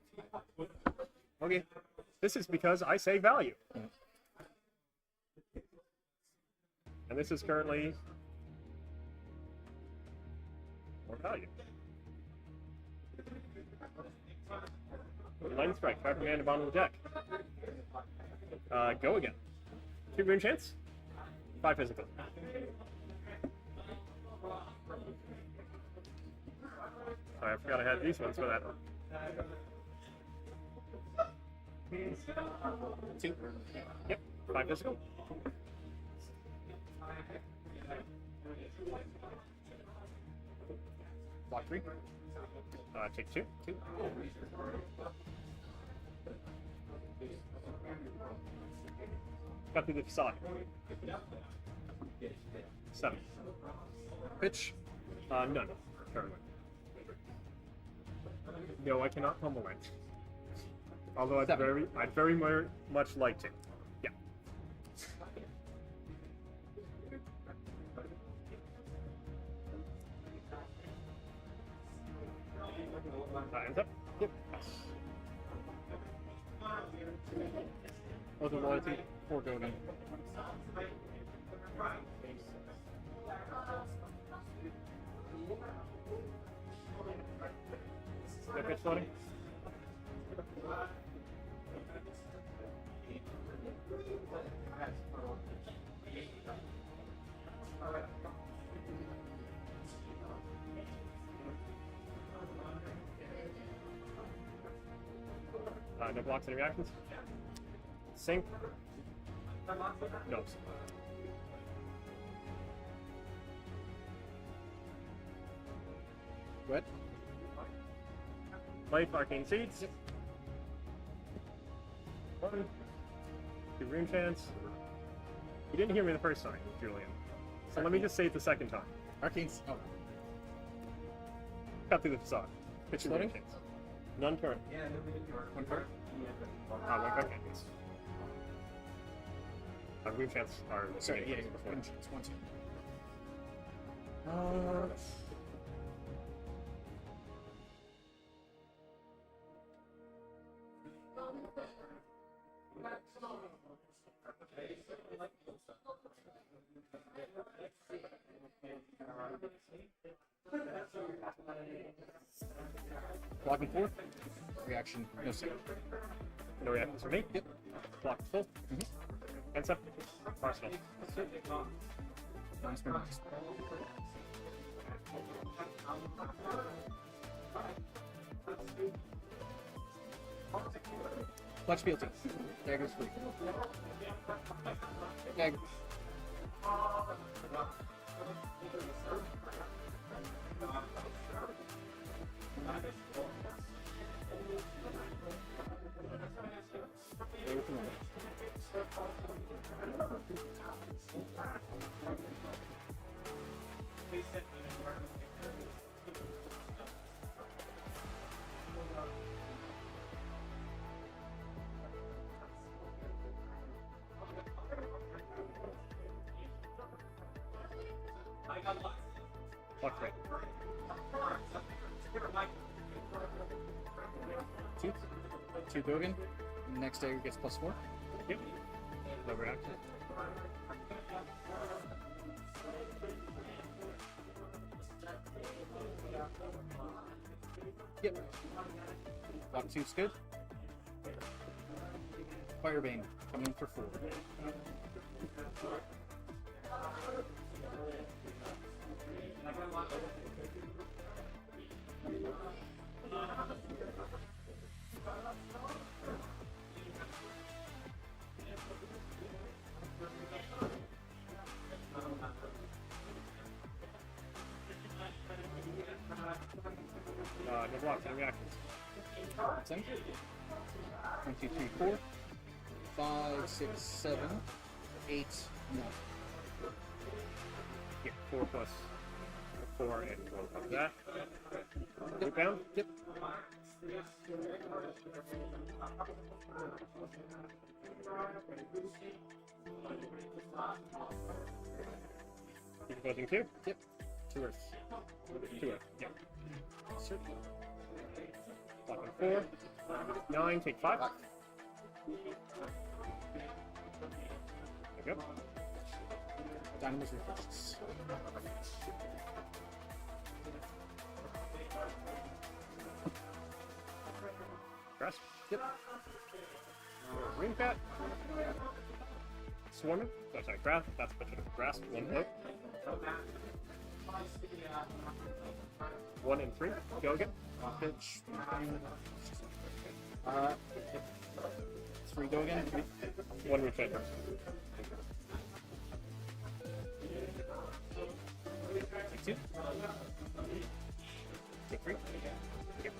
Okay. This is because I say value. And this is currently more value. Lightning Strike, card command, bottom of the deck. Go again. 2 green chance, 5 physical. Sorry, I forgot I had these ones for that. 2. Yep, 5 physical. Block 3. Take 2. 2. Cut through the facade. 7. Pitch. None. Currently. No, I cannot pummel it. Although I'd 7. very much like to. Yeah. Ends up. Yep. Other loyalty. 4 Gogan. No pitch loading. No blocks, any reactions. Sync. Nope. Go ahead. Life, Arcane Seeds. 1. 2 rune chance. You didn't hear me the first time, Julian. So let me just say it the second time. Arcane. Oh. Cut through the facade. Pitch Two loading. rune chance. None current. 1 card. 1 card chance. Rune chance are Sorry, yeah, before. 1 chance. 1 2. Blocking 4. Reaction. No second. No reactions for me. Yep. Block full. Hands up. Arsenal. Minus 1 minus. Flex fealty. Dagger's free. Dagger. Block 3. 2. 2 Gogan. Next dagger gets +4. Yep. No reaction. Yep. Block 2's good. Firebane coming for 4. No blocks, no reactions. That's him. 1, 2, 3, 4. 5, 6, 7, 8, 9. Yeah, 4 plus 4 and 4 plus that. Loop down. Yep. Keep closing 2. Yep. 2 Earths. 2 Earths. Yep. Blocking 4. 9, take 5. There we go. Dynamo's refreshes. Press. Yep. Green cat. Swarming. Oh, sorry, grass. That's a bit of grass. 1 vote. 1 and 3. Go again. Pitch. Uh, 3 go again. 1 return first. Take 2. Take 3. Yep.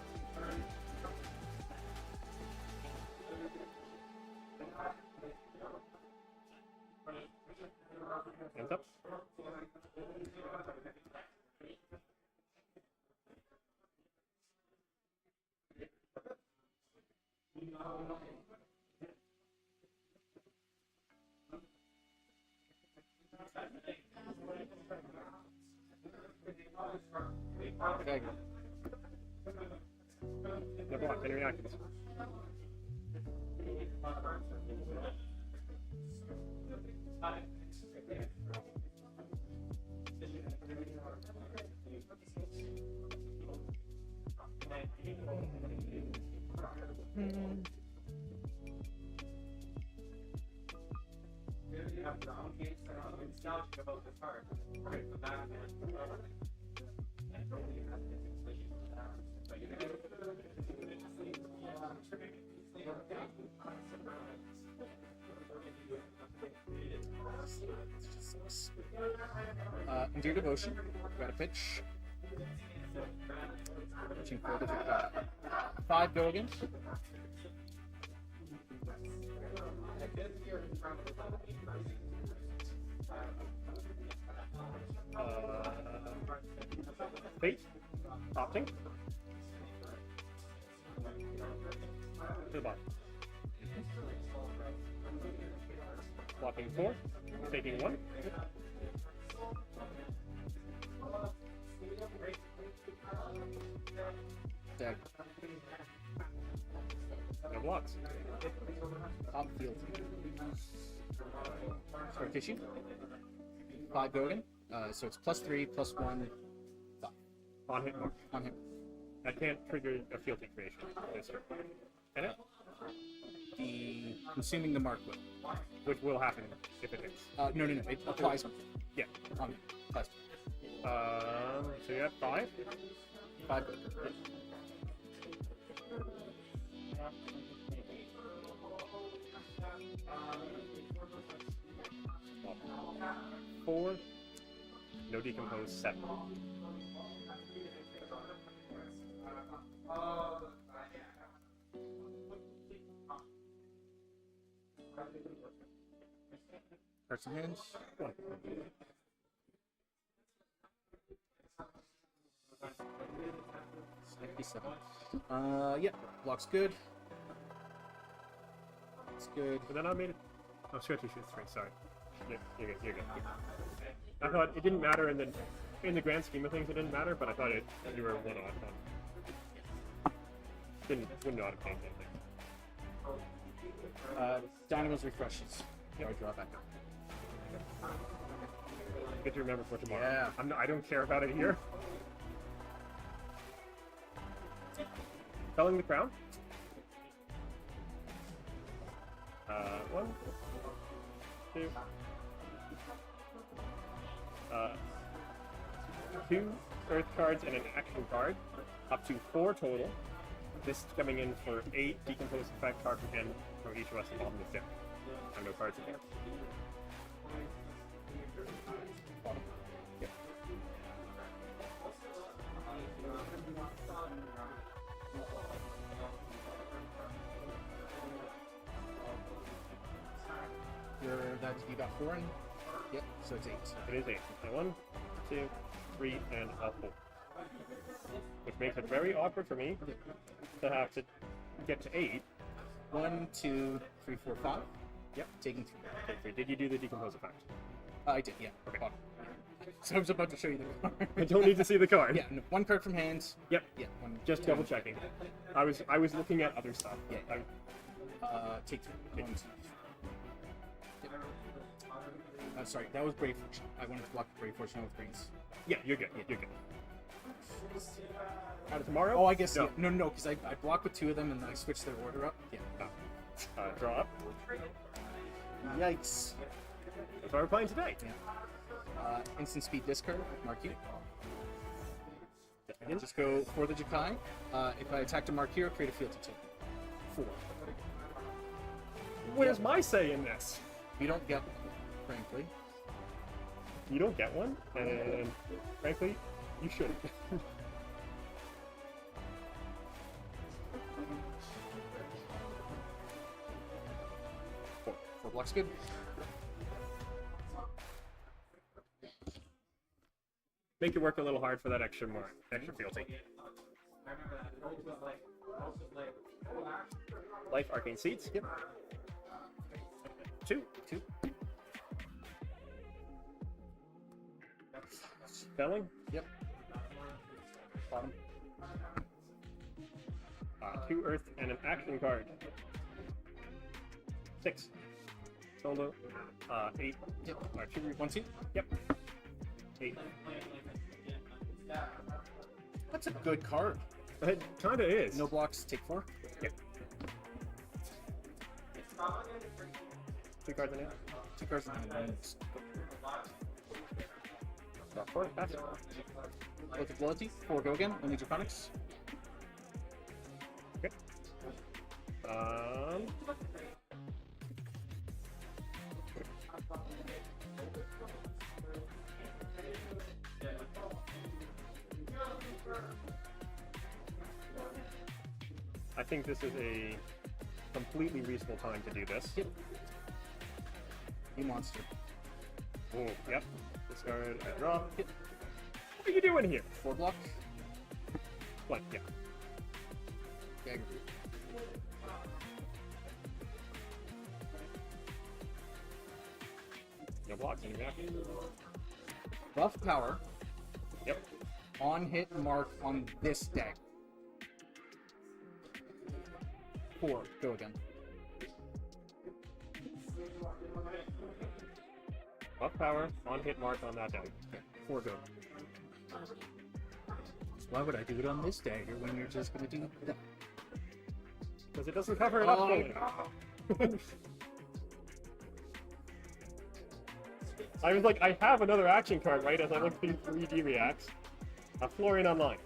Hands up. Okay. No block. Any reactions? Endear Devotion. Got a pitch. Pitching for the 5 go again. Fate. Opting. To the bottom. Blocking 4. Taking 1. Deck. No blocks. Top field. Start tissue. 5 go again. So it's +3, +1, 5. On hit mark. On him. I can't trigger a fealty creation this turn. Can it? The consuming the mark will. Which will happen if it hits. No. It applies on him. Yeah. On him. Applies. So you have 5. 5 go. 4. No decompose. 7. Cards in hand. 1. Yeah, block's good. It's good. But then I made it. Oh, stretchy shoot 3. Sorry. Yeah, you're good. You're good. I thought it didn't matter in the grand scheme of things. It didn't matter, but I thought you were 1 off. Wouldn't know how to change anything. Dynamo's refreshes. I draw back up. Good to remember for tomorrow. Yeah. I don't care about it here. Felling the crown. 1, 2. 2 earth cards and an action card, up to 4 total. This coming in for 8 decompose effect card from hand from each of us involved in the 5th. I have no cards in there. Yep. You got 4 in? Yep, so it's 8. It is 8. So 1, 2, 3, and a 4. Which makes it very awkward for me to have to get to 8. 1, 2, 3, 4, 5. Yep. Taking 3. Take 3. Did you do the decompose effect? I did, yeah. Okay. Bottom. So I was about to show you the card. I don't need to see the card. Yeah, no, 1 card from hand. Yep. Yeah, 1. Just double checking. I was looking at other stuff. Yeah. Take 3. 1, 2. Sorry, that was Brave Fortune. I wanted to block Brave Fortune with greens. Yeah, you're good. You're good. Out of tomorrow? Oh, I guess No. no, because I blocked with 2 of them and I switched their order up. Yeah. Draw up. Yikes. That's why we're playing today. Yeah. Instant speed discard, mark you. Just go for the Jakai. If I attack to mark hero, create a field to 2. 4. Where's my say in this? You don't get one, frankly. You don't get one, and frankly, you shouldn't. 4 blocks good. Make it work a little hard for that extra fealty. Life, Arcane Seeds. Yep. 2. 2. Spelling. Yep. Bottom. 2 Earth and an action card. 6. Solo. 8. Yep. 2. 1, 2. Yep. 8. That's a good card. It kinda is. No blocks, take 4. Yep. 2 cards in it. 2 cards in hand. Draw 4. Pass. Look at loyalty. 4 go again. Only Draconics. Okay. I think this is a completely reasonable time to do this. Yep. You monster. Oh, yep. Discard, I draw. Yep. What are you doing here? 4 block. What? Yeah. Dagger. No blocks in your back. Buff power. Yep. On hit mark on this deck. 4. Go again. Buff power, on hit mark on that deck. 4 go. So why would I do it on this dagger when you're just gonna do that? Because it doesn't cover it up fully. I was like, I have another action card, right? As I look through 3D reacts. Florian Online.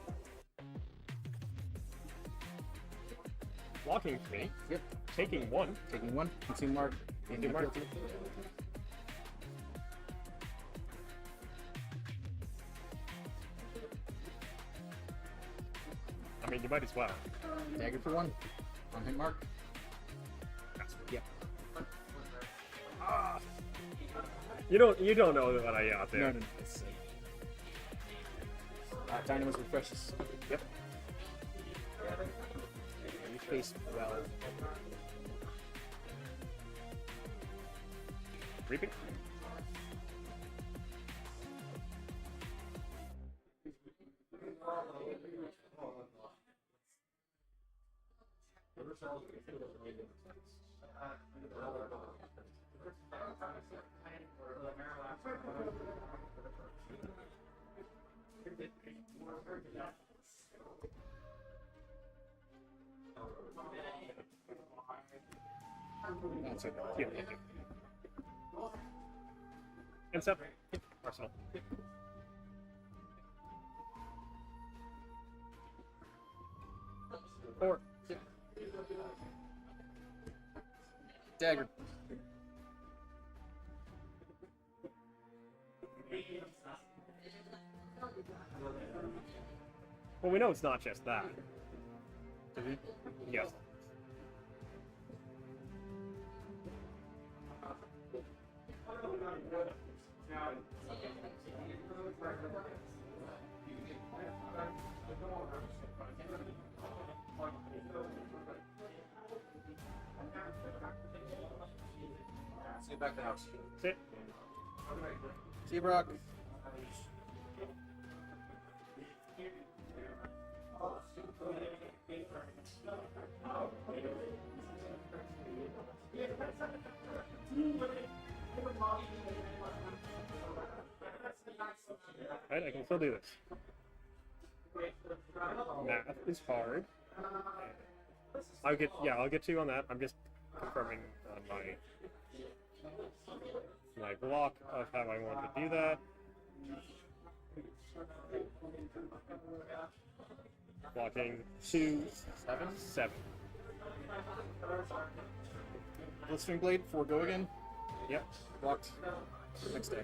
Blocking 3. Yep. Taking 1. Taking 1. Consume mark. Consume mark. I mean, you might as well. Dagger for 1. On hit mark. Yep. You don't know what I got there. No. It's safe. Dynamo's refreshes. Yep. You face well. Reaping. That's it. Yeah, thank you. And step. Arsenal. Four. Dagger. Well, we know it's not just that. Yes. See you back in the house. Sit. See you, Brock. Right, I can still do this. Math is hard. I'll get to you on that. I'm just confirming on my block of how I want to do that. Blocking 2, 7. Blistering Blade, 4 go again. Yep. Blocked. Next day.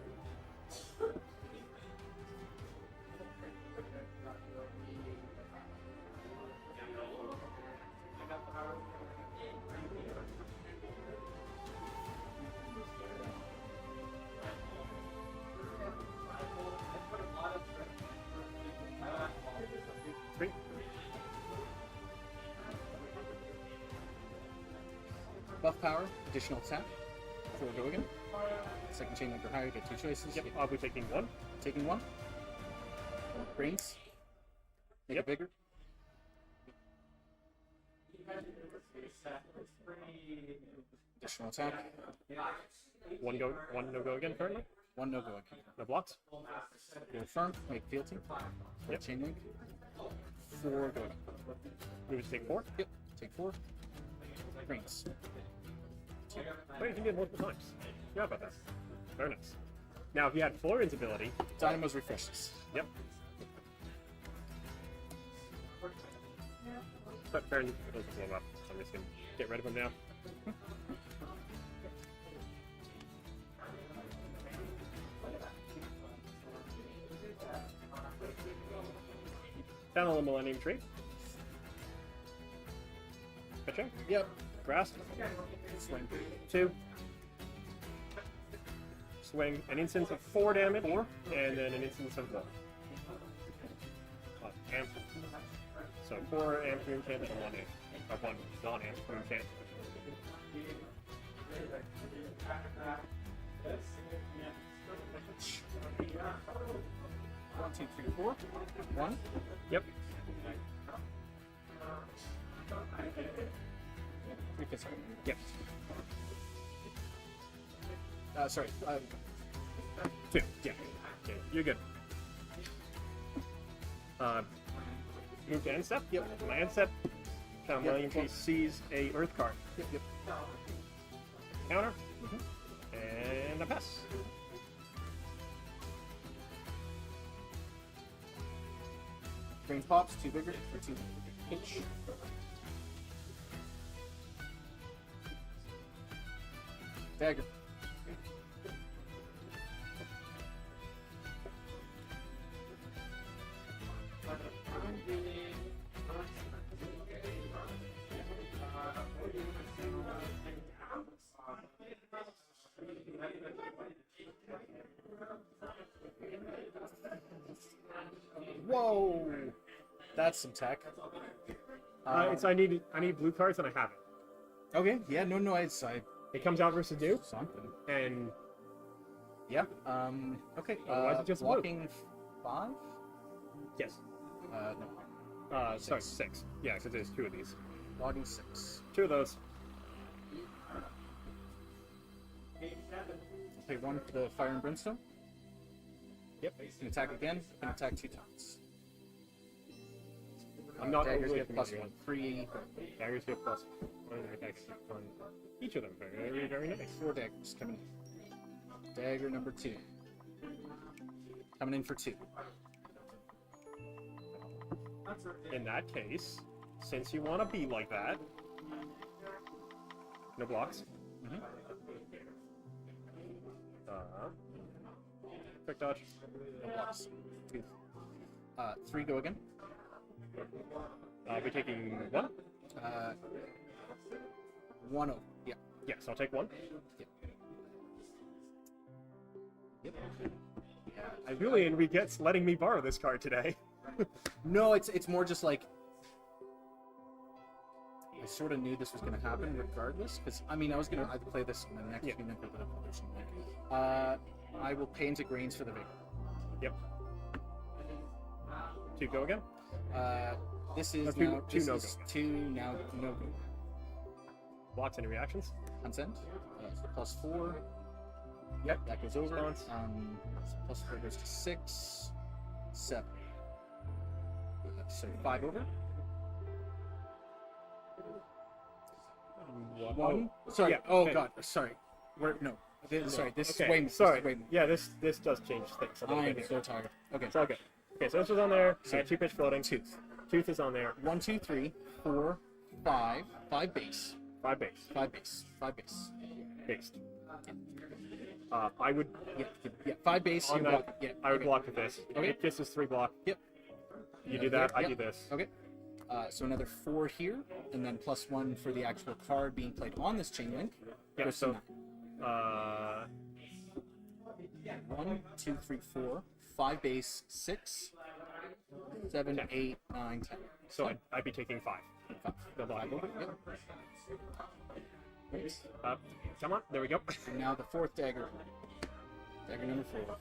Three. Buff power, additional attack. 4 go again. Second chain link or higher, you get 2 choices. Yep. I'll be taking 1. Taking 1. Brains. Make Yep. it bigger. Additional attack. 1 no go again currently. 1 no go again. No blocks. Go firm, make fealty. Yep. Chain link. 4 go again. Move to take 4. Yep. Take 4. Brains. Wait, you can do it multiple times. Forgot about that. Very nice. Now, if you had Florian's ability, Dynamo's refreshes. yep. But Baron doesn't blow up, so I'm just gonna get rid of him now. Down on the Millennium Tree. Pitching. Yep. Grass. Swing. 2. Swing. An instance of 4 damage. 4. And then an instance of 1. Amp. So 4 amp rune chant and 1 amp. 1 non-amp rune chant. One, two, three, 4. 1. Yep. 3 physical. Yep. Sorry. 2. Yeah. Okay, you're good. Move to end step. Yep. My end step. Millennium Tree sees a Earth card. Yep. Yep. Counter. And a pass. Brains pops. 2 bigger. Or 2 pitch. Dagger. Whoa! That's some tech. I need blue cards and I have it. Okay, yeah, no, I It comes out versus new, something. and Yeah. Okay. Why is it just blue? blocking 5? yes. No. Sorry, 6. Yeah, because there's 2 of these. Blocking 6. 2 of those. Pay 1 for the fire and brimstone. Yep. Can attack again. Can attack 2 times. I'm not Daggers overly get plus familiar 1. 3. Daggers get plus 1 attacks on each of them. Very, very nice. 4 daggers coming in. Dagger number 2. Coming in for 2. In that case, since you want to be like that, no blocks. Mhm. Quick dodge. No blocks. 2. 3 go again. I'll be taking 1. 1 over. Yeah. Yes, I'll take 1. Yep. Yeah. Julian regets letting me borrow this card today. No, it's more just like I sort of knew this was going to happen regardless. Because I mean, I was going to either play this in the next Yeah. unit or the other unit. I will pay into grains for the vigor. Yep. 2 go again. This is two- now two this no is go. 2 now no go. Blocks any reactions. Consent. Plus 4. Yep, that goes over. Response. Plus 4 goes to 6, 7, So 5 over. What? One. Oh, Sorry. yeah, Oh okay. God. Sorry. No. Sorry. This Okay, is way more. sorry. This is way more. Yeah, this does change things a little I'm bit so here. tired. Okay. It's all good. Okay, so this was on there. So- 2 pitch floating. Tooth. Tooth is on there. 1, 2, 3, 4, 5. 5 base. 5 base. 5 base. 5 base. Based. I would Yeah. 5 base. on you that. block. Yeah. I would okay. block with this. Okay. This is 3 block. Yep. You do that. I Yep. do this. Okay. So another 4 here, and then +1 for the actual card being played on this chain link. Yeah. Goes to So, 9. 1, 2, 3, 4, 5 base, 6, 7, 10. 8, 9, 10. so I'd be taking 5. 5. The block. Yep. Right. Come on. There we go. And now the 4th dagger. Dagger number 4.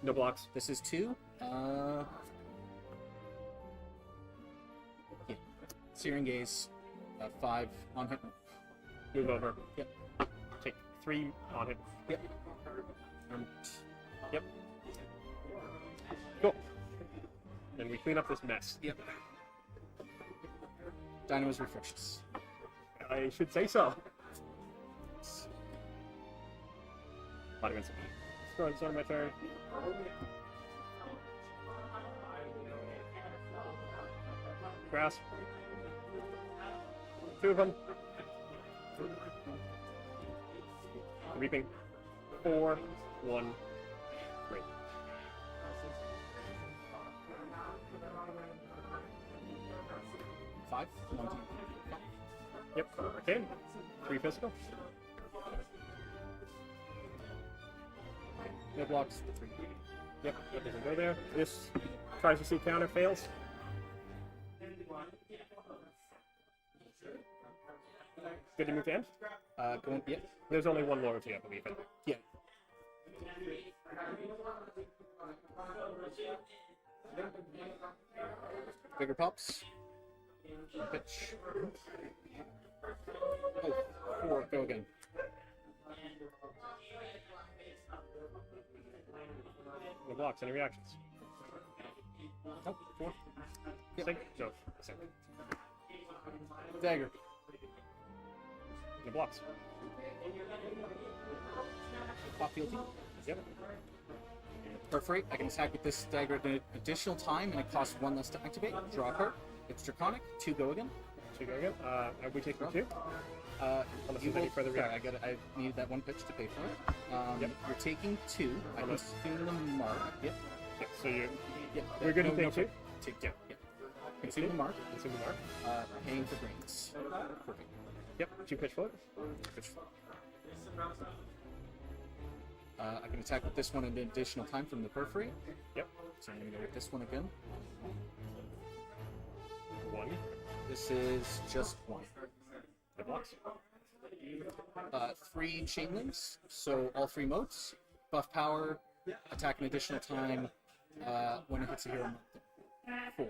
No blocks. This is 2. Yeah. Searing Gaze. 5 on hit. Move over. Yep. Take 3 on it. Yep. Yep. Cool. And we clean up this mess. Yep. Dynamo's refreshes. I should say so. Monuments. It's on my turn. Grass. 2 of them. Reaping. 4, 1, 3. Five. 1, 2, 3. Yep. Okay. 3 physical. No blocks. 3. Yep. That doesn't go there. This tries to see counter, fails. Good to move to end. Going. Yep. There's only 1 loyalty, I believe. Yeah. Bigger pops. Pitch. Oh, 4. Go again. No blocks. Any reactions? Oh, 4. Yep. Sink. No. Sink. Dagger. No blocks. Pop fealty. Yep. Perforate. I can attack with this dagger at an additional time, and it costs 1 less to activate. Draw a card. It's Draconic. 2 go again. 2 go again. Are we taking 2? Unless You there's any will- further sorry, reaction. I needed that 1 pitch to pay for it. Yep. You're taking 2. I can Unless- consume the mark. Yep. Yep. So you Yep. we're good to No, take no, 2. Take Yeah. Yep. Consume the mark. Consume the mark. Paying for brains. Perfect. Yep. 2 pitch float. Pitch. I can attack with this one at an additional time from the perforate. Yep. So I'm going to go with this one again. 1. This is just 1. No blocks. 3 chain links, so all 3 modes. Buff power, attack an additional time when it hits a hero. 4.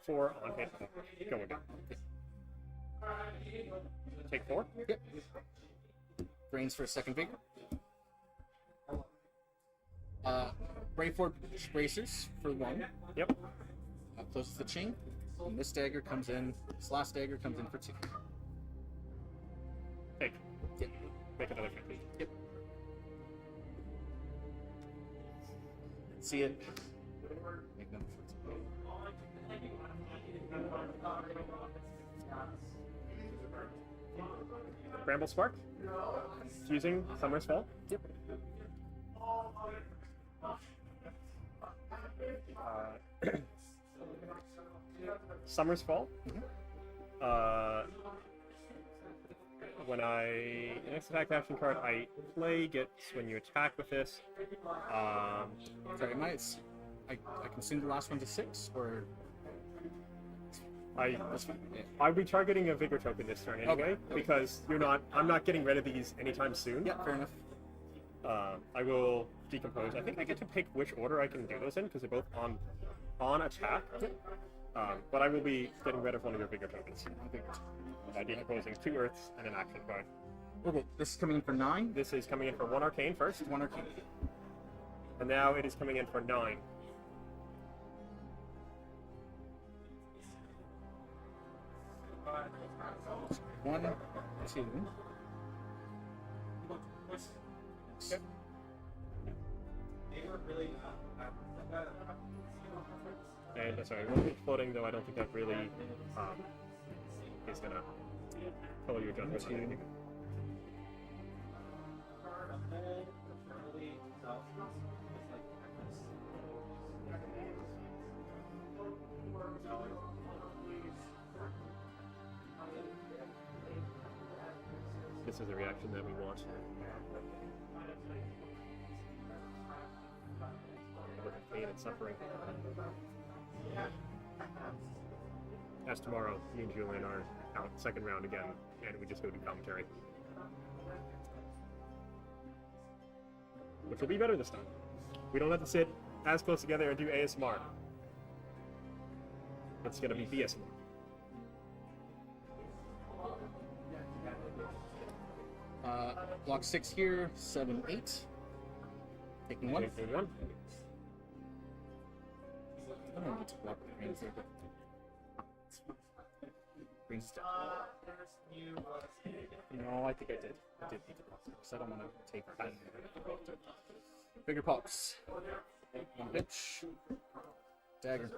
4 on hit. Go again. Take 4. Yep. Brains for a second vigor. Brayford Bracers for 1. Yep. Closes the chain. And this dagger comes in. This last dagger comes in for 2. Take. Yep. Make another 50. Yep. See it. Make number 14. Bramble Spark. Fusing Summer's Fall. Yep. Summer's Fall. When next attack action card I play gets when you attack with this. Sorry, I consumed the last one to 6, or that's fine. Yeah. I'll be targeting a Vigor token this turn anyway, Okay. because I'm not getting rid of these anytime soon. Yeah, fair enough. I will decompose. I think I get to pick which order I can do those in because they're both on attack. But I will be getting rid of one of your Vigor tokens. Decomposing 2 Earths and an action card. Okay, this is coming in for 9. This is coming in for 1 Arcane first, 1 Arcane. and now it is coming in for 9. 1, 2. Yep. And sorry, one thing floating though, I don't think that really is gonna color your judgment on anything. This is the reaction that we want. With pain and suffering. As tomorrow, me and Julian are out second round again, and we just go to commentary. Which will be better this time. We don't have to sit as close together and do ASMR. It's gonna be BSMR. Block 6 here, 7, 8. Taking 1. Taking one. I don't need to block the greens there, but green stuff. No, I think I did. I did need to block because I don't want to take that. Bigger pops. 1 pitch. Dagger.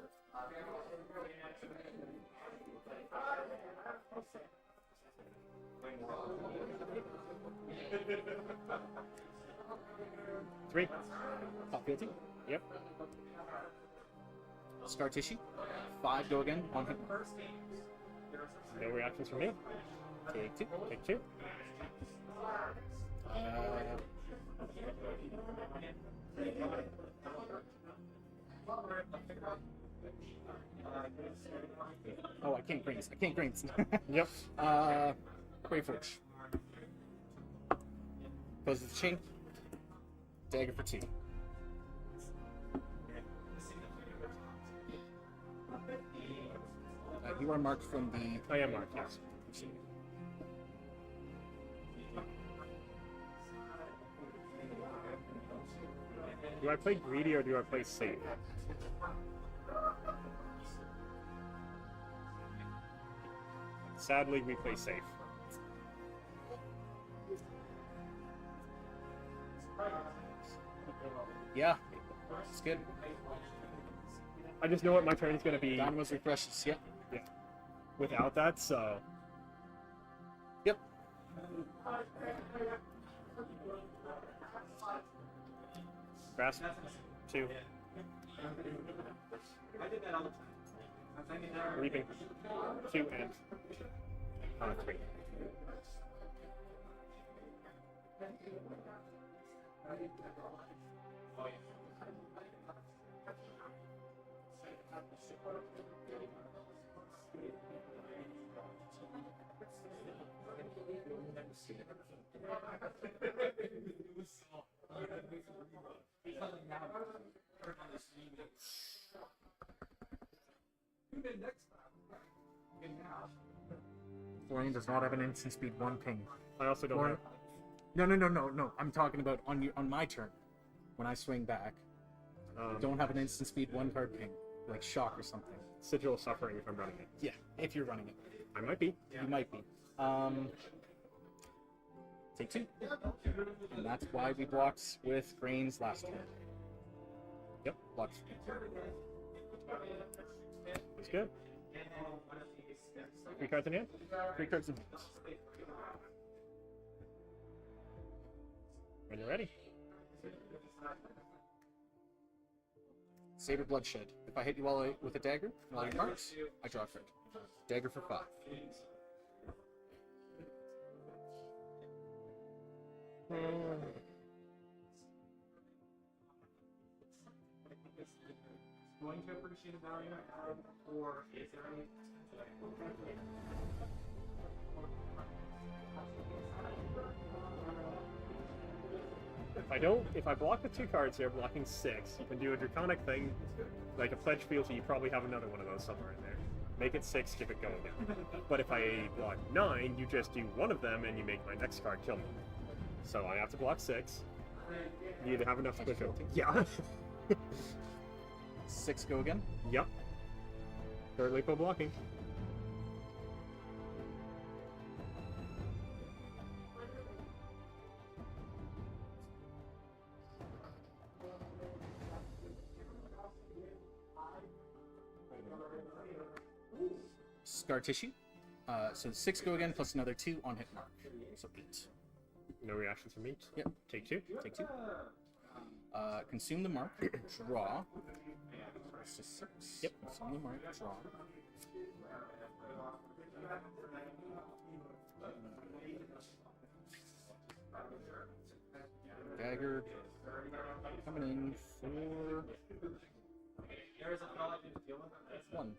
Three. Pop guilty. Yep. Scar tissue. 5 go again. 1 hit. No reactions from me. Take 2. Take 2. Oh, I can't greens. I can't greens. Yep. Brave Forge. Closes the chain. Dagger for 2. You are marked from the. I am marked, yes. Do I play greedy or do I play safe? Sadly, we play safe. Yeah, it's good. I just know what my turn is going to be. Dynamo's refreshes. Yep. Yeah. Without that, so Yep. grasp 2. Reaping 2 and 3. Florian does not have an instant speed 1 ping. I also don't Florian. have. No. I'm talking about on my turn. When I swing back, don't have an instant speed 1 card ping, like shock or something. Sigil of Suffering if I'm running it. Yeah, if you're running it, I might be. you might be. Take 2, and that's why we blocked with grains last turn. Yep. Blocked. It's good. 3 cards in hand. 3 cards in hand. When you're ready. Saber Bloodshed. If I hit you while with a dagger, while you're marked, I draw a card. Dagger for 5. Going to appreciate the value, or is there any? If I block the 2 cards here, blocking 6, you can do a draconic thing, like a pledge fealty. You probably have another one of those somewhere in there. Make it 6, give it go again. But if I block 9, you just do one of them and you make my next card kill me. So I have to block 6. You either have enough to push over. Yeah. 6 go again. Yep. Third leap of blocking. Scar Tissue. So 6 go again, plus another 2 on hit mark. So 8. No reactions from me. Yep. Take 2. Take 2. Consume the mark. Draw. It's just 6. Yep. Consume the mark. Draw. Dagger. Coming in for 1.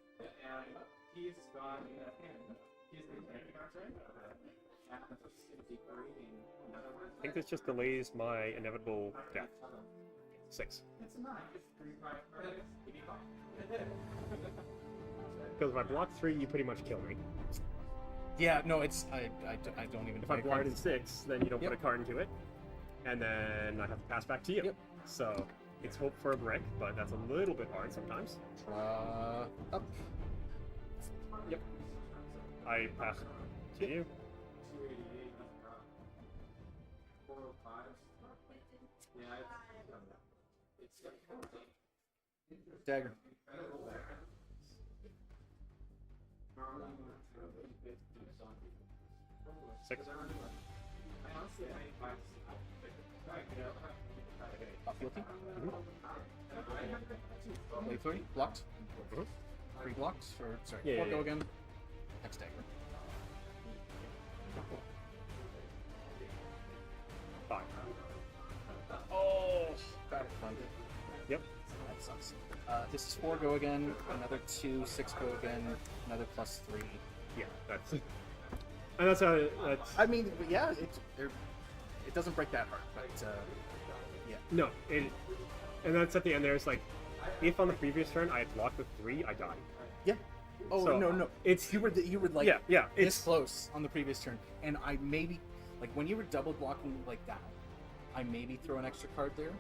I think this just delays my inevitable death. 6. Because if I block 3, you pretty much kill me. Yeah, no, it's I don't even. If I block it in 6, then you don't Yep. put a card into it, and then I have to pass back to you. Yep. So it's hope for a brick, but that's a little bit hard sometimes. Up. Yep. I pass to you. Dagger. Six. Off guilty. Wait 30. Blocked. 3 blocked. Or sorry. Yeah, 4 yeah, go yeah. again. Next dagger. 5. Oh, battle funded. Yep. That sucks. This is 4 go again. Another 2. 6 go again. Another plus 3. Yeah, that's. And that's how. That's. I mean, yeah, it doesn't break that hard, but yeah. No, and that's at the end there. It's like, if on the previous turn I had blocked with 3, I died. Yeah. Oh So, no, it's- you were like Yeah, this it's close on the previous turn, and I maybe like when you were double blocking like that, I maybe throw an extra card there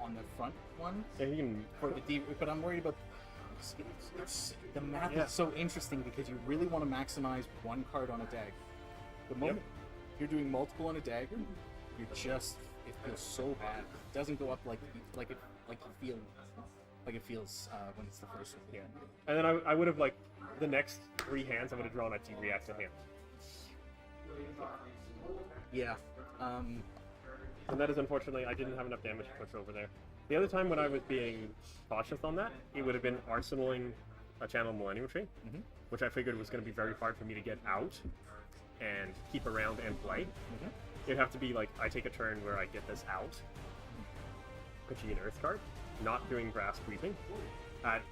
on the front one yeah, you can. for the D. But I'm worried about the math Yeah. is so interesting because you really want to maximize one card on a dagger. The moment you're doing multiple on a dagger, you're just it feels so bad. It doesn't go up like it feels when it's the first one. Yeah. And then I would have, like, the next 3 hands I would have drawn a T-React to hand. Yeah. And that is unfortunately, I didn't have enough damage to push over there. The other time when I was being cautious on that, it would have been arsenaling a Channel Millennium Tree, which I figured was going to be very hard for me to get out and keep around and play. It'd have to be like, I take a turn where I get this out, put you an Earth card, not doing Grass Breathing, at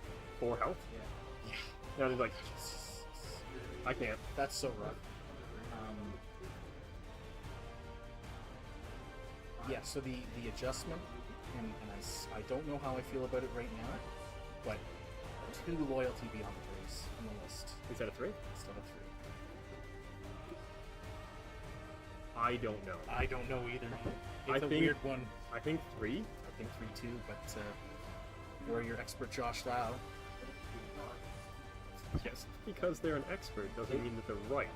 4 health. Yeah. And I was like, I can't. That's so rough. Yeah, so the adjustment, and I don't know how I feel about it right now, but 2 loyalty beyond the grace on the list Instead of 3? instead of 3. I don't know. I don't know either. I It's a think- weird one. I think 3. I think 3 too, but you're your expert Josh Lau. Yes, because they're an expert doesn't mean that they're right.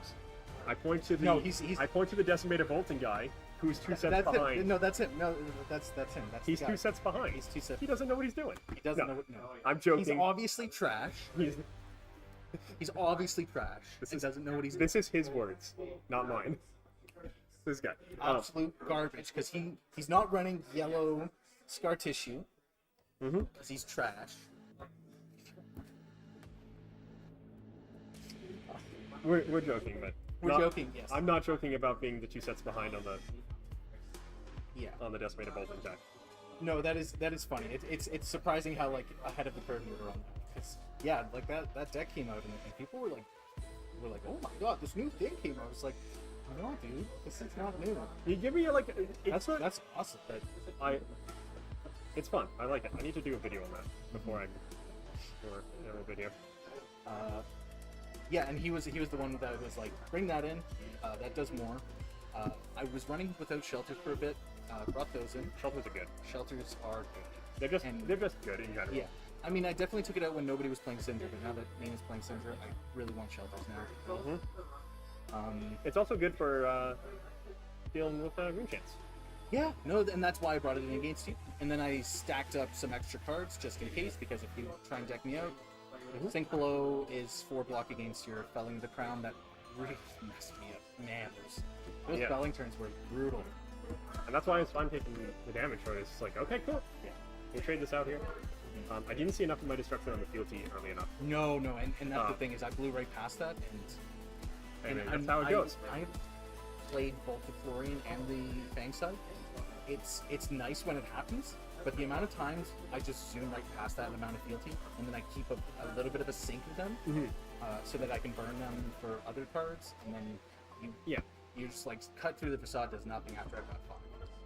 I point to the No, he's- I point to the Decimator Bolton guy who's 2 sets That's behind. him. No, that's him. No, that's him. That's He's the guy. 2 sets behind. He's 2 sets. He doesn't know what he's doing. He doesn't No. know what. No, I'm joking. he's obviously trash. He's- He's obviously trash. This and is- doesn't know what he's doing. This is his words, not mine. This guy. Absolute garbage because he's not running yellow Scar Tissue because he's trash. We're joking, but We're joking, yes. I'm not joking about being the 2 sets behind on Yeah. the Decimator Bolton deck. No, that is funny. It's surprising how like ahead of the curve you were on that. Because yeah, like that deck came out and people were like, oh my god, this new thing came out. It's like, no, dude, this is not new. You give me like it's That's awesome. it's fun. I like it. I need to do a video on that before I do a video. Yeah, and he was the one that was like, bring that in. That does more. I was running without shelters for a bit. Brought those in. Shelters are good. Shelters are good. They're just good in general. Yeah. I mean, I definitely took it out when nobody was playing Cinder, but now that Nina's playing Cinder, I really want shelters now. It's also good for dealing with Rune Chance. Yeah, no, and that's why I brought it in against you. And then I stacked up some extra cards just in case, because if you try and deck me out, Sink Below is 4 block against your Felling of the Crown. That really messed me up. Man, those Yeah. Felling turns were brutal. And that's why it's fun taking the damage for it. It's just like, okay, cool. We'll trade this out here. I didn't see enough of my destruction on the field tee early enough. No, and that's the thing is I blew right past that, And that's how it goes. I played both the Florian and the Fang side. It's nice when it happens, but the amount of times I just zoom right past that amount of fealty, and then I keep a little bit of a sink of them, so that I can burn them for other cards, and then you just like cut through the facade, does nothing after I've got fun.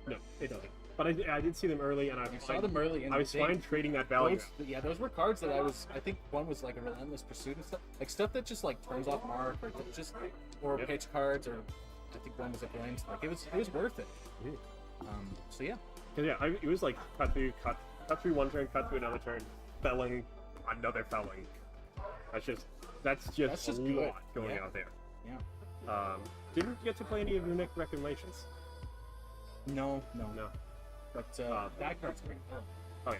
No, it doesn't. But I did see them early, and I Saw them early, and I was fine trading that value. those were cards that I think one was like a Relentless Pursuit and stuff, like stuff that just like turns off mark or pitch cards, or I think one was a blind. Like it was worth it. So yeah. It was like cut through one turn, cut through another turn, felling, another felling. That's just a good. lot going out there. Yeah. Didn't get to play any of the Nick reclamations. No. No. But that card's pretty cool. Okay.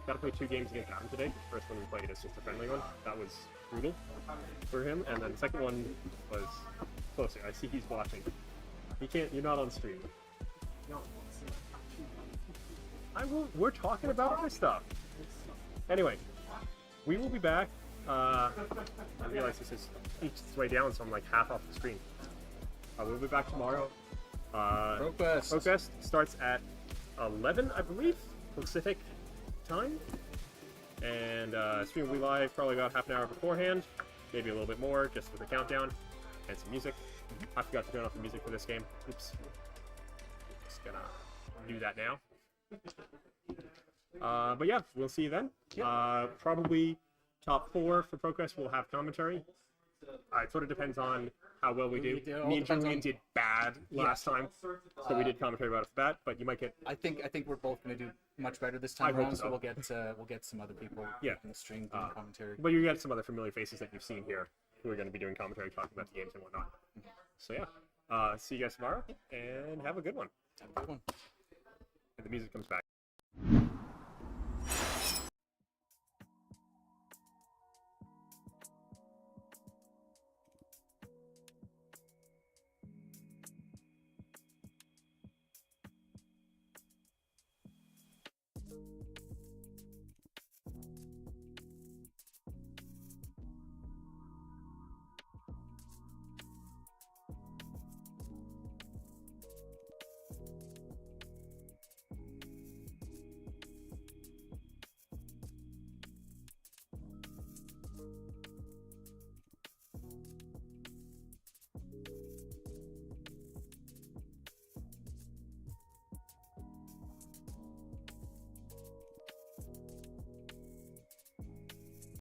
Got to play 2 games against Adam today. The first one we played is just a friendly one. That was brutal for him, and then the second one was closer. I see he's watching. You're not on stream. No. We're talking about other stuff. Anyway, we will be back. I realize this is its way down, so I'm like half off the screen. We'll be back tomorrow. ProQuest starts at 11, I believe, Pacific time. And stream will be live probably about half an hour beforehand, maybe a little bit more, just with a countdown and some music. I forgot to turn off the music for this game. Oops. Just gonna do that now. But yeah, we'll see you then. Probably top 4 for ProQuest will have commentary. It sort of depends on how well we do. Me and Julian did bad last time, so we did commentary right off the bat. But you might get. I think we're both going to do much better this time around. So we'll get some other people in the stream doing commentary. But you get some other familiar faces that you've seen here who are going to be doing commentary, talking about the games and whatnot. So yeah, see you guys tomorrow, and have a good one. Have a good one. And the music comes back.